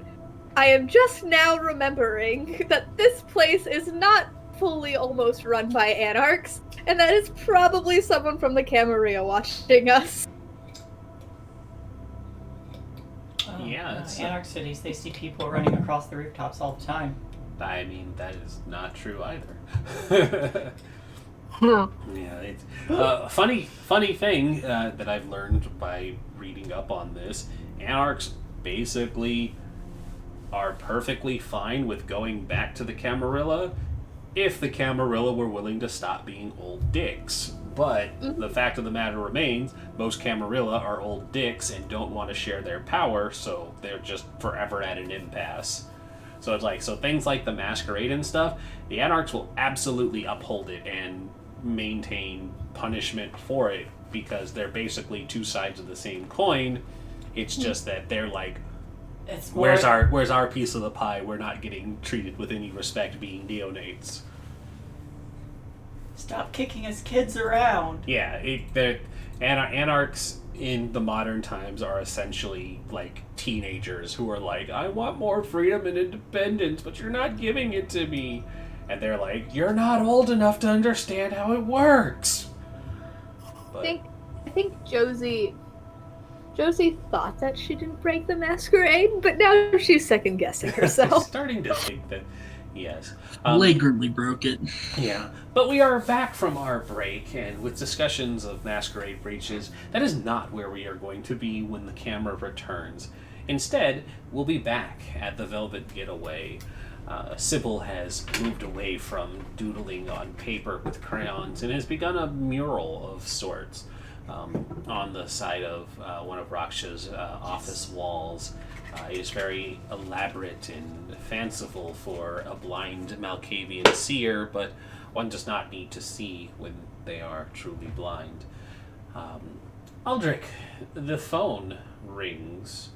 Speaker 3: I am just now remembering that this place is not fully almost run by Anarchs, and that is probably someone from the Camerilla watching us.
Speaker 2: Yeah,
Speaker 1: Anarch cities, they see people running across the rooftops all the time.
Speaker 2: I mean, that is not true either. Yeah, it's funny thing that I've learned by reading up on this. Anarchs basically are perfectly fine with going back to the Camerilla if the Camerilla were willing to stop being old dicks. But the fact of the matter remains, most Camerilla are old dicks and don't want to share their power, so they're just forever at an impasse. So it's like, so things like the Masquerade and stuff, the Anarchs will absolutely uphold it and maintain punishment for it because they're basically two sides of the same coin. It's just that they're like,
Speaker 1: It's more,
Speaker 2: where's our piece of the pie? We're not getting treated with any respect being neonates.
Speaker 1: Stop kicking his kids around.
Speaker 2: Yeah, Anarchs in the modern times are essentially like teenagers who are like, I want more freedom and independence, but you're not giving it to me. And they're like, you're not old enough to understand how it works. But,
Speaker 3: I think Josie thought that she didn't break the Masquerade, but now she's second guessing herself.
Speaker 2: starting to think that, yes.
Speaker 5: Flagrantly broke it.
Speaker 2: Yeah, but we are back from our break, and with discussions of Masquerade breaches, that is not where we are going to be when the camera returns. Instead, we'll be back at the Velvet Getaway. Sybil has moved away from doodling on paper with crayons and has begun a mural of sorts on the side of one of Raksha's office walls. It is very elaborate and fanciful for a blind Malkavian seer, but one does not need to see when they are truly blind. Aldrich, the phone rings.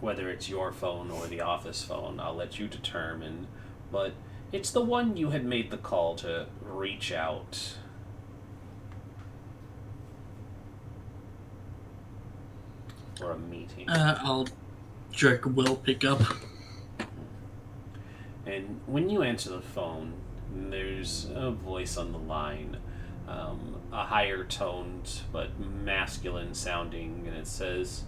Speaker 2: Whether it's your phone or the office phone, I'll let you determine, but it's the one you had made the call to reach out. For a meeting.
Speaker 5: Aldrich will pick up.
Speaker 2: And when you answer the phone, there's a voice on the line, a higher toned but masculine sounding, and it says,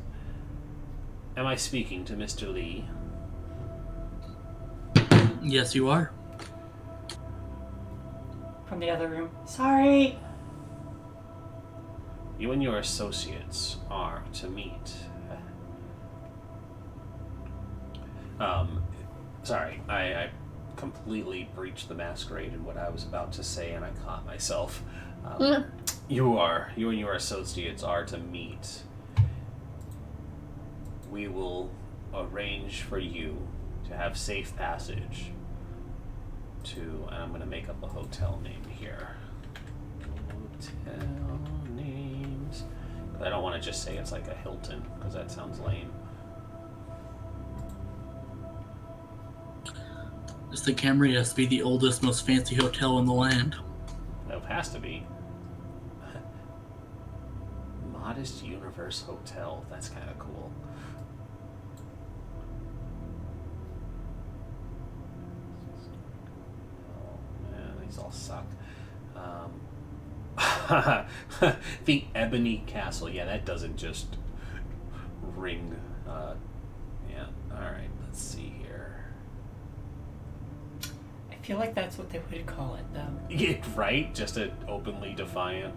Speaker 2: am I speaking to Mr. Lee?
Speaker 5: Yes, you are.
Speaker 1: From the other room. Sorry.
Speaker 2: You and your associates are to meet. Sorry, I completely breached the Masquerade in what I was about to say, and I caught myself. You and your associates are to meet. We will arrange for you to have safe passage to, and I'm going to make up a hotel name here. Hotel names. I don't want to just say it's like a Hilton, because that sounds lame.
Speaker 5: Just the Camerilla has to be the oldest, most fancy hotel in the land.
Speaker 2: That has to be. Modest Universe Hotel. That's kind of cool. Oh man, these all suck. The Ebony Castle. Yeah, that doesn't just ring. Yeah. All right. Let's see here.
Speaker 1: I feel like that's what they would call it, though.
Speaker 2: Yeah, right? Just a openly defiant.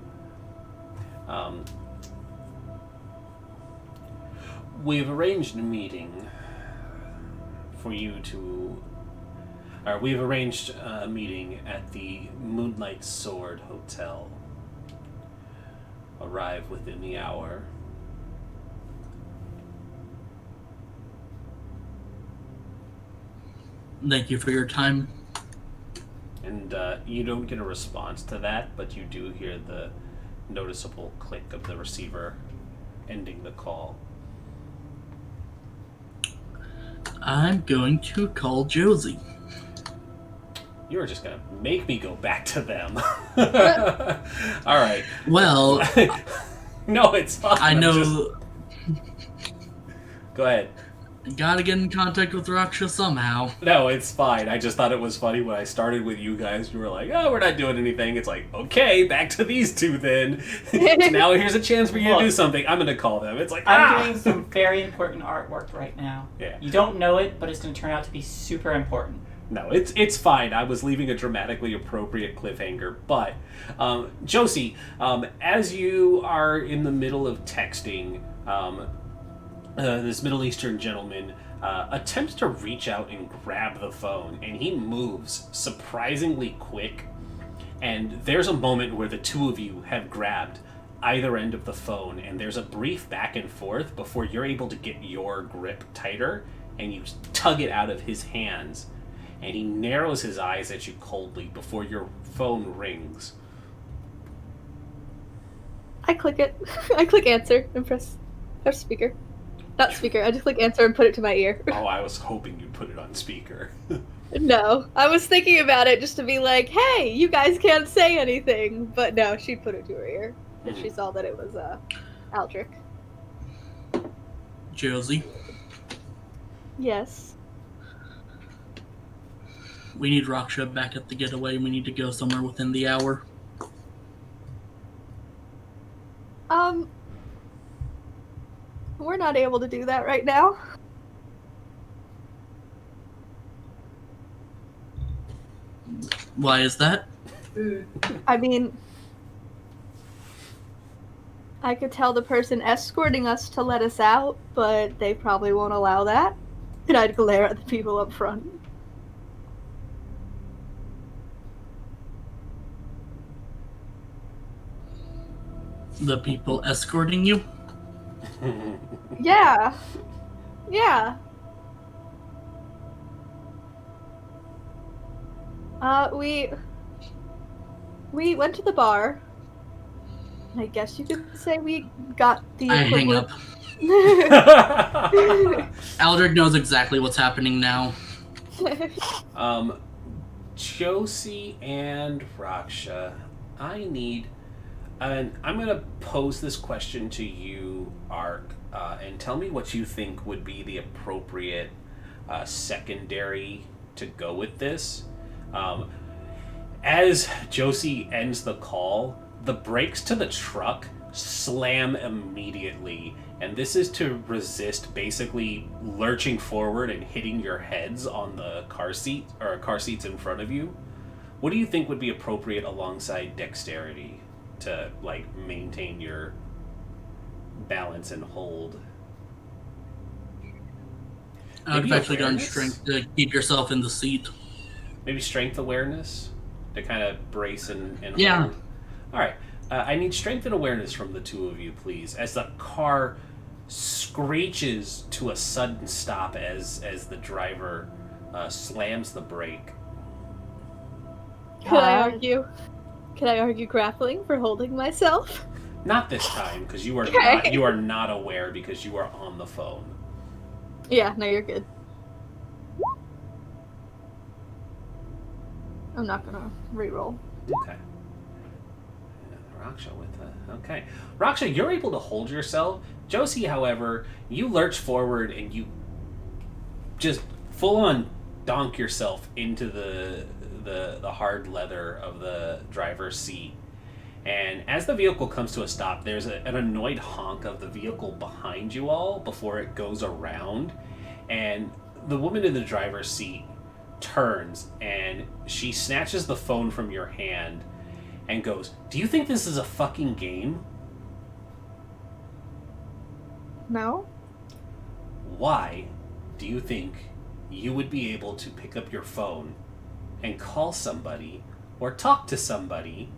Speaker 2: we've arranged a meeting for you to... Or we've arranged a meeting at the Moonlight Sword Hotel. Arrive within the hour.
Speaker 5: Thank you for your time.
Speaker 2: And you don't get a response to that, but you do hear the noticeable click of the receiver ending the call.
Speaker 5: I'm going to call Josie.
Speaker 2: You were just gonna make me go back to them. All right.
Speaker 5: Well,
Speaker 2: no, it's fine.
Speaker 5: I know.
Speaker 2: Go ahead.
Speaker 5: Gotta get in contact with Raksha somehow.
Speaker 2: No, it's fine. I just thought it was funny when I started with you guys. You were like, "Oh, we're not doing anything." It's like, okay, back to these two then. Now here's a chance for you to do something. I'm gonna call them. It's like,
Speaker 1: I'm doing some very important artwork right now.
Speaker 2: Yeah.
Speaker 1: You don't know it, but it's going to turn out to be super important.
Speaker 2: No, it's fine. I was leaving a dramatically appropriate cliffhanger. But, Josie, as you are in the middle of texting, this Middle Eastern gentleman attempts to reach out and grab the phone, and he moves surprisingly quick. And there's a moment where the two of you have grabbed either end of the phone, and there's a brief back and forth before you're able to get your grip tighter, and you tug it out of his hands. And he narrows his eyes at you coldly before your phone rings.
Speaker 3: I click it. I click answer and press speaker. Not speaker. I just click answer and put it to my ear.
Speaker 2: Oh, I was hoping you'd put it on speaker.
Speaker 3: No, I was thinking about it just to be like, hey, you guys can't say anything. But no, she put it to her ear. And she saw that it was Aldrich.
Speaker 5: Josie,
Speaker 3: Yes.
Speaker 5: we need Raksha back at the getaway. We need to go somewhere within the hour.
Speaker 3: We're not able to do that right now.
Speaker 5: Why is that?
Speaker 3: I mean, I could tell the person escorting us to let us out, but they probably won't allow that. And I'd glare at the people up front.
Speaker 5: The people escorting you?
Speaker 3: Yeah. Yeah. We went to the bar. I guess you could say we got the
Speaker 5: I hang
Speaker 3: equivalent.
Speaker 5: up. Aldrich knows exactly what's happening now.
Speaker 2: Josie and Raksha, I'm going to pose this question to you, Ark, and tell me what you think would be the appropriate secondary to go with this. As Josie ends the call, the brakes to the truck slam immediately, and this is to resist basically lurching forward and hitting your heads on the car seats in front of you. What do you think would be appropriate alongside dexterity to maintain your balance and hold?
Speaker 5: I've
Speaker 2: Maybe
Speaker 5: actually gotten
Speaker 2: awareness?
Speaker 5: strength to keep yourself in the seat.
Speaker 2: Maybe strength awareness to kind of brace and
Speaker 5: Yeah.
Speaker 2: hold. All right. I need strength and awareness from the two of you, please, as the car screeches to a sudden stop as the driver slams the brake.
Speaker 3: Could I argue? Could I argue grappling for holding myself?
Speaker 2: Not this time, because you are
Speaker 3: Okay.
Speaker 2: you are not aware because you are on the phone.
Speaker 3: Yeah, no, you're good. I'm not gonna reroll.
Speaker 2: Okay. Raksha with okay. Raksha, you're able to hold yourself. Josie, however, you lurch forward and you just full on donk yourself into the hard leather of the driver's seat. And as the vehicle comes to a stop, there's an annoyed honk of the vehicle behind you all before it goes around. And the woman in the driver's seat turns and she snatches the phone from your hand and goes, "Do you think this is a fucking game?"
Speaker 3: No?
Speaker 2: why do you think you would be able to pick up your phone and call somebody or talk to somebody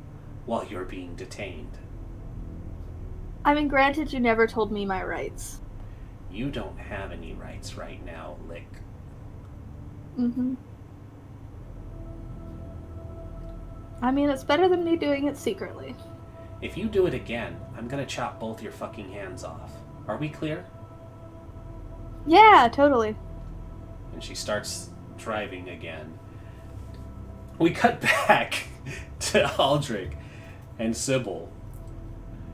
Speaker 2: while you're being detained?
Speaker 3: I mean, granted, you never told me my rights.
Speaker 2: You don't have any rights right now, Lick.
Speaker 3: Mm-hmm. I mean, it's better than me doing it secretly.
Speaker 2: If you do it again, I'm gonna chop both your fucking hands off. Are we clear?
Speaker 3: Yeah, totally.
Speaker 2: And she starts driving again. We cut back to Aldrich and Sybil.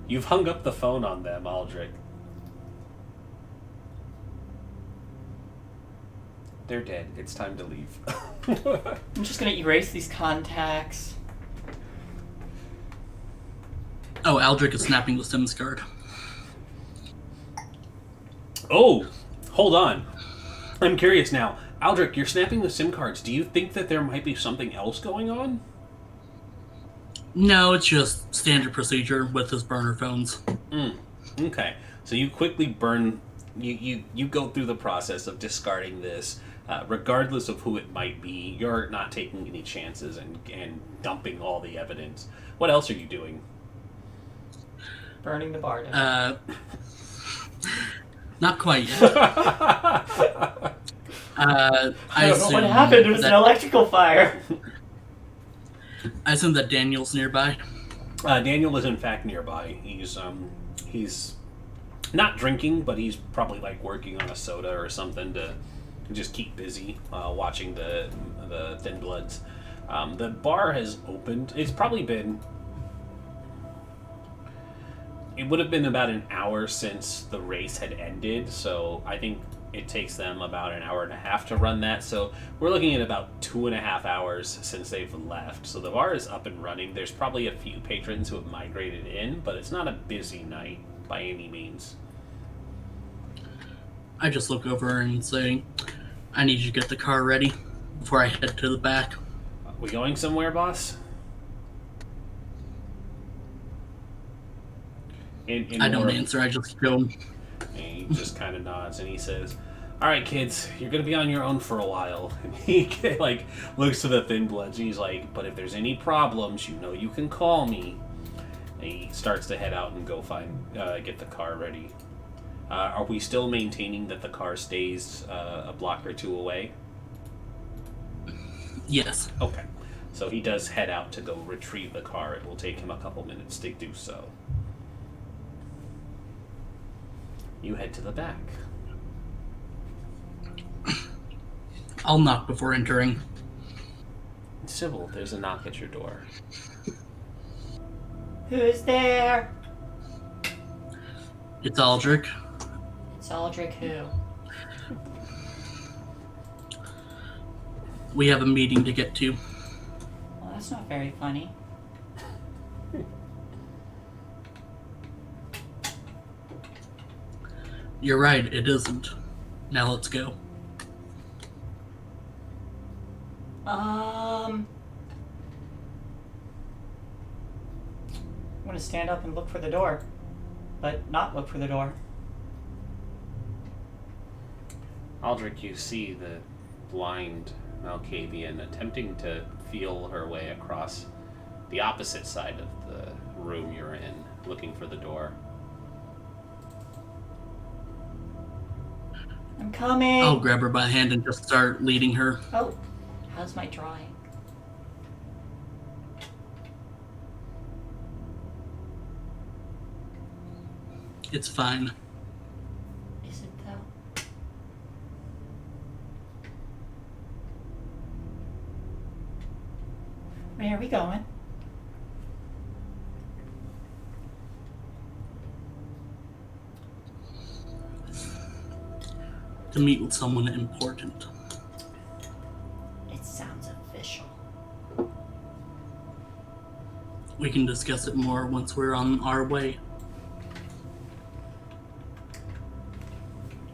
Speaker 2: You've hung up the phone on them, Aldrich. They're dead. It's time to leave.
Speaker 1: I'm just gonna erase these contacts.
Speaker 5: Oh, Aldrich is snapping the SIMS card.
Speaker 2: Oh, hold on. I'm curious now. Aldrich, you're snapping the SIM cards. Do you think that there might be something else going on?
Speaker 5: No, it's just standard procedure with his burner phones.
Speaker 2: Okay. So you quickly burn... You go through the process of discarding this. Regardless of who it might be, you're not taking any chances and dumping all the evidence. What else are you doing?
Speaker 1: Burning the bar down.
Speaker 5: Not quite yet.
Speaker 1: I don't know what happened. It was an electrical fire.
Speaker 5: I assume that Daniel's nearby.
Speaker 2: Daniel is in fact nearby. He's not drinking, but he's probably like working on a soda or something to just keep busy watching the Thin Bloods. The bar has opened. It's probably been... It would have been about an hour since the race had ended, so I think it takes them about an hour and a half to run that. So we're looking at about 2.5 hours since they've left. So the bar is up and running. There's probably a few patrons who have migrated in, but it's not a busy night by any means.
Speaker 5: I just look over and say, I need you to get the car ready before I head to the back.
Speaker 2: We going somewhere, boss?
Speaker 5: I don't answer, I just go.
Speaker 2: And he just kind of nods and he says, all right, kids, you're going to be on your own for a while. And he like looks to the Thin Bloods and he's like, but if there's any problems, you know you can call me. And he starts to head out and go get the car ready. Are we still maintaining that the car stays a block or two away?
Speaker 5: Yes.
Speaker 2: Okay. So he does head out to go retrieve the car. It will take him a couple minutes to do so. You head to the back.
Speaker 5: I'll knock before entering.
Speaker 2: Sybil, there's a knock at your door.
Speaker 1: Who's there?
Speaker 5: It's Aldrich.
Speaker 1: It's Aldrich who?
Speaker 5: We have a meeting to get to.
Speaker 1: Well, that's not very funny.
Speaker 5: You're right, it isn't. Now let's go.
Speaker 1: I'm gonna stand up and look for the door, but not look for the door.
Speaker 2: Aldrich, you see the blind Malkavian attempting to feel her way across the opposite side of the room you're in, looking for the door.
Speaker 1: I'm coming.
Speaker 5: I'll grab her by the hand and just start leading her.
Speaker 1: Oh, how's my drawing?
Speaker 5: It's fine.
Speaker 1: Is it though? Where are we going?
Speaker 5: To meet with someone important.
Speaker 1: It sounds official.
Speaker 5: We can discuss it more once we're on our way.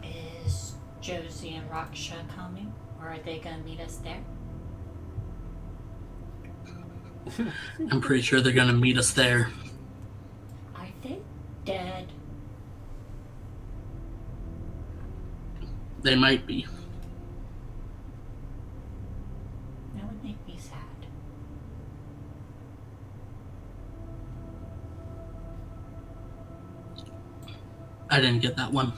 Speaker 1: Is Josie and Raksha coming? Or are they gonna meet us there?
Speaker 5: I'm pretty sure they're gonna meet us there.
Speaker 1: Are they dead?
Speaker 5: They might be.
Speaker 1: That would make me sad.
Speaker 5: I didn't get that one.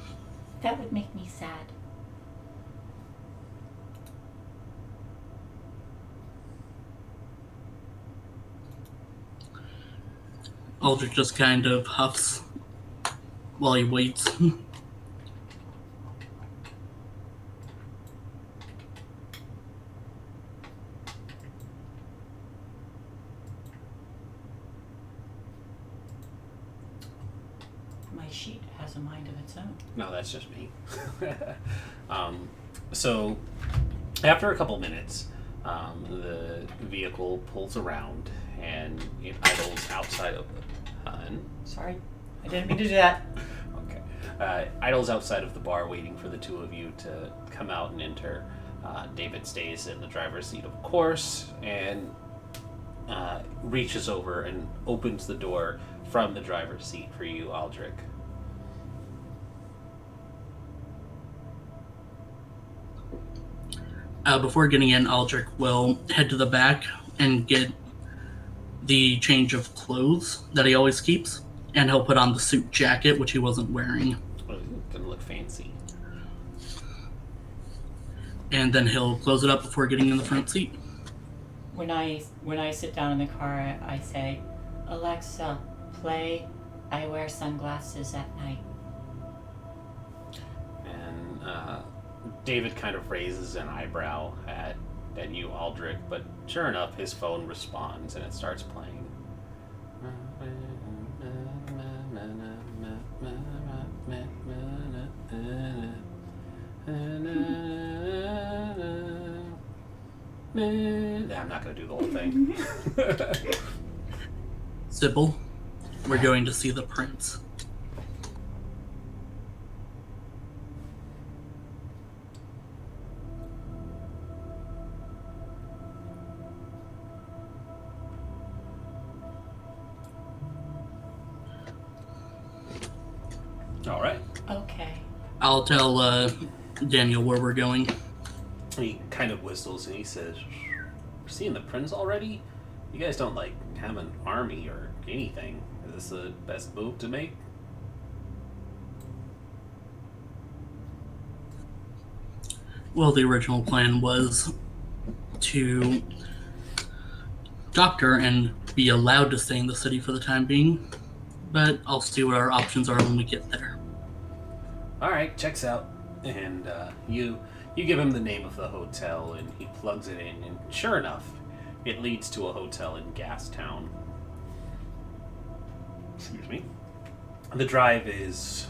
Speaker 1: That would make me sad.
Speaker 5: Aldrich just kind of huffs while he waits.
Speaker 1: My sheet has a mind of its own.
Speaker 2: No, that's just me. So, after a couple minutes, the vehicle pulls around and it idles outside of the...
Speaker 1: Sorry, I didn't mean to do that.
Speaker 2: Okay. Idles outside of the bar waiting for the two of you to come out and enter. David stays in the driver's seat, of course, and reaches over and opens the door from the driver's seat for you, Aldrich.
Speaker 5: Before getting in, Aldrich will head to the back and get the change of clothes that he always keeps, and he'll put on the suit jacket, which he wasn't wearing.
Speaker 2: Oh, gonna look fancy.
Speaker 5: And then he'll close it up before getting in the front seat.
Speaker 1: When I sit down in the car, I say, Alexa, play I Wear Sunglasses at Night.
Speaker 2: And David kind of raises an eyebrow at you, Aldrich, but sure enough, his phone responds and it starts playing. I'm not going to do the whole thing.
Speaker 5: Sybil, we're going to see the prince.
Speaker 2: All right.
Speaker 1: Okay.
Speaker 5: I'll tell Daniel where we're going.
Speaker 2: He kind of whistles and he says, "We're seeing the prince already? You guys don't, like, have an army or anything. Is this the best move to make?"
Speaker 5: Well, the original plan was to doctor and be allowed to stay in the city for the time being, but I'll see what our options are when we get there.
Speaker 2: All right, checks out. And you give him the name of the hotel, and he plugs it in, and sure enough, it leads to a hotel in Gastown. Excuse me. The drive is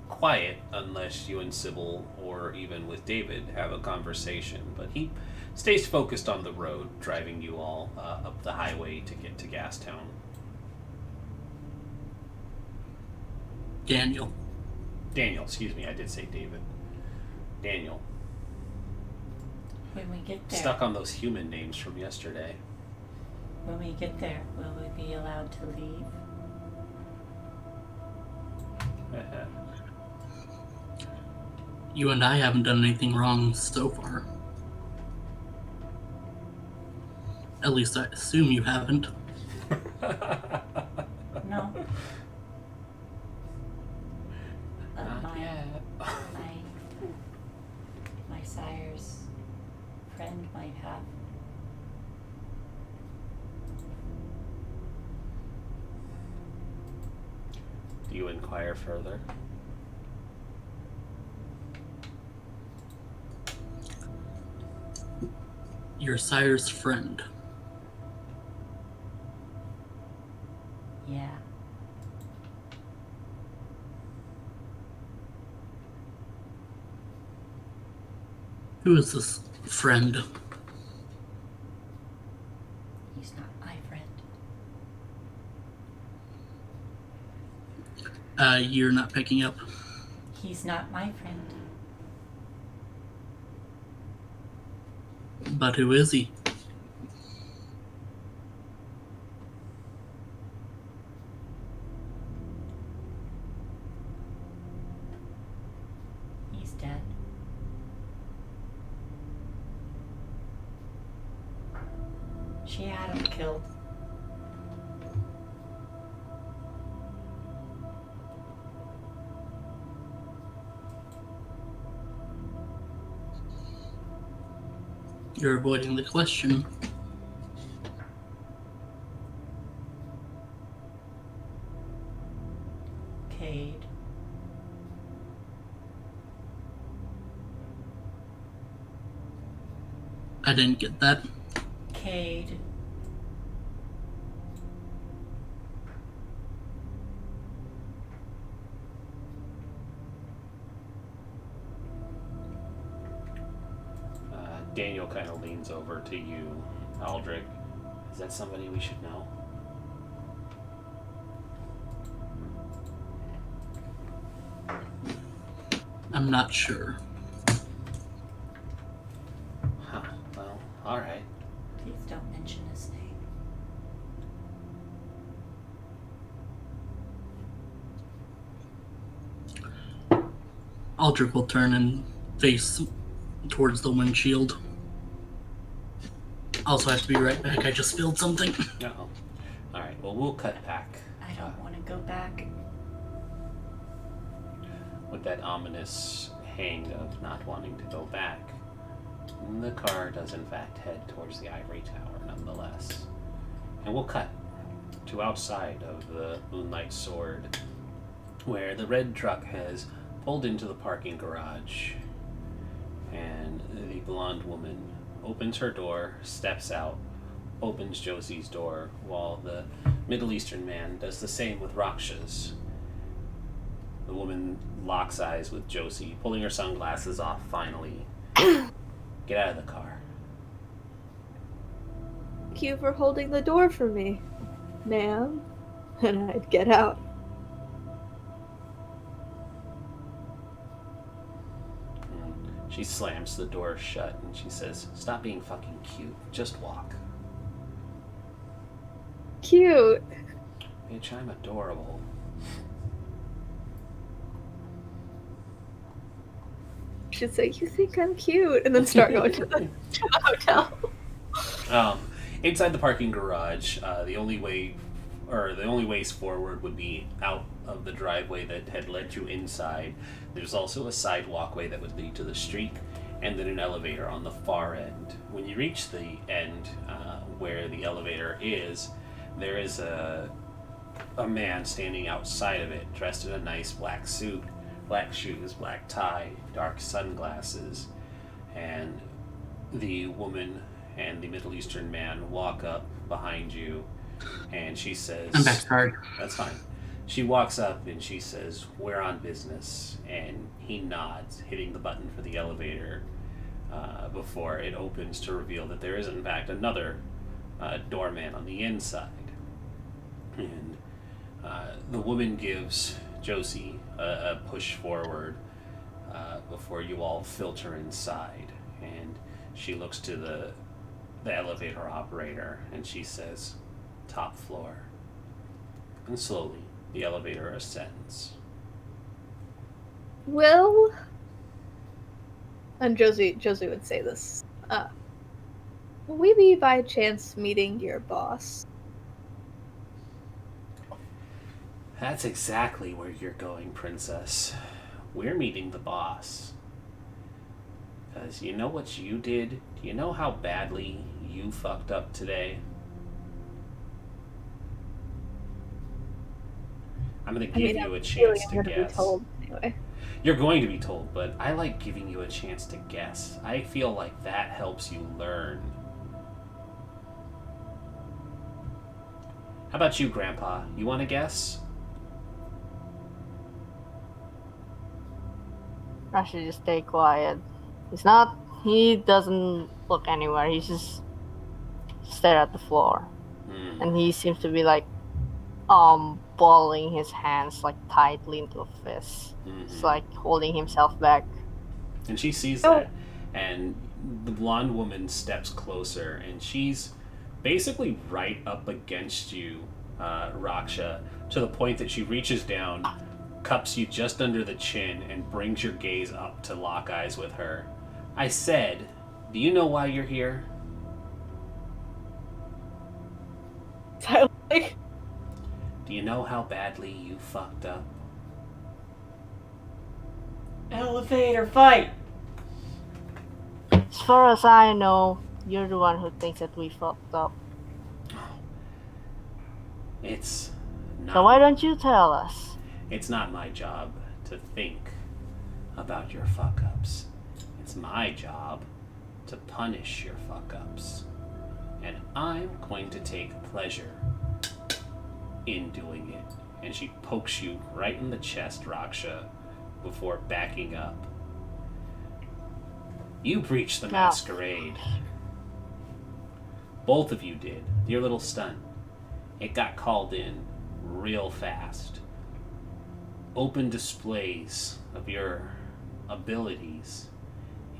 Speaker 2: quiet unless you and Sybil, or even with David, have a conversation, but he stays focused on the road, driving you all up the highway to get to Gastown.
Speaker 5: Daniel,
Speaker 2: Excuse me, I did say David. Daniel.
Speaker 1: When we get there,
Speaker 2: Stuck on those human names from yesterday.
Speaker 1: when we get there, will we be allowed to leave?
Speaker 5: you and I haven't done anything wrong so far. At least I assume you haven't.
Speaker 1: No.
Speaker 2: Not yet.
Speaker 1: My sire's friend might have.
Speaker 2: Do you inquire further?
Speaker 5: Your sire's friend.
Speaker 1: Yeah.
Speaker 5: Who is this friend?
Speaker 1: He's not my friend.
Speaker 5: You're not picking up.
Speaker 1: He's not my friend.
Speaker 5: But who is he?
Speaker 1: He's dead. She had him killed.
Speaker 5: You're avoiding the question.
Speaker 1: Cade.
Speaker 5: I didn't get that.
Speaker 1: Cade.
Speaker 2: Daniel kind of leans over to you, Aldrich. Is that somebody we should know?
Speaker 5: I'm not sure.
Speaker 2: Huh. Well, alright.
Speaker 1: Please don't mention his name.
Speaker 5: Aldrich will turn and face towards the windshield. Also have to be right back. I just spilled something.
Speaker 2: Uh-oh. Alright, well, we'll cut back.
Speaker 1: I don't want to go back.
Speaker 2: With that ominous hang of not wanting to go back, the car does in fact head towards the ivory tower nonetheless. And we'll cut to outside of the Moonlight Sword, where the red truck has pulled into the parking garage, and the blonde woman opens her door, steps out, opens Josie's door, while the Middle Eastern man does the same with Raksha's. The woman locks eyes with Josie, pulling her sunglasses off finally. Get out of the car.
Speaker 3: Thank you for holding the door for me, ma'am. And I'd get out.
Speaker 2: She slams the door shut and she says, "Stop being fucking cute. Just walk."
Speaker 3: Cute.
Speaker 2: Bitch, I'm adorable.
Speaker 3: Should say, you think I'm cute, and then start going to the hotel.
Speaker 2: Inside the parking garage, the only ways forward would be out of the driveway that had led you inside. There's also a side walkway that would lead to the street, and then an elevator on the far end. When you reach the end where the elevator is, there is a man standing outside of it, dressed in a nice black suit, black shoes, black tie, dark sunglasses, and the woman and the Middle Eastern man walk up behind you, and she says,
Speaker 5: I'm back hard.
Speaker 2: That's fine. She walks up and she says, "We're on business," and he nods, hitting the button for the elevator before it opens to reveal that there is in fact another doorman on the inside. And the woman gives Josie a push forward before you all filter inside, and she looks to the elevator operator and she says, "Top floor." And slowly the elevator ascends.
Speaker 3: Well, and Josie would say this. Will we be by chance meeting your boss?
Speaker 2: That's exactly where you're going, princess. We're meeting the boss. Because you know what you did? Do you know how badly you fucked up today? I'm going to give you a chance to guess.
Speaker 3: Be told anyway.
Speaker 2: You're going to be told, but I like giving you a chance to guess. I feel like that helps you learn. How about you, Grandpa? You want to guess?
Speaker 4: I should just stay quiet. He doesn't look anywhere. He just stare at the floor. And he seems to be like, balling his hands like tightly into a fist. It's like holding himself back.
Speaker 2: And she sees that, and the blonde woman steps closer, and she's basically right up against you, Raksha, to the point that she reaches down, cups you just under the chin, and brings your gaze up to lock eyes with her. I said, "Do you know why you're here?"
Speaker 3: silently.
Speaker 2: Do you know how badly you fucked up?
Speaker 1: Elevator fight!
Speaker 4: As far as I know, you're the one who thinks that we fucked up.
Speaker 2: It's not.
Speaker 4: So why don't you tell us?
Speaker 2: It's not my job to think about your fuck ups. It's my job to punish your fuck ups. And I'm going to take pleasure in doing it. And she pokes you right in the chest, Raksha, before backing up. You breached the Masquerade. Both of you did. Your little stunt. It got called in real fast. Open displays of your abilities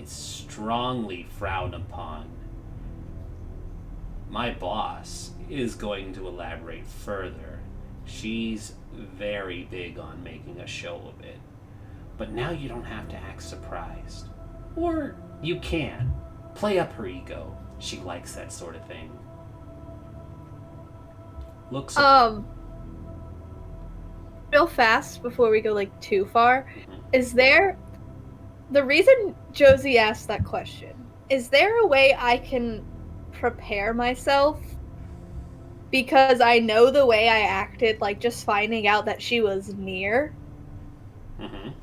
Speaker 2: is strongly frowned upon. My boss is going to elaborate further. She's very big on making a show of it. But now you don't have to act surprised. Or you can. Play up her ego. She likes that sort of thing. Looks
Speaker 3: real fast before we go like too far, is there the reason Josie asked that question, is there a way I can prepare myself? Because I know the way I acted, like just finding out that she was near.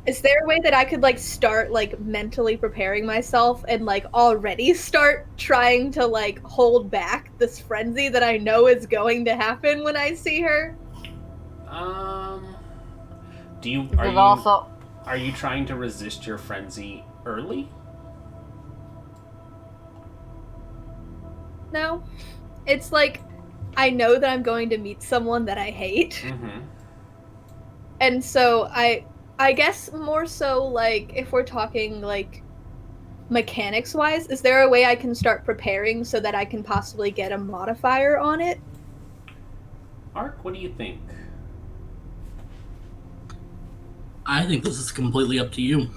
Speaker 3: Is there a way that I could like start like mentally preparing myself and like already start trying to like hold back this frenzy that I know is going to happen when I see her?
Speaker 2: Are you trying to resist your frenzy early?
Speaker 3: No. It's like I know that I'm going to meet someone that I hate. And so I guess more so like if we're talking like mechanics wise, is there a way I can start preparing so that I can possibly get a modifier on it?
Speaker 2: Ark, what do you think?
Speaker 5: I think this is completely up to you.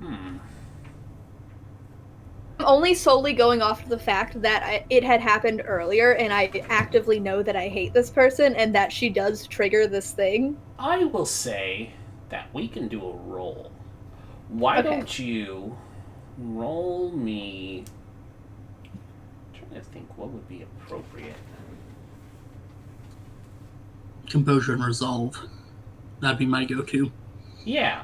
Speaker 3: I'm only solely going off of the fact that it had happened earlier and I actively know that I hate this person and that she does trigger this thing.
Speaker 2: I will say that we can do a roll. Why don't you roll me... I'm trying to think what would be appropriate.
Speaker 5: Composure and resolve. That'd be my go-to.
Speaker 2: Yeah,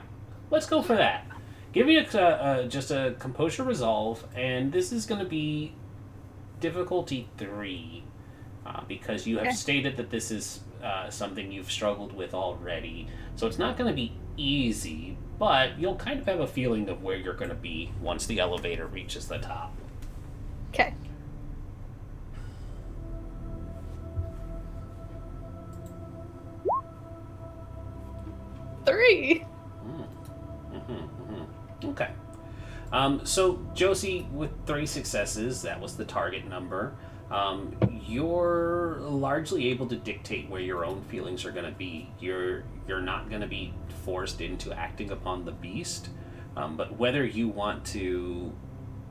Speaker 2: let's go for that. Give me just a composure resolve, and this is going to be difficulty 3, because you have stated that this is something you've struggled with already. So it's not going to be easy, but you'll kind of have a feeling of where you're going to be once the elevator reaches the top.
Speaker 3: Okay. Three.
Speaker 2: Okay. So, Josie, with 3 successes, that was the target number, you're largely able to dictate where your own feelings are going to be. You're not going to be forced into acting upon the beast, but whether you want to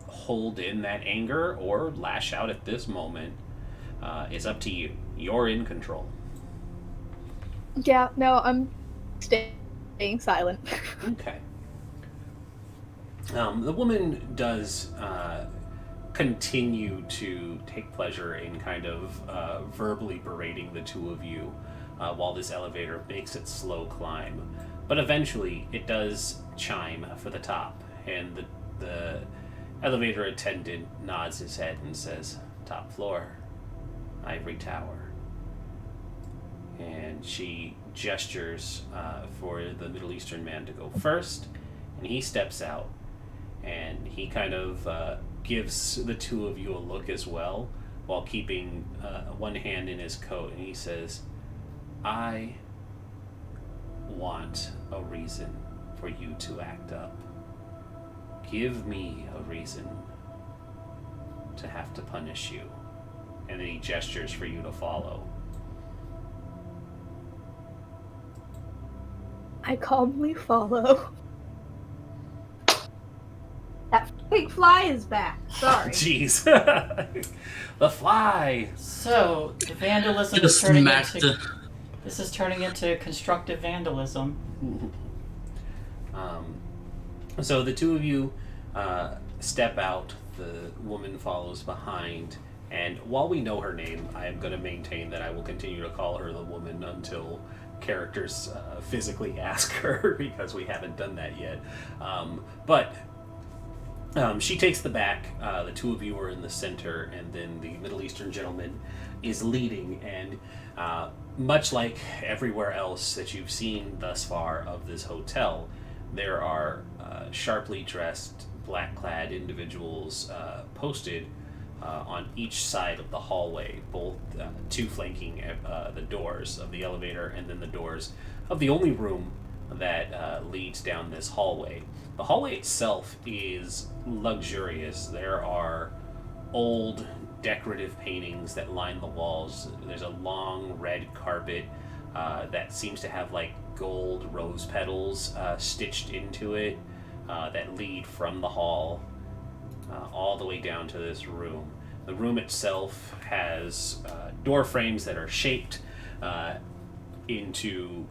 Speaker 2: hold in that anger or lash out at this moment is up to you. You're in control.
Speaker 3: Yeah, no, I'm staying silent.
Speaker 2: Okay. The woman does continue to take pleasure in kind of verbally berating the two of you while this elevator makes its slow climb. But eventually it does chime for the top, and the elevator attendant nods his head and says, "Top floor, Ivory Tower." And she gestures for the Middle Eastern man to go first, and he steps out. And he kind of gives the two of you a look as well, while keeping one hand in his coat, and he says, "I want a reason for you to act up. Give me a reason to have to punish you." And then he gestures for you to follow.
Speaker 3: I calmly follow. That fucking fly is back. Sorry.
Speaker 2: Jeez. The fly.
Speaker 1: So the vandalism is
Speaker 5: Just
Speaker 1: turning
Speaker 5: smacked
Speaker 1: into.
Speaker 5: the-
Speaker 1: This is turning into constructive vandalism.
Speaker 2: So the two of you step out. The woman follows behind. And while we know her name, I am going to maintain that I will continue to call her the woman until characters physically ask her, because we haven't done that yet. But she takes the back. The two of you are in the center, and then the Middle Eastern gentleman is leading. And much like everywhere else that you've seen thus far of this hotel, there are sharply dressed, black-clad individuals posted on each side of the hallway, both two flanking the doors of the elevator and then the doors of the only room that leads down this hallway. The hallway itself is luxurious. There are old decorative paintings that line the walls. There's a long red carpet that seems to have like gold rose petals stitched into it that lead from the hall all the way down to this room. The room itself has door frames that are shaped into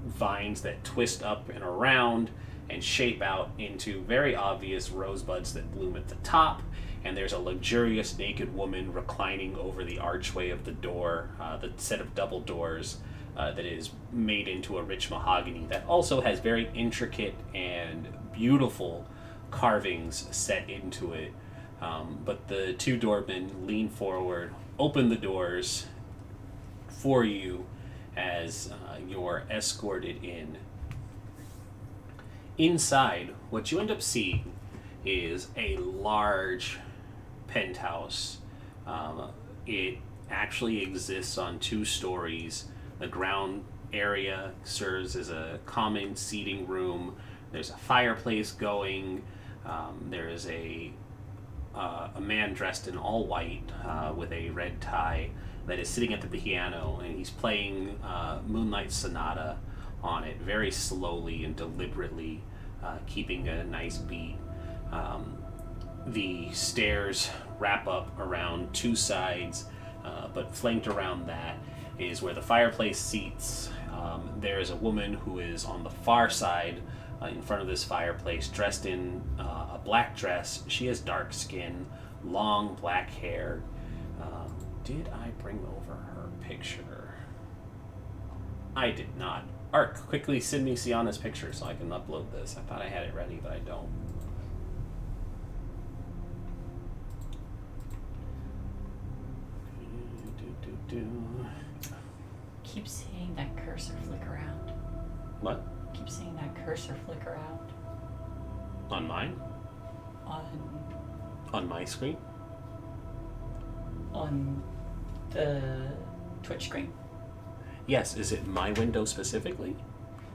Speaker 2: vines that twist up and around and shape out into very obvious rosebuds that bloom at the top. And there's a luxurious naked woman reclining over the archway of the door, the set of double doors that is made into a rich mahogany that also has very intricate and beautiful carvings set into it. But the two doormen lean forward, open the doors for you as you're escorted in. Inside, what you end up seeing is a large penthouse. It actually exists on 2 stories. The ground area serves as a common seating room. There's a fireplace going. There is a man dressed in all white with a red tie that is sitting at the piano, and he's playing Moonlight Sonata on it very slowly and deliberately, keeping a nice beat. The stairs wrap up around 2 sides, but flanked around that is where the fireplace seats. There is a woman who is on the far side in front of this fireplace, dressed in a black dress. She has dark skin, long black hair. Did I bring over her picture? I did not. Ark, quickly send me Sienna's picture so I can upload this. I thought I had it ready, but I don't.
Speaker 1: Keep seeing that cursor flicker out.
Speaker 2: What?
Speaker 1: Keep seeing that cursor flicker out.
Speaker 2: On mine? On my screen?
Speaker 1: On the Twitch screen.
Speaker 2: Yes, is it my window specifically?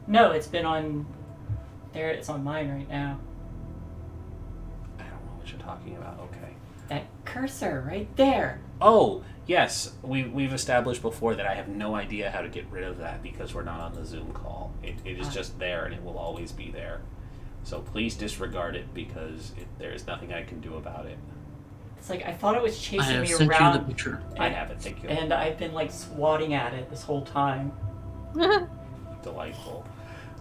Speaker 1: No, it's been on there. It's on mine right now.
Speaker 2: I don't know what you're talking about. Okay.
Speaker 1: That cursor right there.
Speaker 2: Oh, yes. We've established before that I have no idea how to get rid of that because we're not on the Zoom call. It is just there and it will always be there. So please disregard it because there is nothing I can do about it.
Speaker 1: It's like I thought it was
Speaker 5: I
Speaker 1: chasing
Speaker 5: have
Speaker 1: me
Speaker 5: sent
Speaker 1: around.
Speaker 5: you the picture.
Speaker 2: I have it, thank you.
Speaker 1: And I've been like swatting at it this whole time.
Speaker 2: Delightful.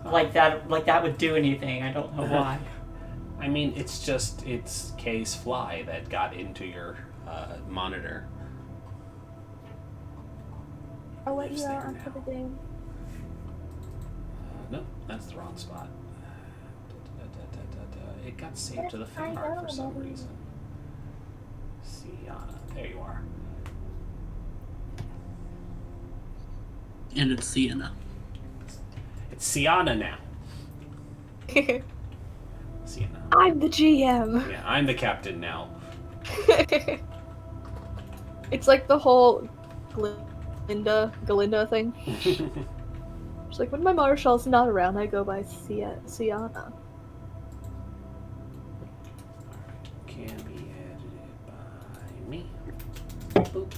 Speaker 1: Like that would do anything. I don't know why.
Speaker 2: I mean, it's Kay's fly that got into your monitor.
Speaker 3: I'll let
Speaker 2: Lives
Speaker 3: you out
Speaker 2: there
Speaker 3: after
Speaker 2: now.
Speaker 3: the game.
Speaker 2: No, that's the wrong spot. It got saved to the fan art for some reason. Sienna, there you are.
Speaker 5: And it's Sienna.
Speaker 2: It's Sienna now. Sienna.
Speaker 3: I'm the GM.
Speaker 2: Yeah, I'm the captain now.
Speaker 3: It's like the whole Galinda thing. It's like when my Marshall's not around, I go by Sienna.
Speaker 2: Can be edited by me. Boop.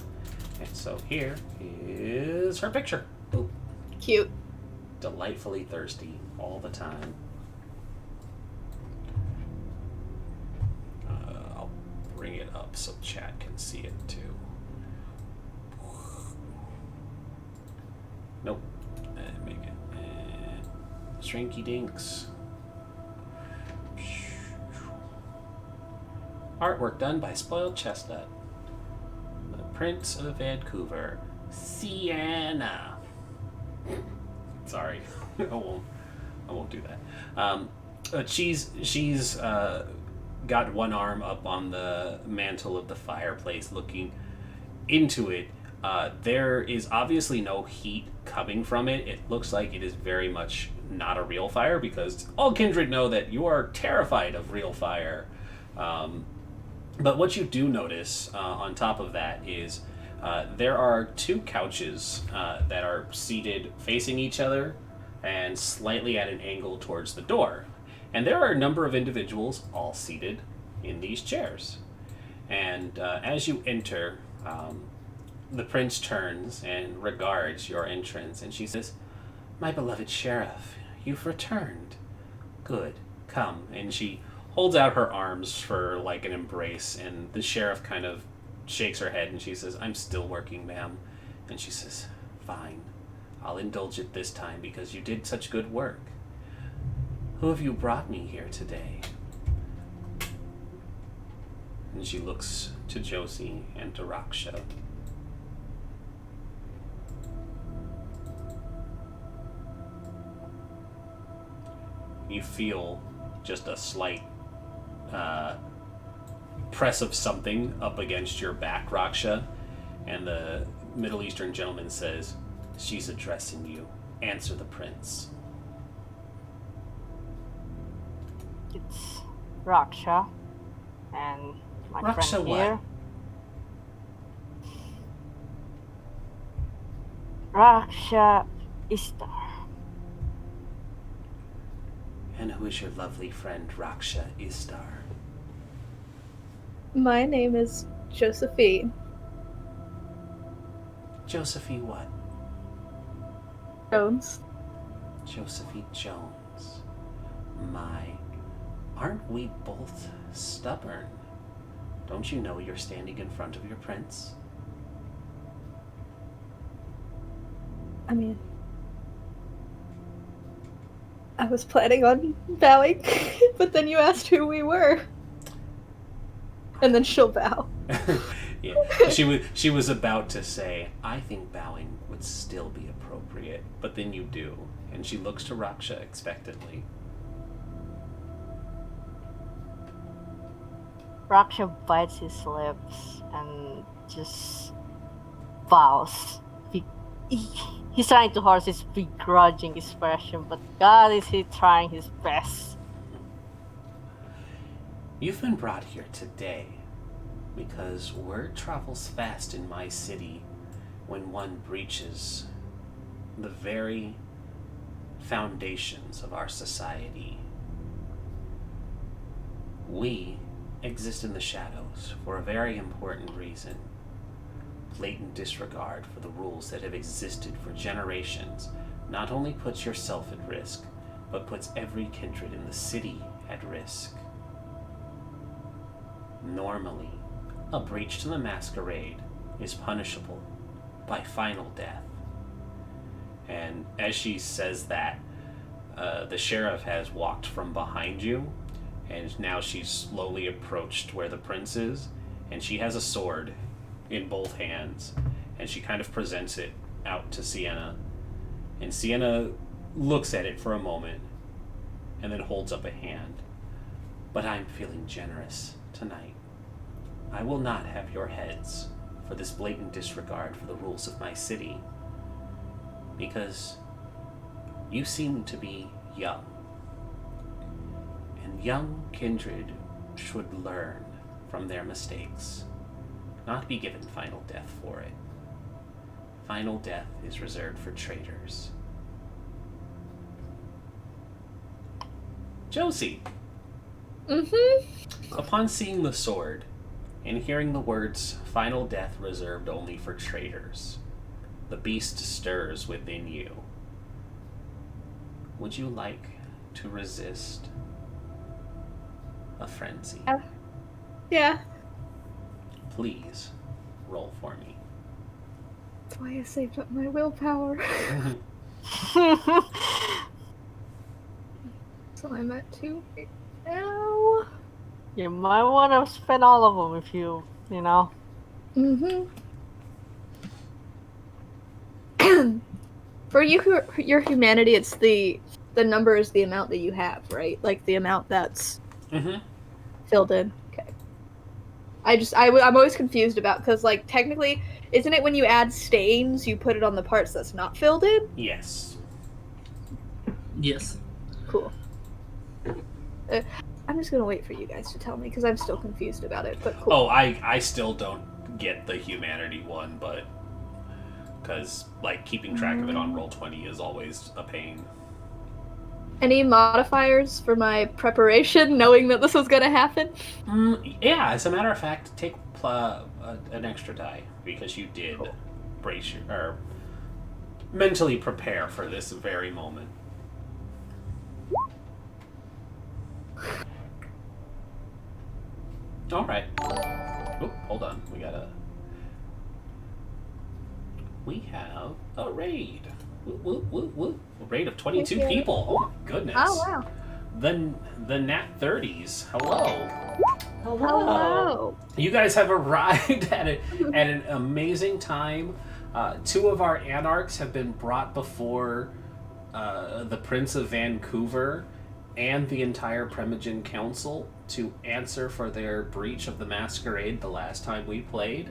Speaker 2: And so here is her picture. Boop.
Speaker 3: Cute.
Speaker 2: Delightfully thirsty all the time. bring it up so chat can see it too. Nope. Make it. Shrinky dinks. Artwork done by Spoiled Chestnut. The Prince of Vancouver. Sienna. Sorry. I won't do that. She's got one arm up on the mantle of the fireplace looking into it. There is obviously no heat coming from it. It looks like it is very much not a real fire, because all kindred know that you are terrified of real fire. But what you do notice on top of that is there are two couches that are seated facing each other and slightly at an angle towards the door. And there are a number of individuals all seated in these chairs. And as you enter, the prince turns and regards your entrance, and she says, "My beloved sheriff, you've returned. Good, come." And she holds out her arms for like an embrace, and the sheriff kind of shakes her head and she says, "I'm still working, ma'am." And she says, "Fine, I'll indulge it this time because you did such good work. Who have you brought me here today?" And she looks to Josie and to Raksha. You feel just a slight press of something up against your back, Raksha, and the Middle Eastern gentleman says, "She's addressing you. Answer the prince."
Speaker 4: It's Raksha and my
Speaker 2: Raksha
Speaker 4: friend
Speaker 2: what?
Speaker 4: here. Raksha Istar.
Speaker 2: And who is your lovely friend, Raksha Istar?
Speaker 3: My name is Josephine.
Speaker 2: Josephine what?
Speaker 3: Jones.
Speaker 2: Josephine Jones. My, aren't we both stubborn? Don't you know you're standing in front of your prince?
Speaker 3: I mean, I was planning on bowing, but then you asked who we were. And then she'll bow.
Speaker 2: Yeah, she was about to say, "I think bowing would still be appropriate," but then you do, and she looks to Raksha expectantly.
Speaker 4: Raksha bites his lips and just bows. He's trying to force his begrudging expression, but God, is he trying his best.
Speaker 2: You've been brought here today because word travels fast in my city when one breaches the very foundations of our society. We exist in the shadows for a very important reason. Blatant disregard for the rules that have existed for generations not only puts yourself at risk, but puts every kindred in the city at risk. Normally, a breach to the Masquerade is punishable by final death. And as she says that, the sheriff has walked from behind you, and now she's slowly approached where the prince is, and she has a sword in both hands, and she kind of presents it out to Sienna, and Sienna looks at it for a moment and then holds up a hand. "But I'm feeling generous tonight. I will not have your heads for this blatant disregard for the rules of my city, because you seem to be young, and young kindred should learn from their mistakes, not be given final death for it. Final death is reserved for traitors." Josie, upon seeing the sword and hearing the words "final death reserved only for traitors," the beast stirs within you. Would you like to resist a frenzy?
Speaker 3: Yeah.
Speaker 2: please roll for me.
Speaker 3: That's why I saved up my willpower. So I'm at 2 right now.
Speaker 4: You might want to spend all of them if you know.
Speaker 3: Mm-hmm. For you, your humanity, it's the number is the amount that you have, right? Like the amount that's filled in. Okay. I'm always confused about, because like technically, isn't it when you add stains, you put it on the parts that's not filled in?
Speaker 2: Yes.
Speaker 5: Yes.
Speaker 3: Cool. I'm just gonna wait for you guys to tell me, because I'm still confused about it, but cool.
Speaker 2: Oh, I still don't get the humanity one, but because like keeping track of it on Roll20 is always a pain.
Speaker 3: Any modifiers for my preparation, knowing that this was gonna happen?
Speaker 2: Yeah, as a matter of fact, take an extra die, because you did brace your, or mentally prepare for this very moment. All right. Oh, hold on. We have a raid. Woo. A raid of 22 people. Oh my goodness.
Speaker 3: Oh wow.
Speaker 2: The Nat 30s. Hello.
Speaker 3: Hello.
Speaker 2: You guys have arrived at an amazing time. 2 of our Anarchs have been brought before the Prince of Vancouver and the entire Primogen Council to answer for their breach of the Masquerade the last time we played.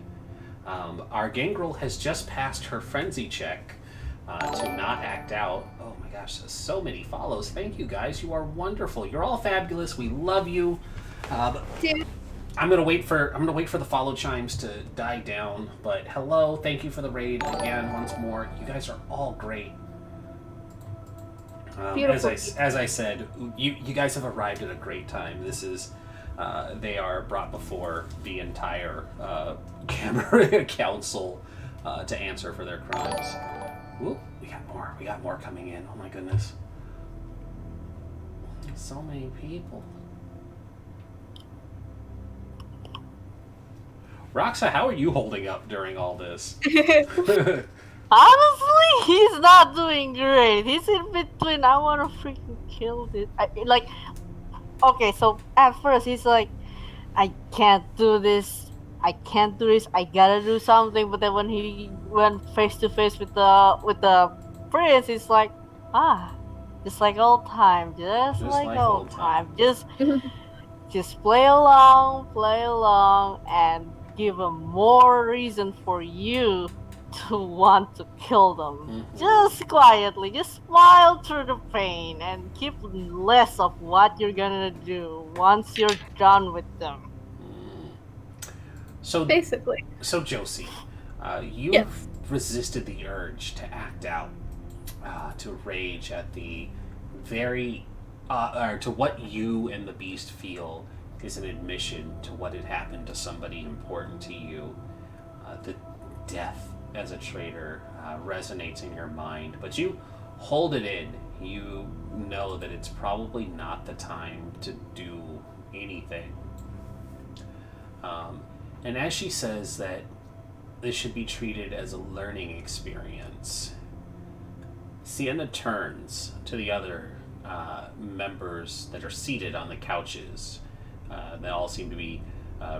Speaker 2: Our Gangrel has just passed her frenzy check to not act out. Oh my gosh, so many follows. Thank you guys. You are wonderful. You're all fabulous. We love you.
Speaker 3: Dude.
Speaker 2: I'm gonna wait for the follow chimes to die down. But hello, thank you for the raid again once more. You guys are all great. As I said, you guys have arrived at a great time. This is they are brought before the entire Camerilla Council to answer for their crimes. Ooh, we got more coming in. Oh my goodness, so many people. Roxa, how are you holding up during all this?
Speaker 4: Honestly, he's not doing great. He's in between. I want to freaking kill this. Okay, so at first he's like, I can't do this. I gotta do something. But then when he went face to face with the prince, he's like, just like old time, just like old time. Just play along, and give him more reason for you to want to kill them. Just quietly, just smile through the pain and keep less of what you're gonna do once you're done with them.
Speaker 2: So
Speaker 3: basically.
Speaker 2: So Josie, you've resisted the urge to act out, to rage at the very, or to what you and the beast feel is an admission to what had happened to somebody important to you. The death as a traitor resonates in your mind, but you hold it in. You know that it's probably not the time to do anything. And as she says that this should be treated as a learning experience, Sienna turns to the other members that are seated on the couches. They all seem to be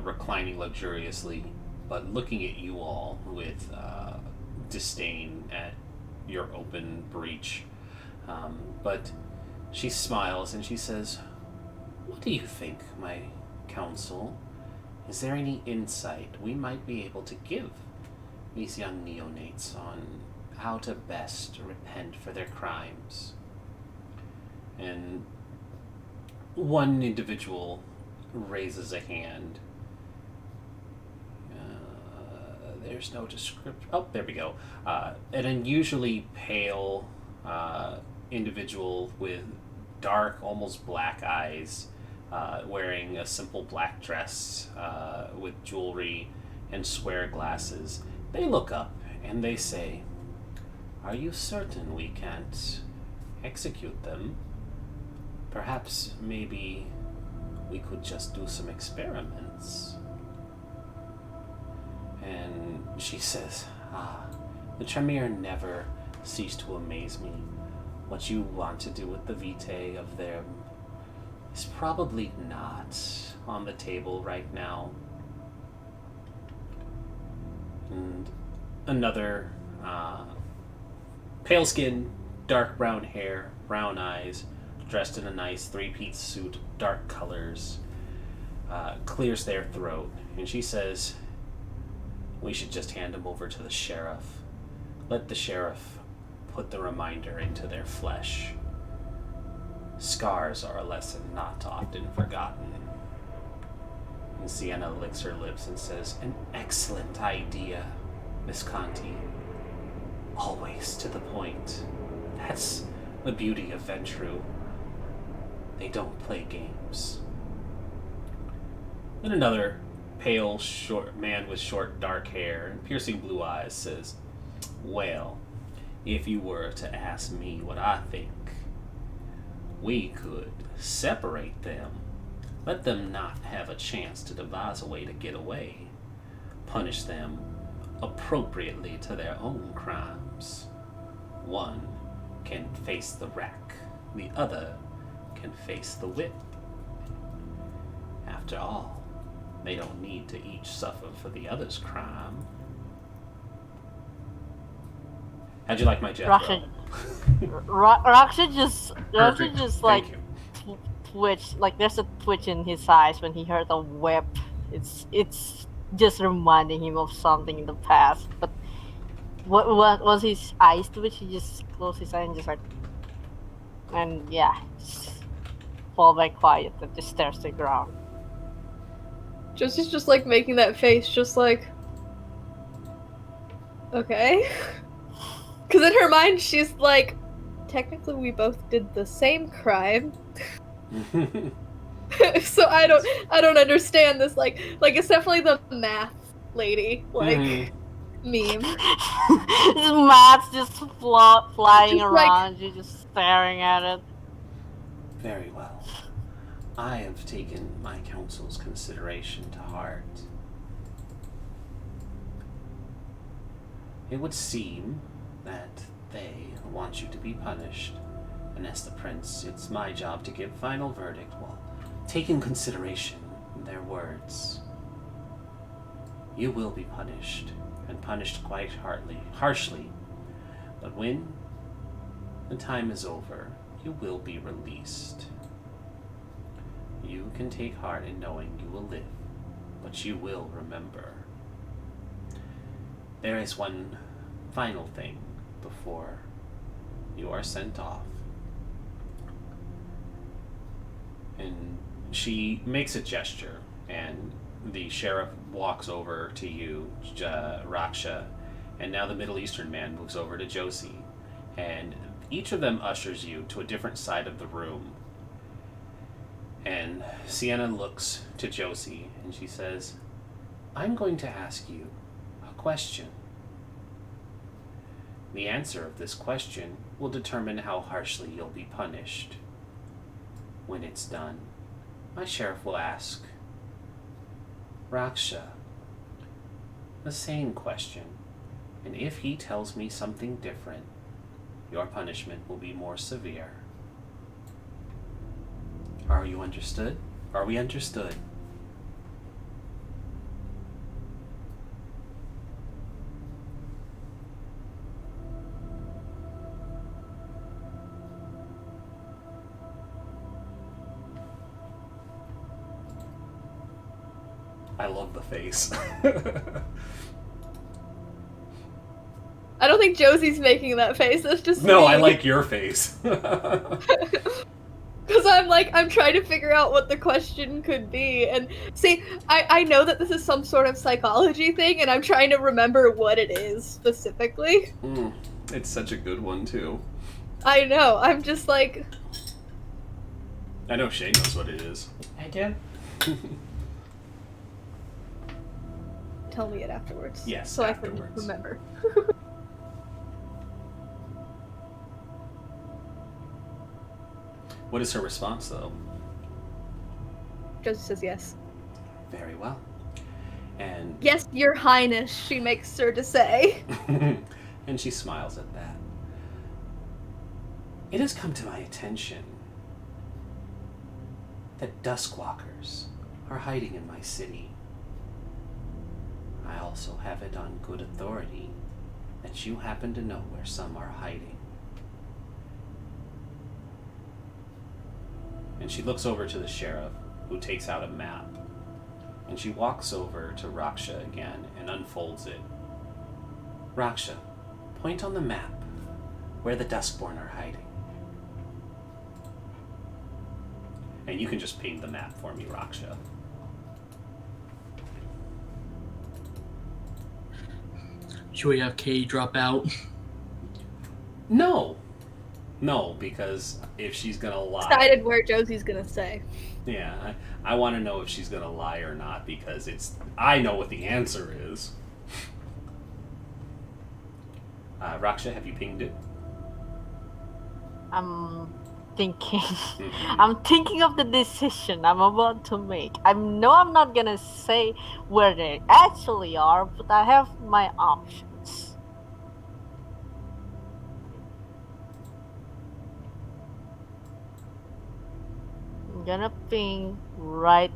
Speaker 2: reclining luxuriously, but looking at you all with disdain at your open breach. But she smiles and she says, "What do you think, my counsel? Is there any insight we might be able to give these young neonates on how to best repent for their crimes?" And one individual raises a hand. There's no description. Oh, there we go. An unusually pale individual with dark, almost black eyes, wearing a simple black dress with jewelry and square glasses. They look up and they say, "Are you certain we can't execute them? Perhaps maybe we could just do some experiments." And she says, the Tremere never ceased to amaze me. What you want to do with the vitae of them is probably not on the table right now. And another pale skin, dark brown hair, brown eyes, dressed in a nice three-piece suit, dark colors, clears their throat. And she says, we should just hand him over to the sheriff. Let the sheriff put the reminder into their flesh. Scars are a lesson not often forgotten. And Sienna licks her lips and says, an excellent idea, Miss Conti. Always to the point. That's the beauty of Ventru. They don't play games. Then another pale, short man with short, dark hair and piercing blue eyes says, well, if you were to ask me what I think, we could separate them. Let them not have a chance to devise a way to get away. Punish them appropriately to their own crimes. One can face the rack, the other can face the whip. After all, they don't need to each suffer for the other's crime. How'd you like my jet?
Speaker 4: Raksha just like
Speaker 2: Thank you.
Speaker 4: twitch, like there's a twitch in his eyes when he heard the whip. It's just reminding him of something in the past. But what was his eyes twitch? He just closed his eyes and just like, and yeah, just fall back quiet and just stares to the ground.
Speaker 3: Josie's just like making that face, just like, okay. Because in her mind, she's like, technically we both did the same crime. So I don't understand this. Like it's definitely the math lady, like meme.
Speaker 4: His math's just flying
Speaker 3: Just
Speaker 4: around you, just staring at it.
Speaker 2: Very well. I have taken my counsel's consideration to heart. It would seem that they want you to be punished, and as the prince, it's my job to give final verdict while taking consideration their words. You will be punished, and punished quite harshly, but when the time is over, you will be released. You can take heart in knowing you will live, but you will remember. There is one final thing before you are sent off. And she makes a gesture, and the sheriff walks over to you, Raksha, and now the Middle Eastern man moves over to Josie, and each of them ushers you to a different side of the room. And Sienna looks to Josie, and she says, I'm going to ask you a question. The answer of this question will determine how harshly you'll be punished. When it's done, my sheriff will ask, Raksha, the same question, and if he tells me something different, your punishment will be more severe. Are you understood? Are we understood? I love the face.
Speaker 3: I don't think Josie's making that face. That's just
Speaker 2: No,
Speaker 3: me.
Speaker 2: I like your face.
Speaker 3: Because I'm trying to figure out what the question could be. And see, I know that this is some sort of psychology thing, and I'm trying to remember what it is specifically.
Speaker 2: It's such a good one, too.
Speaker 3: I know, I'm just like...
Speaker 2: I know Shay knows what it is.
Speaker 1: I do.
Speaker 3: Tell me it afterwards.
Speaker 2: Yes,
Speaker 3: so
Speaker 2: afterwards.
Speaker 3: I can remember.
Speaker 2: What is her response, though?
Speaker 3: Josie says yes.
Speaker 2: Very well. And
Speaker 3: Yes, Your Highness, she makes sure to say.
Speaker 2: and she smiles at that. It has come to my attention that Duskwalkers are hiding in my city. I also have it on good authority that you happen to know where some are hiding. And she looks over to the sheriff, who takes out a map. And she walks over to Raksha again and unfolds it. Raksha, point on the map where the Duskborn are hiding. And you can just ping the map for me, Raksha.
Speaker 5: Should we have Kay drop out?
Speaker 2: No, because if she's gonna lie,
Speaker 3: Decided where Josie's gonna say.
Speaker 2: yeah, I want to know if she's gonna lie or not because I know what the answer is. Raksha, have you pinged it?
Speaker 4: I'm thinking. I'm thinking of the decision I'm about to make. I'm not gonna say where they actually are, but I have my options. I'm gonna ping right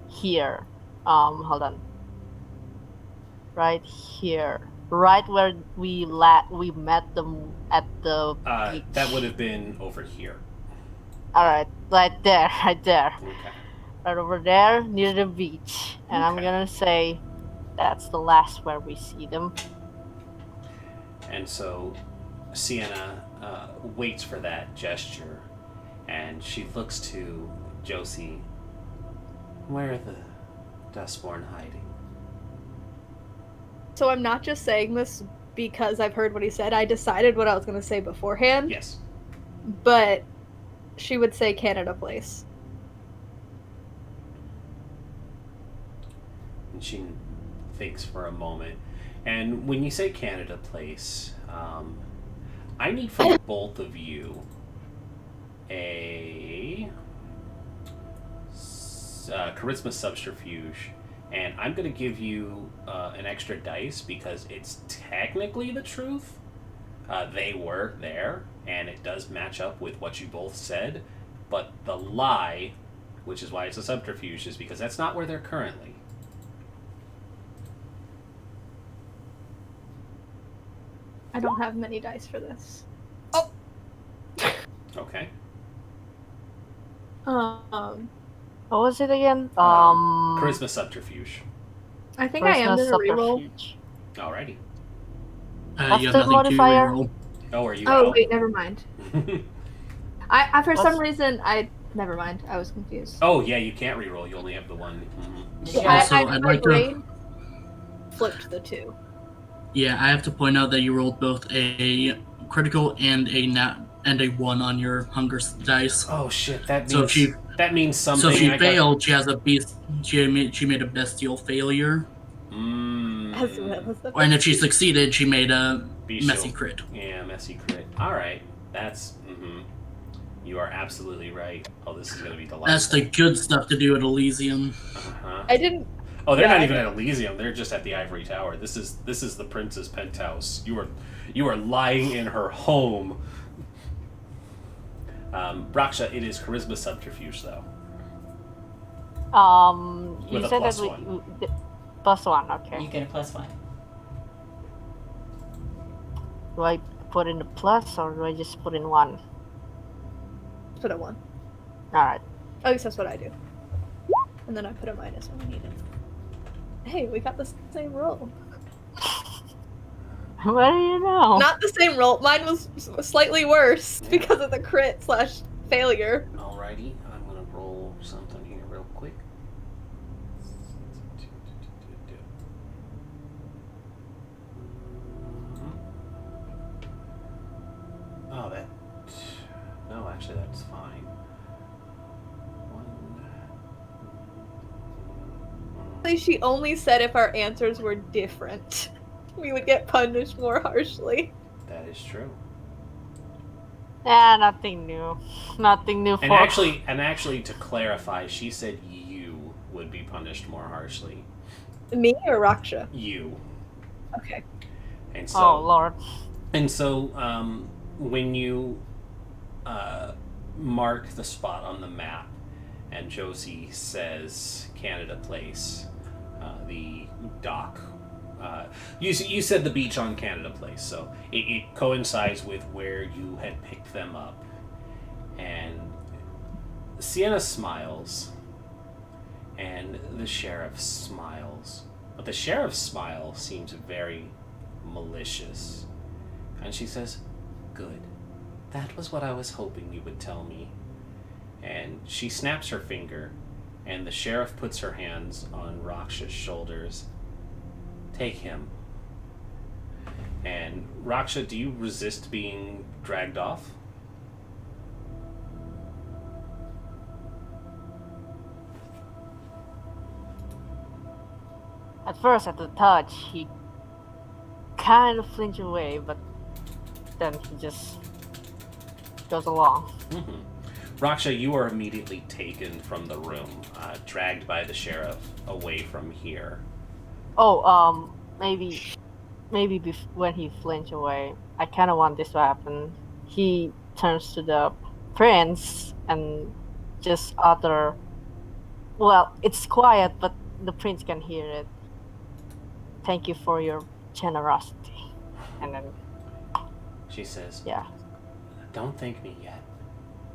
Speaker 4: here. Hold on. Right here. Right where we met them at the beach.
Speaker 2: That would have been over here.
Speaker 4: Alright, right there.
Speaker 2: Okay.
Speaker 4: Right over there, near the beach. And I'm gonna say that's the last where we see them.
Speaker 2: And so Sienna waits for that gesture, and she looks to Josie. Where are the Dustborn hiding?
Speaker 3: So I'm not just saying this because I've heard what he said. I decided what I was going to say beforehand.
Speaker 2: Yes.
Speaker 3: But she would say Canada Place.
Speaker 2: And she thinks for a moment. And when you say Canada Place, I need from both of you a charisma subterfuge. And I'm going to give you an extra dice because it's technically the truth. They were there, and it does match up with what you both said. But the lie, which is why it's a subterfuge, is because that's not where they're currently.
Speaker 3: I don't have many dice for this.
Speaker 2: Okay.
Speaker 4: What was it again?
Speaker 2: Charisma subterfuge.
Speaker 3: I think I am going to reroll.
Speaker 4: subterfuge.
Speaker 2: Alrighty.
Speaker 5: You have
Speaker 4: the
Speaker 5: nothing
Speaker 4: modifier?
Speaker 5: to reroll.
Speaker 2: Oh, are you
Speaker 3: Oh,
Speaker 2: out?
Speaker 3: wait, never mind. I for some reason, never mind. I was confused.
Speaker 2: Oh, yeah, you can't reroll. You only have the one.
Speaker 3: Yeah,
Speaker 5: Also,
Speaker 3: I'd
Speaker 5: I'd
Speaker 3: my
Speaker 5: like to-
Speaker 3: brain flipped the two.
Speaker 5: Yeah, I have to point out that you rolled both a critical and a 1 on your hunger dice.
Speaker 2: Oh, shit. That means,
Speaker 5: So if she
Speaker 2: that means something.
Speaker 5: So if she
Speaker 2: I
Speaker 5: failed, she has a beast. She made a bestial failure.
Speaker 3: As well as the
Speaker 5: And if she succeeded, she made a
Speaker 2: Bestial.
Speaker 5: messy crit.
Speaker 2: Yeah, messy crit. Alright. That's... You are absolutely right. Oh, this is going to be delightful.
Speaker 5: That's the good stuff to do at Elysium.
Speaker 2: Uh-huh.
Speaker 3: I didn't.
Speaker 2: Oh, they're
Speaker 3: Yeah,
Speaker 2: not
Speaker 3: I
Speaker 2: even at Elysium. They're just at the Ivory Tower. This is the Prince's penthouse. You are lying in her home. Raksha, it is charisma subterfuge, though.
Speaker 4: You
Speaker 2: With a
Speaker 4: said
Speaker 2: plus
Speaker 4: that
Speaker 2: one.
Speaker 4: +1, okay.
Speaker 1: You get a +1.
Speaker 4: Do I put in the plus or do I just put in 1?
Speaker 3: Put a 1.
Speaker 4: Alright.
Speaker 3: At least that's what I do. And then I put a minus when I need it. Hey, we got the same roll.
Speaker 4: What do you know?
Speaker 3: Not the same roll. Mine was slightly worse because of the crit / failure.
Speaker 2: Alrighty. I'm going to roll something here real quick. Oh, that... No, actually, that's fine.
Speaker 3: She only said if our answers were different, we would get punished more harshly.
Speaker 2: That is true.
Speaker 4: Yeah, nothing new. Nothing new for
Speaker 2: And actually, to clarify, she said you would be punished more harshly.
Speaker 3: Me or Raksha?
Speaker 2: You.
Speaker 3: Okay.
Speaker 2: And so,
Speaker 4: Oh Lord.
Speaker 2: And so, when you mark the spot on the map, and Josie says Canada Place, the dock. You said the beach on Canada Place, so it coincides with where you had picked them up. And Sienna smiles, and the sheriff smiles. But the sheriff's smile seems very malicious. And she says, "Good. That was what I was hoping you would tell me." And she snaps her finger, and the sheriff puts her hands on Raksha's shoulders. "Take him." And Raksha, do you resist being dragged off?
Speaker 4: At first, at the touch, he kind of flinched away, but then he just goes along.
Speaker 2: Raksha, you are immediately taken from the room, dragged by the sheriff away from here.
Speaker 4: Oh, maybe when he flinched away, I kind of want this to happen. He turns to the prince and just utter, well, it's quiet, but the prince can hear it. "Thank you for your generosity." And then
Speaker 2: She says,
Speaker 4: yeah.
Speaker 2: "Don't thank me yet.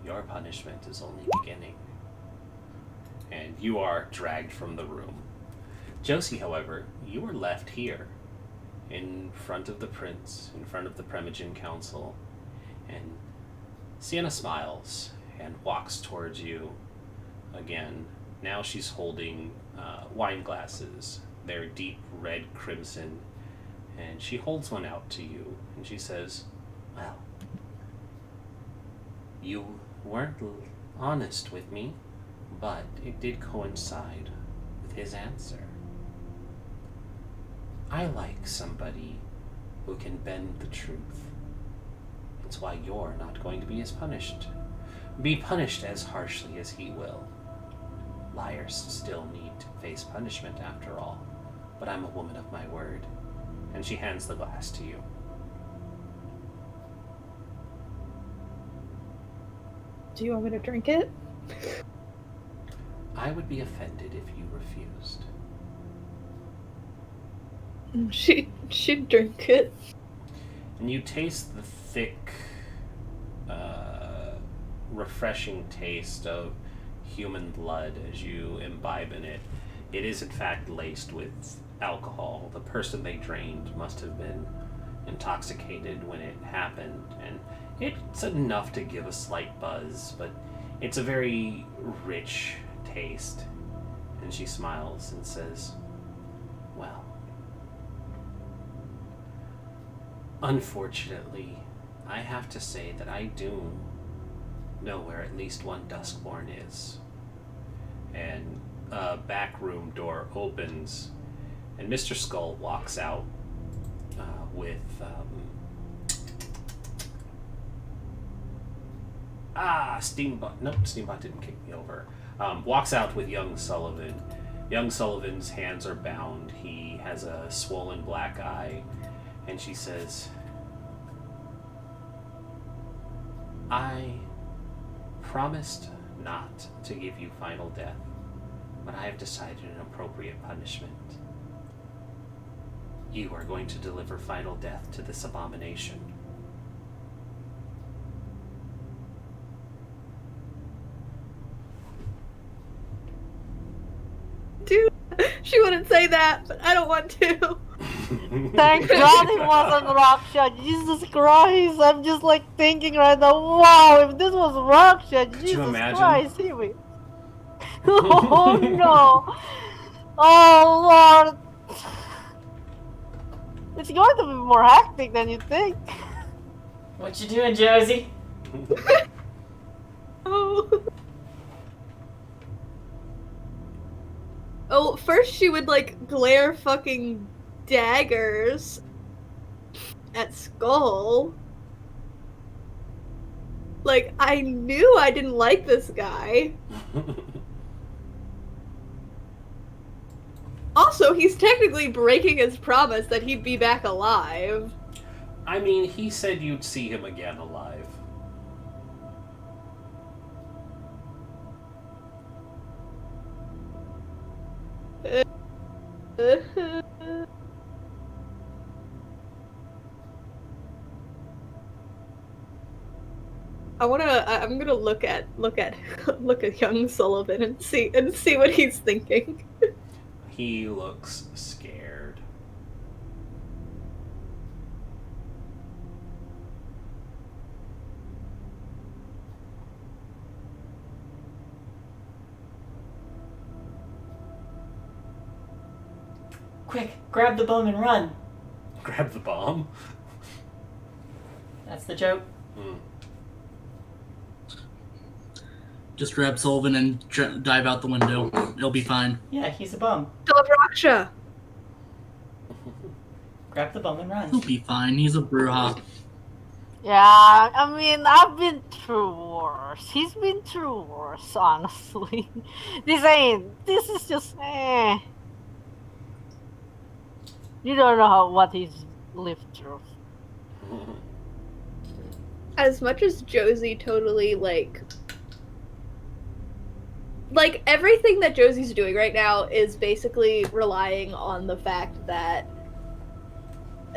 Speaker 2: Your punishment is only beginning." And you are dragged from the room. Josie, however, you are left here, in front of the prince, in front of the Primogen Council, and Sienna smiles and walks towards you again. Now she's holding wine glasses. They're deep red crimson, and she holds one out to you, and she says, "Well, you weren't honest with me, but it did coincide with his answer. I like somebody who can bend the truth. That's why you're not going to be punished as harshly as he will. Liars still need to face punishment after all, but I'm a woman of my word." And she hands the glass to you.
Speaker 3: Do you want me to drink it?
Speaker 2: I would be offended if you refused.
Speaker 3: She'd drink it.
Speaker 2: And you taste the thick, refreshing taste of human blood as you imbibe in it. It is in fact laced with alcohol. The person they drained must have been intoxicated when it happened, and it's enough to give a slight buzz, but it's a very rich taste. And she smiles and says, "Well, unfortunately, I have to say that I do know where at least one Duskborn is." And a back room door opens, and Mr. Skull walks out with Steambot. Nope, Steambot didn't kick me over. Walks out with young Sullivan. Young Sullivan's hands are bound. He has a swollen black eye, and she says, "I promised not to give you final death, but I have decided an appropriate punishment. You are going to deliver final death to this abomination."
Speaker 3: Dude, she wouldn't say that, but I don't want to.
Speaker 4: Thank God it wasn't Raksha. Jesus Christ. I'm just like thinking right now, wow, if this was Raksha,
Speaker 2: Could
Speaker 4: Jesus
Speaker 2: you imagine?
Speaker 4: Christ, he would. Oh no. Oh Lord. It's going to be more hectic than you think.
Speaker 1: What you doing, Josie?
Speaker 3: Oh. Oh, first she would like glare fucking daggers at Skull. Like, I knew I didn't like this guy. Also, he's technically breaking his promise that he'd be back alive.
Speaker 2: I mean, he said you'd see him again alive.
Speaker 3: I'm gonna look at young Sullivan and see what he's thinking.
Speaker 2: He looks scared.
Speaker 1: Quick, grab the bomb and run.
Speaker 2: Grab the bomb?
Speaker 1: That's the joke.
Speaker 5: Just grab Sullivan and dive out the window. It'll be fine.
Speaker 1: Yeah, he's a bum.
Speaker 3: Raksha.
Speaker 1: Grab the bomb and run.
Speaker 5: He'll be fine. He's a Bruja.
Speaker 4: Yeah, I mean, I've been through worse. He's been through worse, honestly. This is just, You don't know what he's lived through.
Speaker 3: As much as Josie totally, like, everything that Josie's doing right now is basically relying on the fact that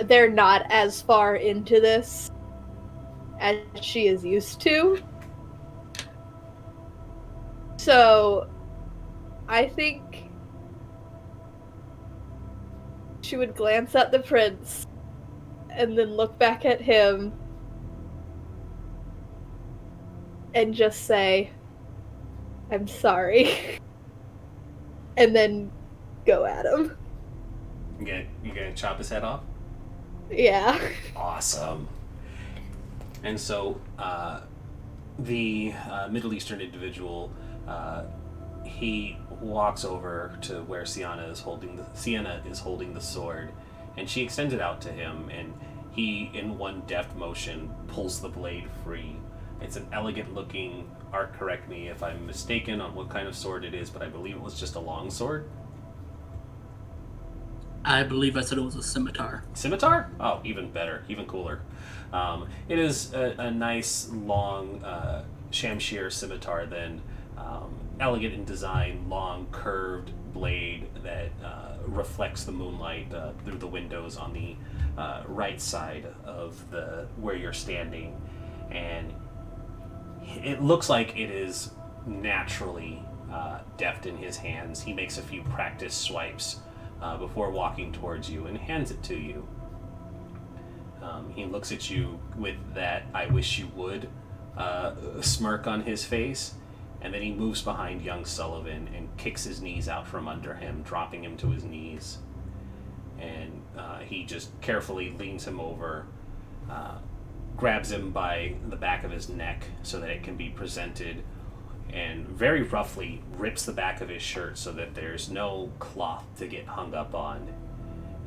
Speaker 3: they're not as far into this as she is used to. So, I think she would glance at the prince and then look back at him and just say, "I'm sorry," and then go at him.
Speaker 2: You gonna chop his head off?
Speaker 3: Yeah.
Speaker 2: Awesome. And so, the Middle Eastern individual, he walks over to where Sienna is holding the sword, and she extends it out to him, and he, in one deft motion, pulls the blade free. It's an elegant-looking, Art, correct me if I'm mistaken on what kind of sword it is, but I believe it was just a long sword.
Speaker 5: I believe I said it was a scimitar.
Speaker 2: Scimitar? Oh, even better, even cooler. It is a nice, long Shamshir scimitar, then elegant in design, long, curved blade that reflects the moonlight through the windows on the right side of where you're standing. And it looks like it is naturally deft in his hands. He makes a few practice swipes before walking towards you and hands it to you. He looks at you with that "I wish you would" smirk on his face, and then he moves behind young Sullivan and kicks his knees out from under him, dropping him to his knees. And he just carefully leans him over, grabs him by the back of his neck so that it can be presented, and very roughly rips the back of his shirt so that there's no cloth to get hung up on.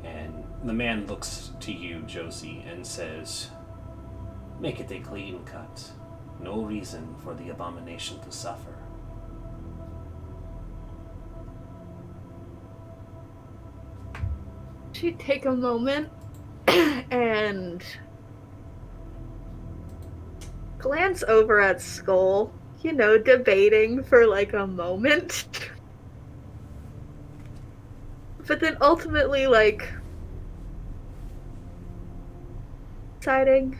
Speaker 2: And the man looks to you, Josie, and says, "Make it a clean cut. No reason for the abomination to suffer."
Speaker 3: She'd take a moment and glance over at Skull, debating for like a moment. But then ultimately, deciding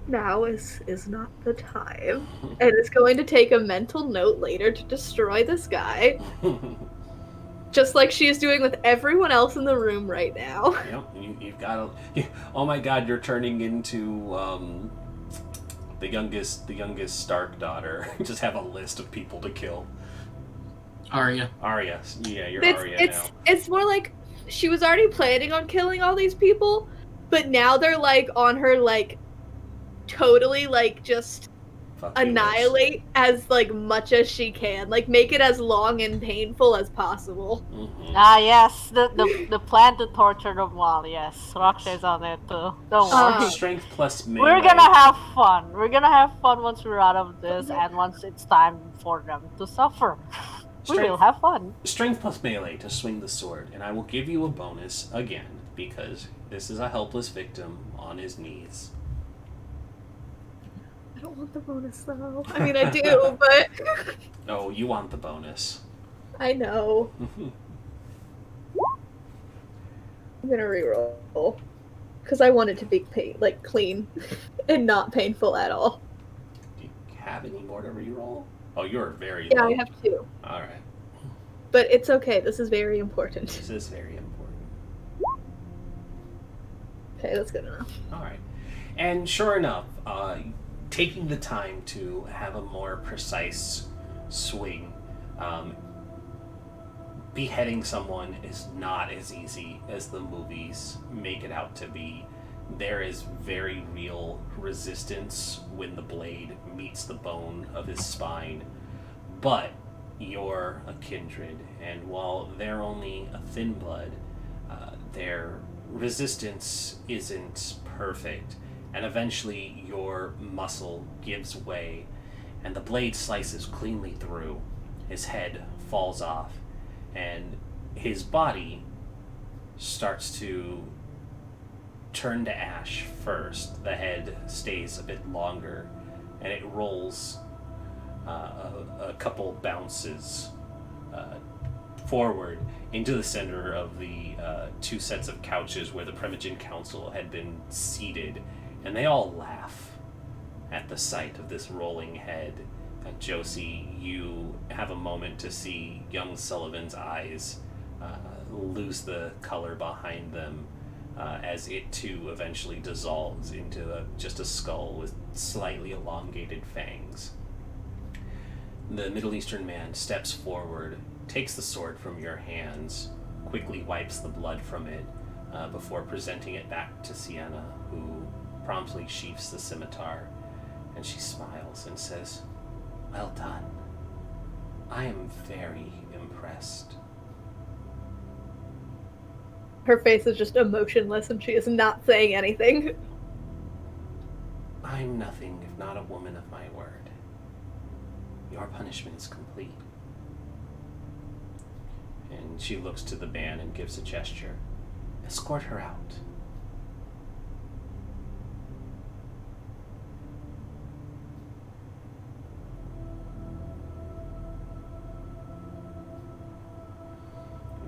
Speaker 3: now is not the time. And is going to take a mental note later to destroy this guy. Just like she is doing with everyone else in the room right now.
Speaker 2: Yep, you've got to... Oh my god, you're turning into the youngest Stark daughter. Just have a list of people to kill.
Speaker 5: Arya.
Speaker 2: Yeah, you're Arya now.
Speaker 3: It's more like she was already planning on killing all these people, but now they're on her totally just annihilate as much as she can. Make it as long and painful as possible.
Speaker 2: Mm-hmm.
Speaker 4: Ah, yes, the plan to torture them all. Yes, Raksha's on it too. Don't worry.
Speaker 2: Strength plus melee.
Speaker 4: We're gonna have fun. We're gonna have fun once we're out of this, and once it's time for them to suffer. We will have fun.
Speaker 2: Strength plus melee to swing the sword, and I will give you a bonus again, because this is a helpless victim on his knees.
Speaker 3: I don't want the bonus though. I mean, I do, but
Speaker 2: Oh, you want the bonus.
Speaker 3: I know. I'm gonna reroll because I want it to be clean and not painful at all.
Speaker 2: Do you have any more to reroll? Oh, you're very
Speaker 3: Yeah,
Speaker 2: low.
Speaker 3: I have 2.
Speaker 2: All right.
Speaker 3: But it's okay. This is very important.
Speaker 2: This is very important.
Speaker 3: Okay, that's good enough.
Speaker 2: All right. And sure enough, taking the time to have a more precise swing, beheading someone is not as easy as the movies make it out to be. There is very real resistance when the blade meets the bone of his spine, but you're a kindred, and while they're only a thin blood, their resistance isn't perfect, and eventually your muscle gives way, and the blade slices cleanly through. His head falls off, and his body starts to turn to ash first. The head stays a bit longer, and it rolls a couple bounces forward into the center of the 2 sets of couches where the Primogen Council had been seated, and they all laugh at the sight of this rolling head. And Josie, you have a moment to see young Sullivan's eyes lose the color behind them as it too eventually dissolves into just a skull with slightly elongated fangs. The Middle Eastern man steps forward, takes the sword from your hands, quickly wipes the blood from it before presenting it back to Sienna, who promptly sheaths the scimitar, and she smiles and says, "Well done. I am very impressed."
Speaker 3: Her face is just emotionless and she is not saying anything.
Speaker 2: I'm nothing if not a woman of my word. Your punishment is complete. And she looks to the band and gives a gesture. Escort her out.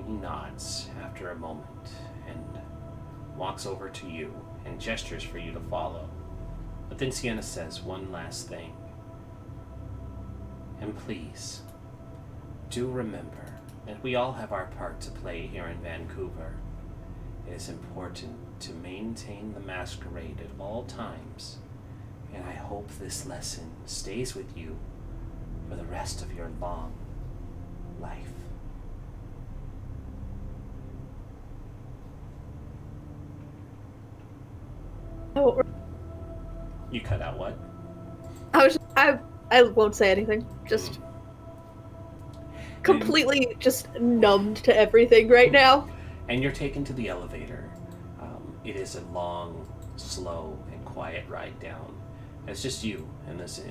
Speaker 2: He nods after a moment and walks over to you and gestures for you to follow. But then Sienna says one last thing. And please, do remember that we all have our part to play here in Vancouver. It is important to maintain the Masquerade at all times, and I hope this lesson stays with you for the rest of your long life.
Speaker 3: Oh,
Speaker 2: You cut out what?
Speaker 3: I won't say anything. Just completely just numbed to everything right now.
Speaker 2: And you're taken to the elevator. It is a long, slow, and quiet ride down. It's just you and this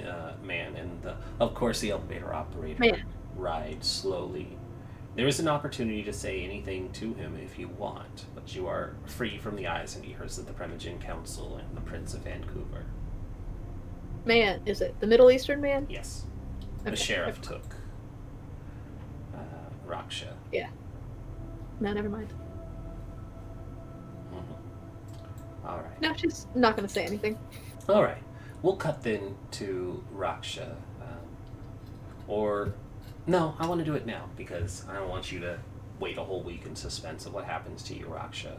Speaker 2: man, and of course the elevator operator rides slowly. There is an opportunity to say anything to him if you want, but you are free from the eyes and ears of the Primogen Council and the Prince of Vancouver.
Speaker 3: Man, is it the Middle Eastern man?
Speaker 2: Yes. The
Speaker 3: Okay.
Speaker 2: sheriff took Raksha.
Speaker 3: Yeah. No, never mind.
Speaker 2: Mm-hmm. All right.
Speaker 3: No, she's not going to say anything.
Speaker 2: All right. We'll cut then to Raksha. No, I want to do it now because I don't want you to wait a whole week in suspense of what happens to you, Raksha.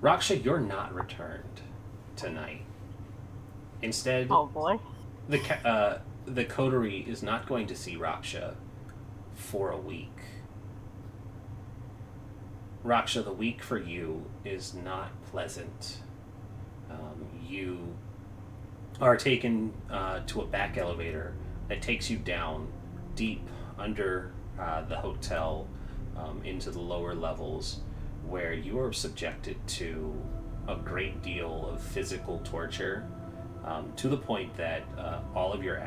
Speaker 2: Raksha, you're not returned tonight. Instead,
Speaker 4: Oh boy.
Speaker 2: the coterie is not going to see Raksha for a week. Raksha, the week for you is not pleasant. You are taken to a back elevator that takes you down deep under the hotel into the lower levels, where you are subjected to a great deal of physical torture, to the point that all of your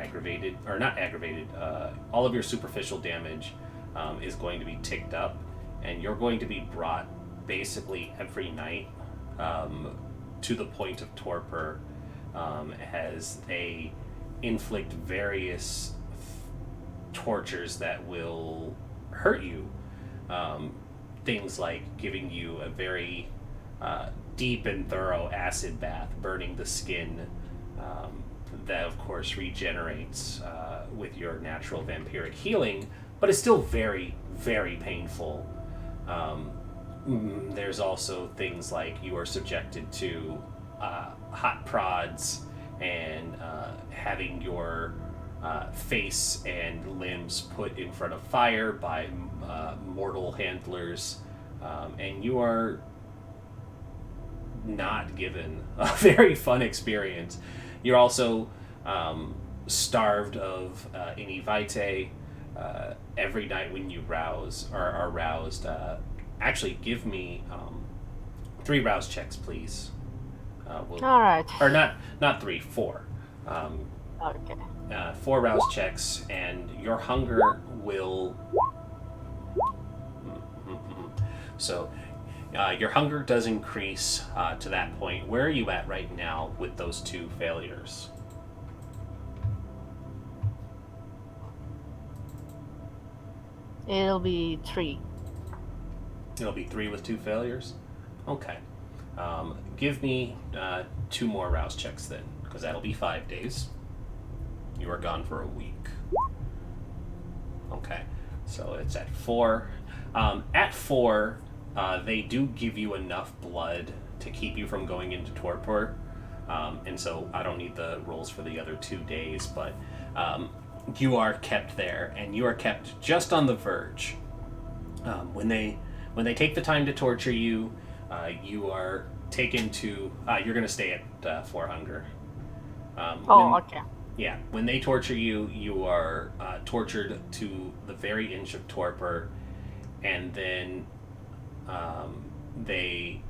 Speaker 2: all of your superficial damage is going to be ticked up, and you're going to be brought basically every night to the point of torpor as they inflict various tortures that will hurt you. Things like giving you a very deep and thorough acid bath, burning the skin, that of course regenerates with your natural vampiric healing, but is still very, very painful. There's also things like you are subjected to hot prods and having your face and limbs put in front of fire by mortal handlers, and you are not given a very fun experience. You're also starved of any vitae every night when you are roused. Actually, give me 3 rouse checks, please.
Speaker 4: All right.
Speaker 2: Or not 3, 4.
Speaker 4: Okay.
Speaker 2: 4 rouse checks, and your hunger will. So, your hunger does increase to that point. Where are you at right now with those 2 failures?
Speaker 4: It'll be 3.
Speaker 2: It'll be 3 with 2 failures? Okay. Give me 2 more rouse checks then, because that'll be 5 days. You are gone for a week. Okay, so it's at 4. At 4, they do give you enough blood to keep you from going into torpor, and so I don't need the rolls for the other 2 days, but you are kept there, and you are kept just on the verge. When they take the time to torture you, you are taken to. You're going to stay at 4 hunger.
Speaker 4: Okay.
Speaker 2: Yeah, when they torture you, you are tortured to the very inch of torpor, and then they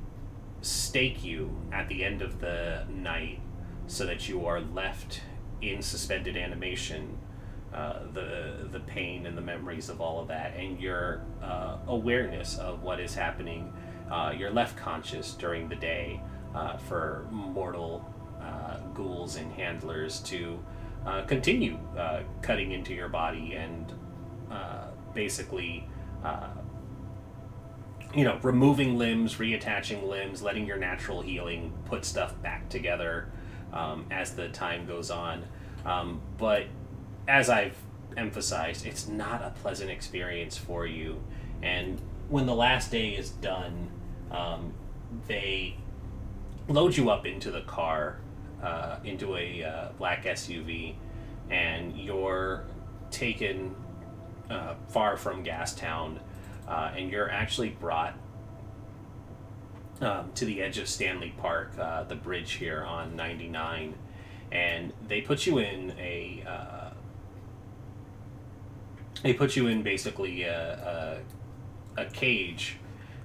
Speaker 2: stake you at the end of the night so that you are left in suspended animation, the pain and the memories of all of that, and your awareness of what is happening. You're left conscious during the day for mortal ghouls and handlers to continue cutting into your body and basically removing limbs, reattaching limbs, letting your natural healing put stuff back together as the time goes on. But as I've emphasized, it's not a pleasant experience for you. And when the last day is done, they load you up into the car, into a black SUV, and you're taken far from Gastown, and you're actually brought to the edge of Stanley Park, the bridge here on 99, and they put you in basically a cage,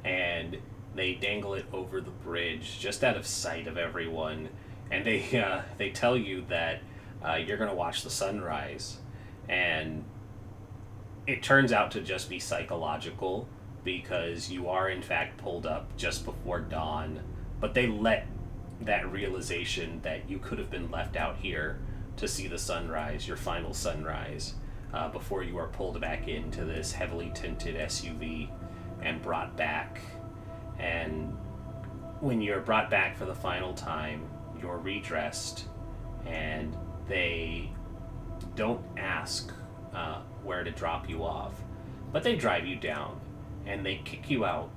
Speaker 2: and they dangle it over the bridge just out of sight of everyone, and they tell you that you're going to watch the sunrise, and it turns out to just be psychological because you are in fact pulled up just before dawn, but they let that realization that you could have been left out here to see the sunrise, your final sunrise, before you are pulled back into this heavily tinted SUV and brought back. And when you're brought back for the final time, you're redressed, and they don't ask where to drop you off, but they drive you down, and they kick you out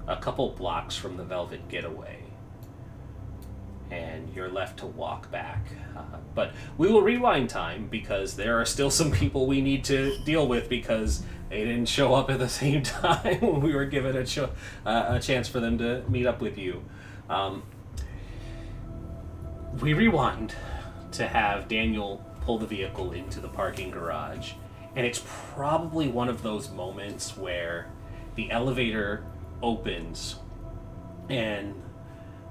Speaker 2: a couple blocks from the Velvet Getaway, and you're left to walk back. But we will rewind time because there are still some people we need to deal with because they didn't show up at the same time when we were given a chance for them to meet up with you. We rewind to have Daniel pull the vehicle into the parking garage, and it's probably one of those moments where the elevator opens, and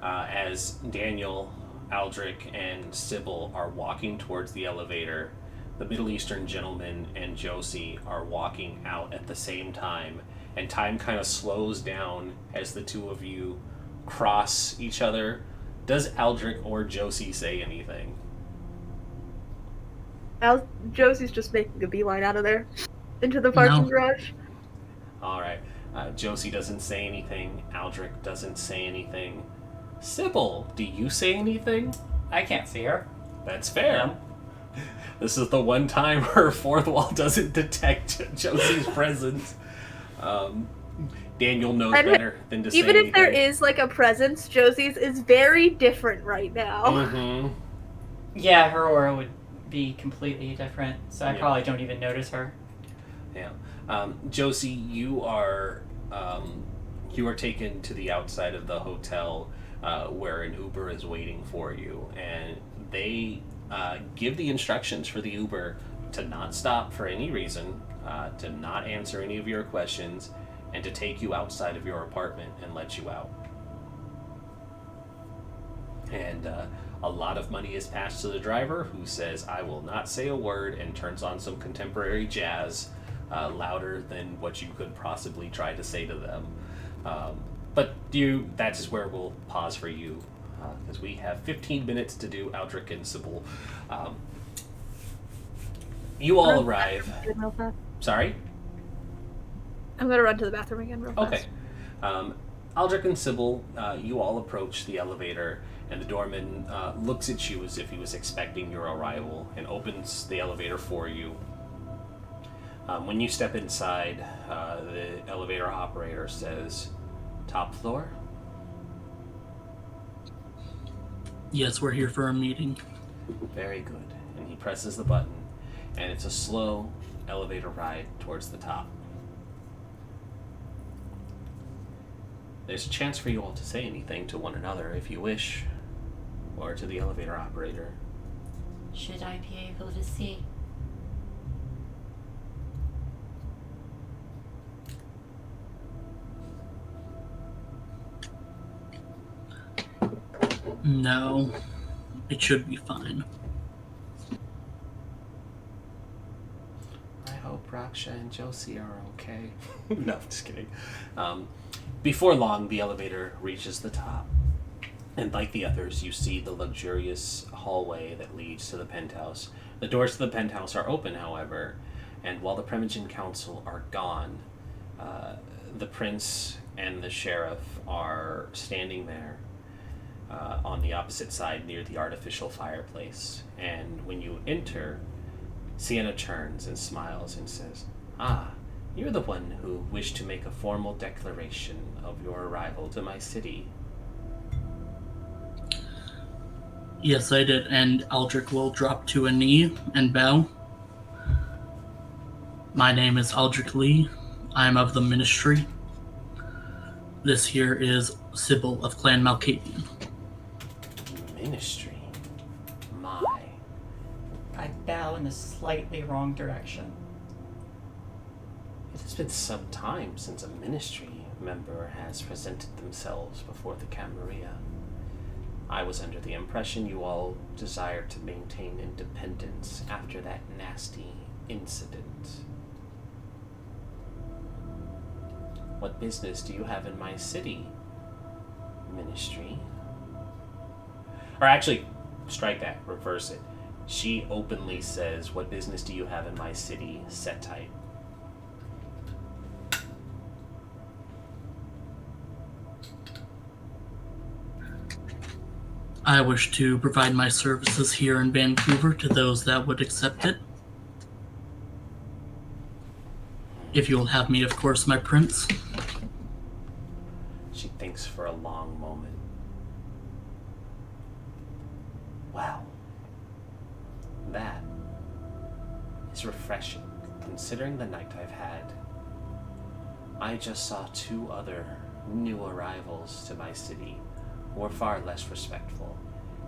Speaker 2: as Daniel, Aldrich, and Sybil are walking towards the elevator, the Middle Eastern gentleman and Josie are walking out at the same time, and time kind of slows down as the two of you cross each other. Does Aldrich or Josie say anything?
Speaker 3: Josie's just making a beeline out of there into the parking garage.
Speaker 2: All right. Josie doesn't say anything. Aldrich doesn't say anything. Sybil, do you say anything?
Speaker 1: I can't see her.
Speaker 2: That's fair.
Speaker 1: Yeah.
Speaker 2: This is the one time her fourth wall doesn't detect Josie's presence. Daniel knows better than to say anything.
Speaker 3: Even if there is like a presence, Josie's is very different right now.
Speaker 2: Mm-hmm.
Speaker 1: Yeah, her aura would be completely different, so I probably don't even notice her.
Speaker 2: Yeah. Josie, you are taken to the outside of the hotel where an Uber is waiting for you, and they give the instructions for the Uber to not stop for any reason, to not answer any of your questions, and to take you outside of your apartment and let you out. And a lot of money is passed to the driver, who says, "I will not say a word," and turns on some contemporary jazz, louder than what you could possibly try to say to them. But that is where we'll pause for you, because we have 15 minutes to do Aldrich and Sybil. You all arrive. Sorry?
Speaker 3: I'm gonna run to the bathroom again real fast.
Speaker 2: Okay. Aldrich and Sybil, you all approach the elevator, and the doorman looks at you as if he was expecting your arrival and opens the elevator for you. When you step inside, the elevator operator says, "Top floor?"
Speaker 5: Yes, we're here for a meeting.
Speaker 2: Very good. And he presses the button, and it's a slow elevator ride towards the top. There's a chance for you all to say anything to one another if you wish, or to the elevator operator.
Speaker 1: Should I be able to see?
Speaker 5: No, it should be fine.
Speaker 2: I hope Raksha and Josie are okay. No, I'm just kidding. Before long, the elevator reaches the top, and like the others, you see the luxurious hallway that leads to the penthouse. The doors to the penthouse are open, however, and while the Primogen Council are gone, the prince and the sheriff are standing there on the opposite side near the artificial fireplace. And when you enter, Sienna turns and smiles and says, "Ah, you're the one who wished to make a formal declaration of your arrival to my city."
Speaker 5: Yes, I did, and Aldrich will drop to a knee and bow. My name is Aldrich Lee. I am of the Ministry. This here is Sybil of Clan Malkavian.
Speaker 2: Ministry? My.
Speaker 1: I bow in the slightly wrong direction.
Speaker 2: It has been some time since a Ministry member has presented themselves before the Camerilla. I was under the impression you all desired to maintain independence after that nasty incident. What business do you have in my city, Ministry? Or actually, strike that, reverse it. She openly says, "What business do you have in my city, set type?"
Speaker 5: I wish to provide my services here in Vancouver to those that would accept it. If you'll have me, of course, my prince.
Speaker 2: She thinks for a long moment. Wow. That is refreshing, considering the night I've had. I just saw 2 other new arrivals to my city who were far less respectful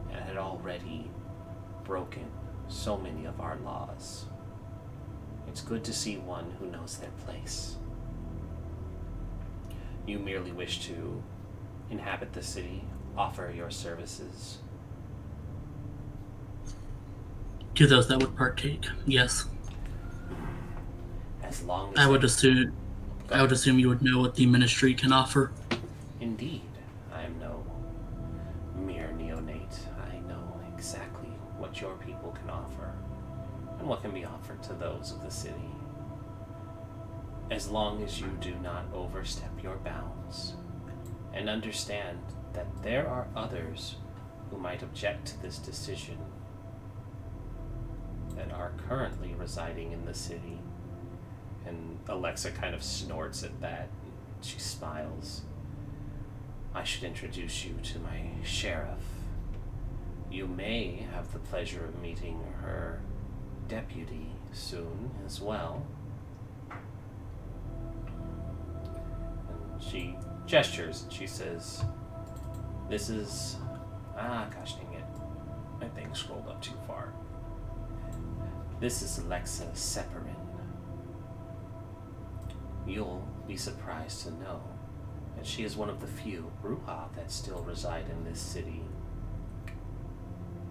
Speaker 2: and had already broken so many of our laws. It's good to see one who knows their place. You merely wish to inhabit the city, offer your services.
Speaker 5: To those that would partake, yes.
Speaker 2: As long as
Speaker 5: I would assume you would know what the ministry can offer.
Speaker 2: Indeed, I am no mere neonate. I know exactly what your people can offer and what can be offered to those of the city. As long as you do not overstep your bounds and understand that there are others who might object to this decision that are currently residing in the city. And Alexa kind of snorts at that. She smiles. I should introduce you to my sheriff. You may have the pleasure of meeting her deputy soon as well. And she gestures and she says, this is... gosh dang it. My thing scrolled up too far. This is Alexa Separin. You'll be surprised to know that she is one of the few Bruja that still reside in this city.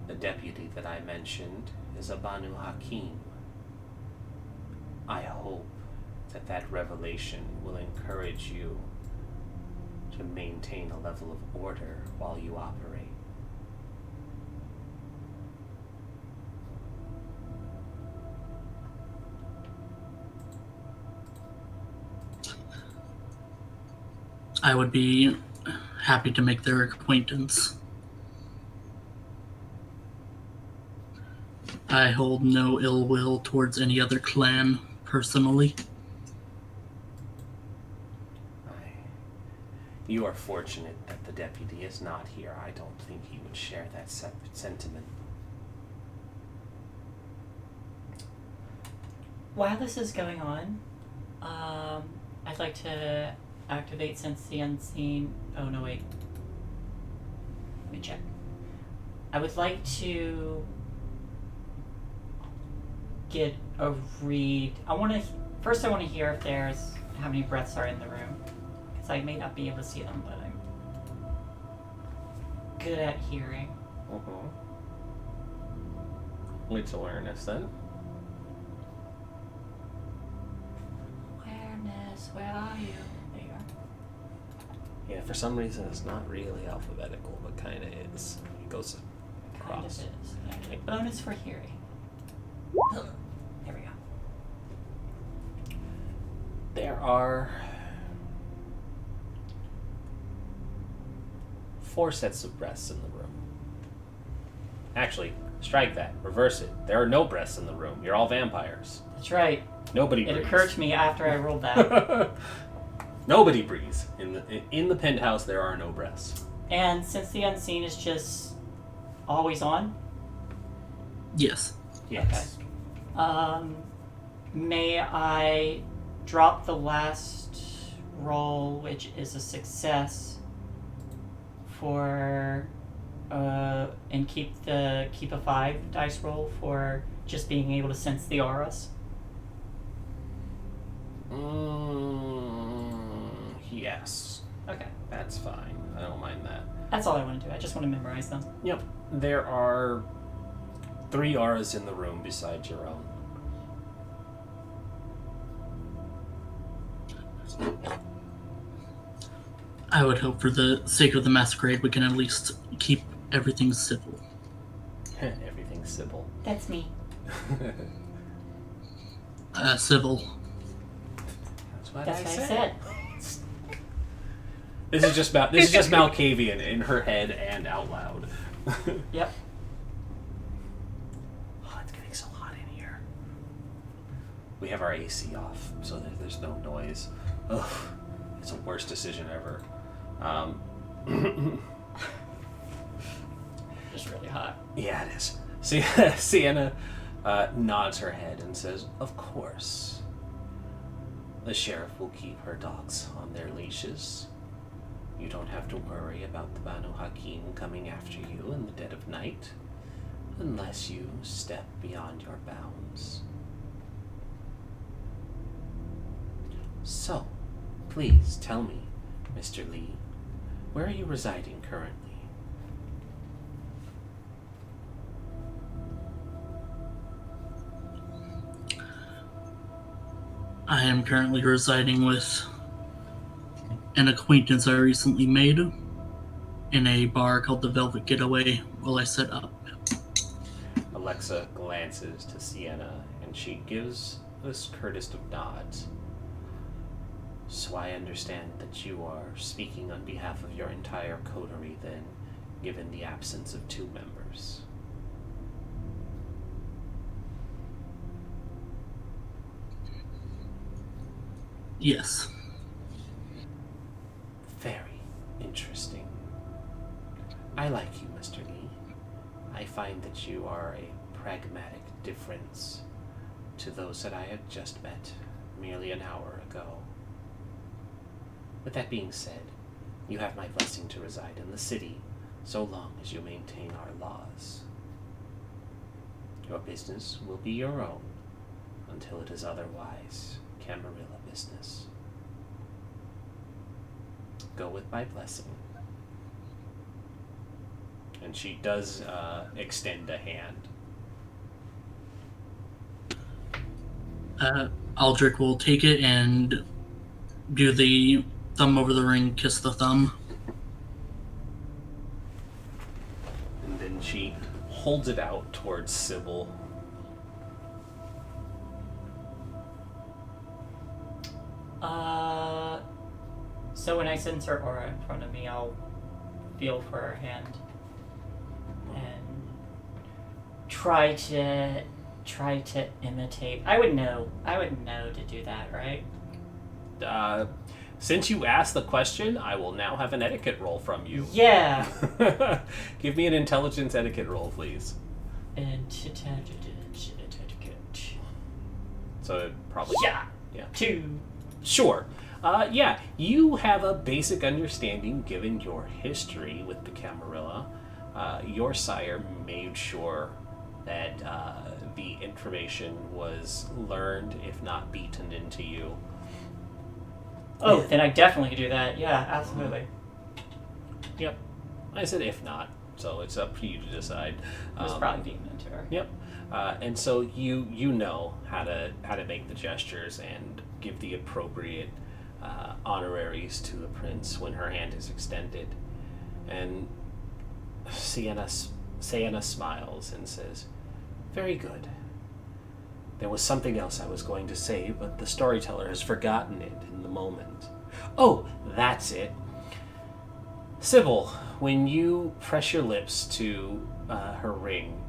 Speaker 2: The deputy that I mentioned is a Banu Hakim. I hope that that revelation will encourage you to maintain a level of order while you operate.
Speaker 5: I would be happy to make their acquaintance. I hold no ill will towards any other clan, personally.
Speaker 2: You are fortunate that the deputy is not here. I don't think he would share that sentiment.
Speaker 1: While this is going on, I'd like to activate Sense the Unseen. Oh, no, wait. Let me check. I would like to get a read. First I want to hear if there's how many breaths are in the room. Because I may not be able to see them, but I'm good at hearing.
Speaker 2: What's awareness then?
Speaker 1: Awareness, where are you? There you are.
Speaker 2: Yeah, for some reason it's not really alphabetical, but kind of is. It goes
Speaker 1: Kind of
Speaker 2: across.
Speaker 1: is. Okay. Bonus for hearing. There we go.
Speaker 2: There are 4 sets of breaths in the room. Actually, strike that. Reverse it. There are no breaths in the room. You're all vampires.
Speaker 1: That's right.
Speaker 2: Nobody
Speaker 1: It
Speaker 2: breathes.
Speaker 1: occurred to me after I rolled that.
Speaker 2: Nobody breathes. In the penthouse, there are no breaths.
Speaker 1: And since the unseen is just always on,
Speaker 5: Yes.
Speaker 2: Yes.
Speaker 1: may I drop the last roll, which is a success, for and keep a 5 dice roll for just being able to sense the auras?
Speaker 2: Yes.
Speaker 1: Okay.
Speaker 2: That's fine. I don't mind that.
Speaker 1: That's all I want to do. I just want to memorize them.
Speaker 2: Yep. There are 3 auras in the room besides your own.
Speaker 5: I would hope for the sake of the Masquerade we can at least keep everything civil.
Speaker 2: Everything's civil.
Speaker 1: That's me.
Speaker 5: Civil.
Speaker 2: That's what
Speaker 1: That's
Speaker 2: I
Speaker 1: what
Speaker 2: said.
Speaker 1: I said.
Speaker 2: This is just Malkavian in her head and out loud.
Speaker 1: Yep.
Speaker 2: Oh, it's getting so hot in here. We have our AC off, so that there's no noise. Ugh, it's the worst decision ever.
Speaker 1: It's really hot.
Speaker 2: Yeah, it is. Sienna nods her head and says, "Of course. The sheriff will keep her dogs on their leashes. You don't have to worry about the Banu Hakim coming after you in the dead of night, unless you step beyond your bounds. So, please tell me, Mr. Lee, where are you residing currently?"
Speaker 5: I am currently residing with an acquaintance I recently made in a bar called the Velvet Getaway while I set up.
Speaker 2: Alexa glances to Sienna, and she gives this curtest of nods. So I understand that you are speaking on behalf of your entire coterie, then, given the absence of 2 members.
Speaker 5: Yes.
Speaker 2: Very interesting. I like you, Mr. Lee. I find that you are a pragmatic difference to those that I had just met merely an hour ago. With that being said, you have my blessing to reside in the city, so long as you maintain our laws. Your business will be your own, until it is otherwise Camerilla business. Go with my blessing. And she does extend a hand.
Speaker 5: Aldrich will take it and do the thumb over the ring, kiss the thumb.
Speaker 2: And then she holds it out towards Sybil.
Speaker 1: So when I sense her aura in front of me, I'll feel for her hand and try to imitate. I would know to do that, right?
Speaker 2: Since you asked the question, I will now have an etiquette roll from you.
Speaker 1: Yeah.
Speaker 2: Give me an intelligence etiquette roll, please.
Speaker 1: Etiquette.
Speaker 2: So probably...
Speaker 1: Yeah. 2.
Speaker 2: Sure. Yeah, you have a basic understanding, given your history with the Camerilla. Your sire made sure that the information was learned, if not beaten into you.
Speaker 1: Oh, then I definitely could do that. Yeah, absolutely.
Speaker 2: Yep. I said if not, so it's up to you to decide.
Speaker 1: It was probably beaten into her.
Speaker 2: Yep. And so you know how to make the gestures and give the appropriate honoraries to the prince when her hand is extended. And Sienna smiles and says, "Very good. There was something else I was going to say, but the storyteller has forgotten it in the moment. Oh, that's it. Sybil, when you press your lips to her ring,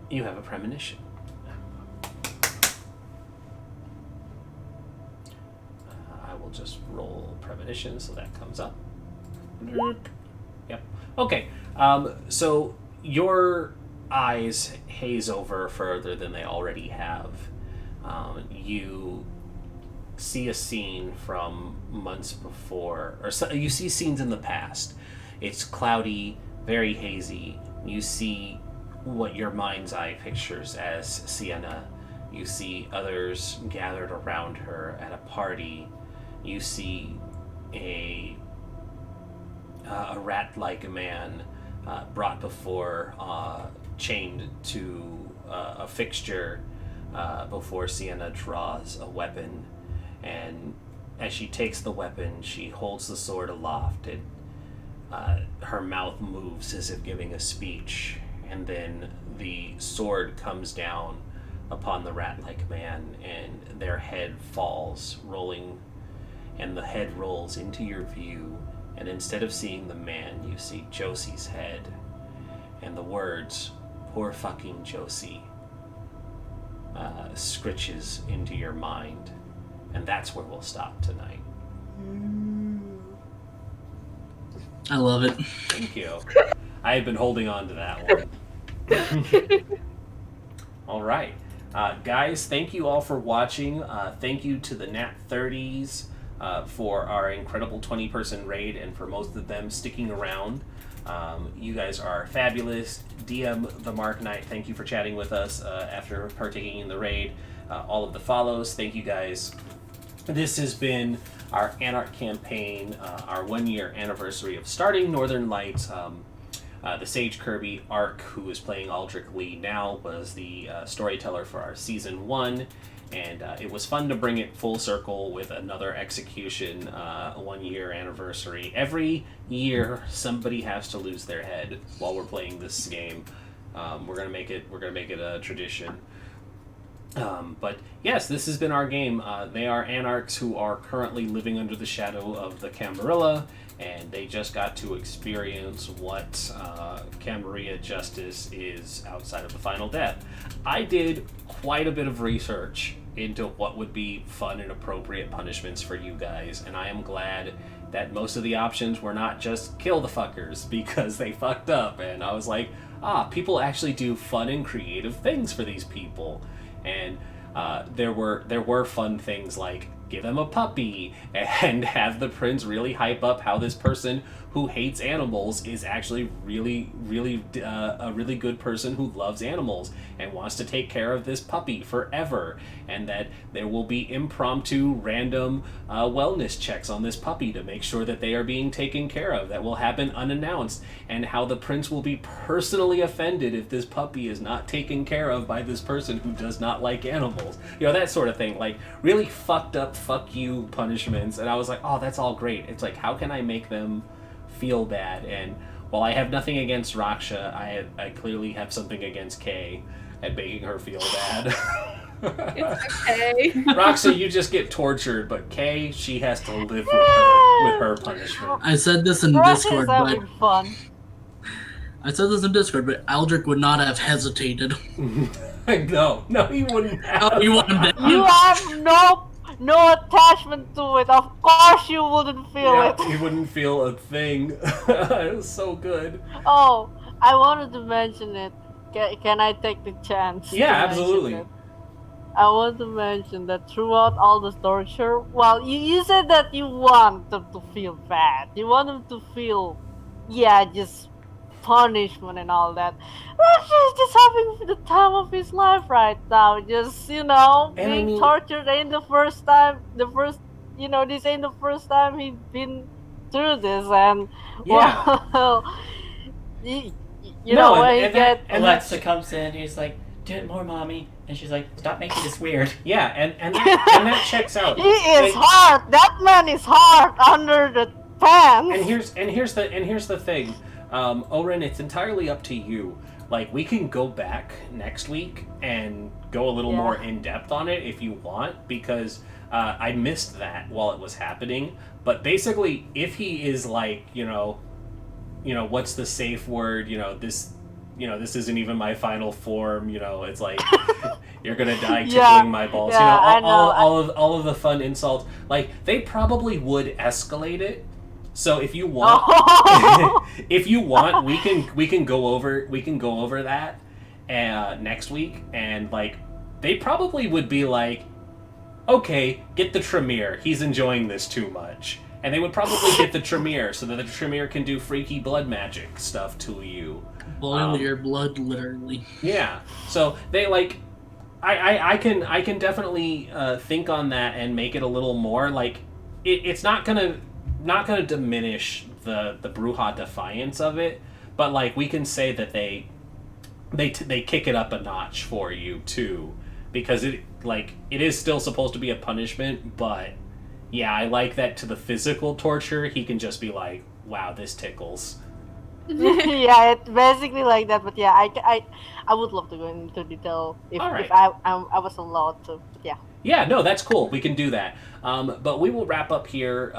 Speaker 2: you have a premonition. I will just roll premonition, so that comes up. Yep. Okay. So your eyes haze over further than they already have. You see a scene from months before, or so, you see scenes in the past. It's cloudy, very hazy. You see what your mind's eye pictures as Sienna. You see others gathered around her at a party. You see a rat-like man brought before, chained to a fixture before Sienna draws a weapon. And as she takes the weapon, she holds the sword aloft. Her mouth moves as if giving a speech, and then the sword comes down upon the rat-like man, and their head falls, rolling, and the head rolls into your view, and instead of seeing the man, you see Josie's head, and the words, "Poor fucking Josie," scritches into your mind, and that's where we'll stop tonight.
Speaker 5: I love it.
Speaker 2: Thank you. I had been holding on to that one. All right. Guys, thank you all for watching. Thank you to the Nat 30s for our incredible 20-person raid, and for most of them sticking around. You guys are fabulous. DM the Mark Knight, thank you for chatting with us after partaking in the raid. All of the follows, thank you guys. This has been our Anarch campaign, our 1-year anniversary of starting Northern Lights. The Sage Kirby Arc, who is playing Aldrich Lee now, was the storyteller for our Season 1, and it was fun to bring it full circle with another execution, 1-year anniversary. Every year, somebody has to lose their head while we're playing this game. We're gonna make it a tradition. But yes, this has been our game. They are Anarchs who are currently living under the shadow of the Camerilla, and they just got to experience what Camerilla justice is outside of the final death. I did quite a bit of research into what would be fun and appropriate punishments for you guys, and I am glad that most of the options were not just kill the fuckers because they fucked up, and I was like, people actually do fun and creative things for these people. And there were fun things like give them a puppy and have the prince really hype up how this person who hates animals is actually really a really good person who loves animals and wants to take care of this puppy forever, and that there will be impromptu random wellness checks on this puppy to make sure that they are being taken care of that will happen unannounced, and how the prince will be personally offended if this puppy is not taken care of by this person who does not like animals, that sort of thing. Like really fucked up fuck you punishments. And I was like, oh, that's all great. It's like, how can I make them feel bad? And while I have nothing against Raksha, I clearly have something against Kay at making her feel bad.
Speaker 3: It's okay.
Speaker 2: Raksha, you just get tortured, but Kay, she has to live with her punishment.
Speaker 5: I said this in
Speaker 4: Rush
Speaker 5: Discord,
Speaker 4: is
Speaker 5: but
Speaker 4: having fun.
Speaker 5: I said this in Discord, but Aldrich would not have hesitated.
Speaker 2: No, he wouldn't have.
Speaker 5: Oh, you want him dead?
Speaker 4: You have no attachment to it. Of course you wouldn't feel it.
Speaker 2: He wouldn't feel a thing. It was so good.
Speaker 4: Oh, I wanted to mention it. Can I take the chance?
Speaker 2: Yeah,
Speaker 4: to
Speaker 2: absolutely.
Speaker 4: mention it? I want to mention that throughout all the torture, well, you said that you want them to feel bad. You want them to feel, just punishment and all that. Rasha is just having the time of his life right now. Just, being tortured ain't the first time. This ain't the first time he's been through this. And,
Speaker 1: Alexa comes in, he's like, do it more, mommy. And she's like, stop making this weird.
Speaker 2: Yeah, and that checks out.
Speaker 4: He is hard. That man is hard under the pants.
Speaker 2: And here's the thing. Oren, it's entirely up to you. Like, we can go back next week and go a little more in depth on it if you want, because I missed that while it was happening. But basically, if he is like, what's the safe word? This isn't even my final form. It's like you're gonna die tickling my balls. All of the fun insults. Like, they probably would escalate it. So if you want, we can go over that next week, and like they probably would be like, okay, get the Tremere. He's enjoying this too much, and they would probably get the Tremere so that the Tremere can do freaky blood magic stuff to you.
Speaker 5: Boil your blood, literally.
Speaker 2: Yeah. So they like, I can definitely think on that and make it a little more like it's not gonna diminish the Bruja defiance of it, but like we can say that they kick it up a notch for you too, because it is still supposed to be a punishment, but yeah, I like that to the physical torture he can just be like, wow, this tickles.
Speaker 4: Yeah, it's basically like that, but yeah, I would love to go into detail if I was allowed to, but yeah.
Speaker 2: Yeah, no, that's cool. We can do that. But we will wrap up here.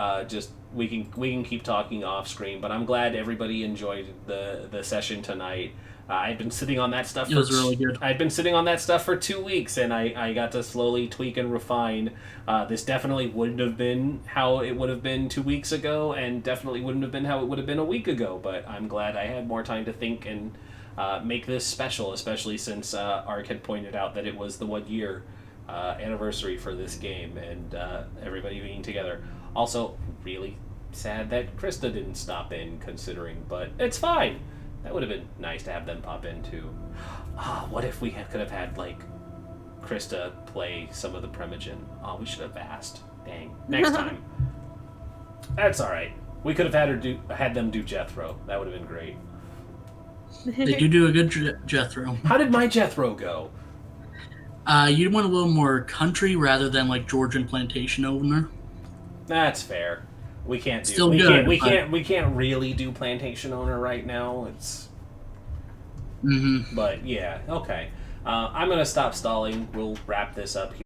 Speaker 2: We can keep talking off screen. But I'm glad everybody enjoyed the session tonight. I'd been sitting on that stuff.
Speaker 5: It was really good.
Speaker 2: I'd been sitting on that stuff for 2 weeks, and I got to slowly tweak and refine. This definitely wouldn't have been how it would have been 2 weeks ago, and definitely wouldn't have been how it would have been a week ago. But I'm glad I had more time to think and make this special, especially since Ark had pointed out that it was the 1 year anniversary for this game, and everybody being together. Also, really sad that Krista didn't stop in, considering, but it's fine. That would have been nice to have them pop in too. What if we could have had like Krista play some of the Primogen? Oh, we should have asked. Dang. Next time. That's all right. We could have had them do Jethro. That would have been great.
Speaker 5: They do a good Jethro.
Speaker 2: How did my Jethro go?
Speaker 5: You want a little more country rather than like Georgian plantation owner.
Speaker 2: That's fair. We can't do.
Speaker 5: Still
Speaker 2: we
Speaker 5: good,
Speaker 2: can't. We can't really do plantation owner right now. It's.
Speaker 5: Mm-hmm.
Speaker 2: But yeah, okay. I'm gonna stop stalling. We'll wrap this up here.